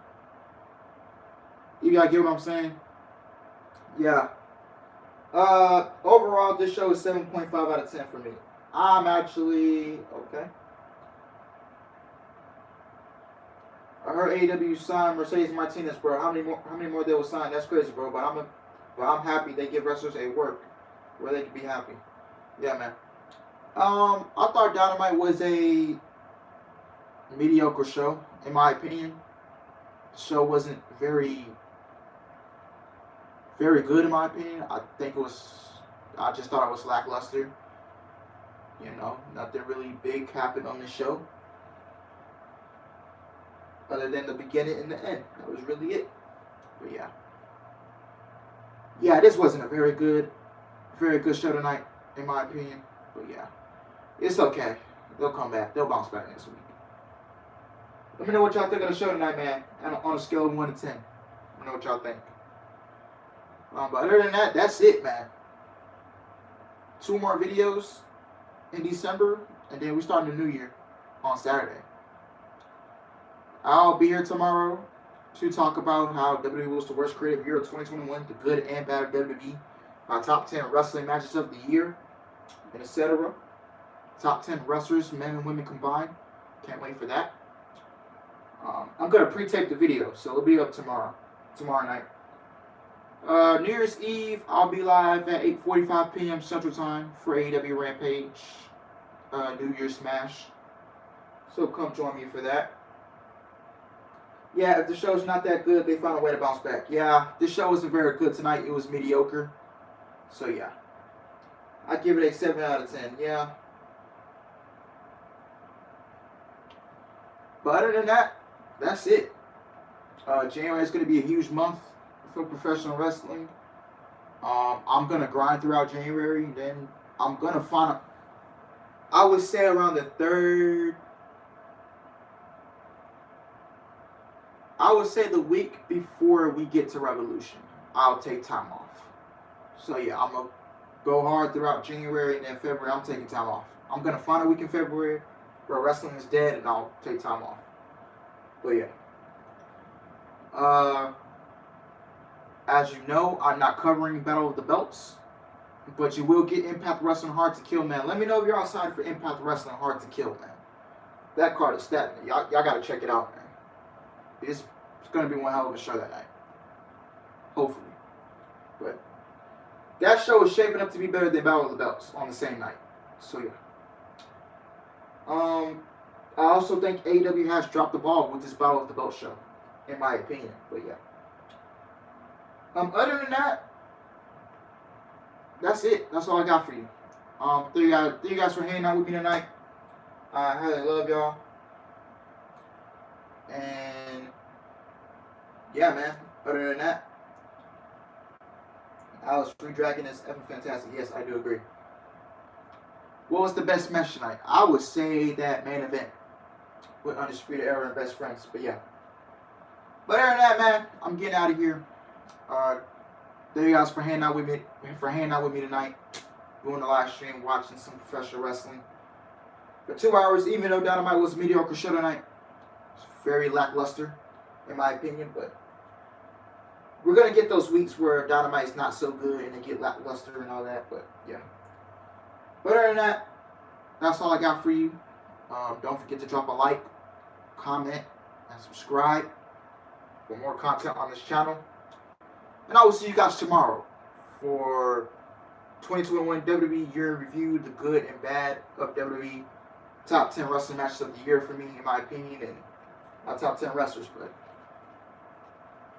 You gotta get what I'm saying? Yeah. Overall, this show is 7.5 out of 10 for me. I'm actually okay. I heard AEW signed Mercedes Martinez, bro. How many more they will sign? That's crazy, bro. But I'm happy they give wrestlers a work where they can be happy. Yeah, man. I thought Dynamite was a mediocre show, in my opinion. The show wasn't very good, in my opinion. I just thought it was lackluster. You know, nothing really big happened on the show. Other than the beginning and the end. That was really it. But yeah. Yeah, this wasn't a very good show tonight, in my opinion. But yeah. It's okay. They'll come back. They'll bounce back next week. Let me know what y'all think of the show tonight, man. On a scale of 1 to 10. Let me know what y'all think. But other than that, that's it, man. 2 more videos in December, and then we start the new year on Saturday. I'll be here tomorrow to talk about how WWE was the worst creative year of 2021, the good and bad of WWE, my top 10 wrestling matches of the year, and etc. Top 10 wrestlers, men and women combined. Can't wait for that. I'm going to pre-tape the video, so it'll be up tomorrow night. New Year's Eve, I'll be live at 8:45 p.m. Central Time for AEW Rampage, New Year's Smash. So come join me for that. Yeah, if the show's not that good, they found a way to bounce back. Yeah, this show wasn't very good tonight. It was mediocre. So yeah. I give it a 7 out of 10. Yeah. But other than that, that's it. January is going to be a huge month for professional wrestling. I'm going to grind throughout January. Then I'm going to find, I would say around the 3rd. I would say the week before we get to Revolution, I'll take time off. So yeah, I'm going to go hard throughout January, and then February, I'm taking time off. I'm going to find a week in February where wrestling is dead, and I'll take time off. But yeah. As you know, I'm not covering Battle of the Belts, but you will get Impact Wrestling Hard to Kill, man. Let me know if you're outside for Impact Wrestling Hard to Kill, man. That card is stacked, man. Y'all got to check it out, man. It's going to be one hell of a show that night. Hopefully. But that show is shaping up to be better than Battle of the Belts on the same night. So, yeah. I also think AEW has dropped the ball with this Battle of the Belts show, in my opinion. But, yeah. Other than that, that's it. That's all I got for you. Thank you guys for hanging out with me tonight. I highly love y'all. And yeah, man. Other than that, Alex Free Dragon is effing fantastic. Yes, I do agree. What was the best match tonight? I would say that main event with Undisputed Era and Best Friends. But yeah. But other than that, man, I'm getting out of here. Thank you guys for hanging out with me. Tonight, doing the live stream, watching some professional wrestling for 2 hours. Even though Dynamite was a mediocre show tonight, very lackluster, in my opinion. But we're going to get those weeks where Dynamite's not so good and they get lackluster and all that. But, yeah. But other than that, that's all I got for you. Don't forget to drop a like, comment, and subscribe for more content on this channel. And I will see you guys tomorrow for 2021 WWE Year in Review, the good and bad of WWE. Top 10 wrestling matches of the year for me, in my opinion, and my top 10 wrestlers. But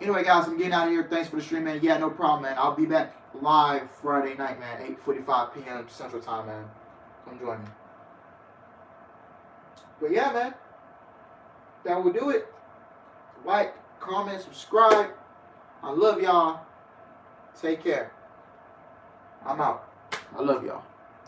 anyway, guys, I'm getting out of here. Thanks for the stream, man. Yeah, no problem, man. I'll be back live Friday night, man, 8:45 p.m. Central Time, man. Come join me. But yeah, man, that will do it. Like, comment, subscribe. I love y'all. Take care. I'm out. I love y'all.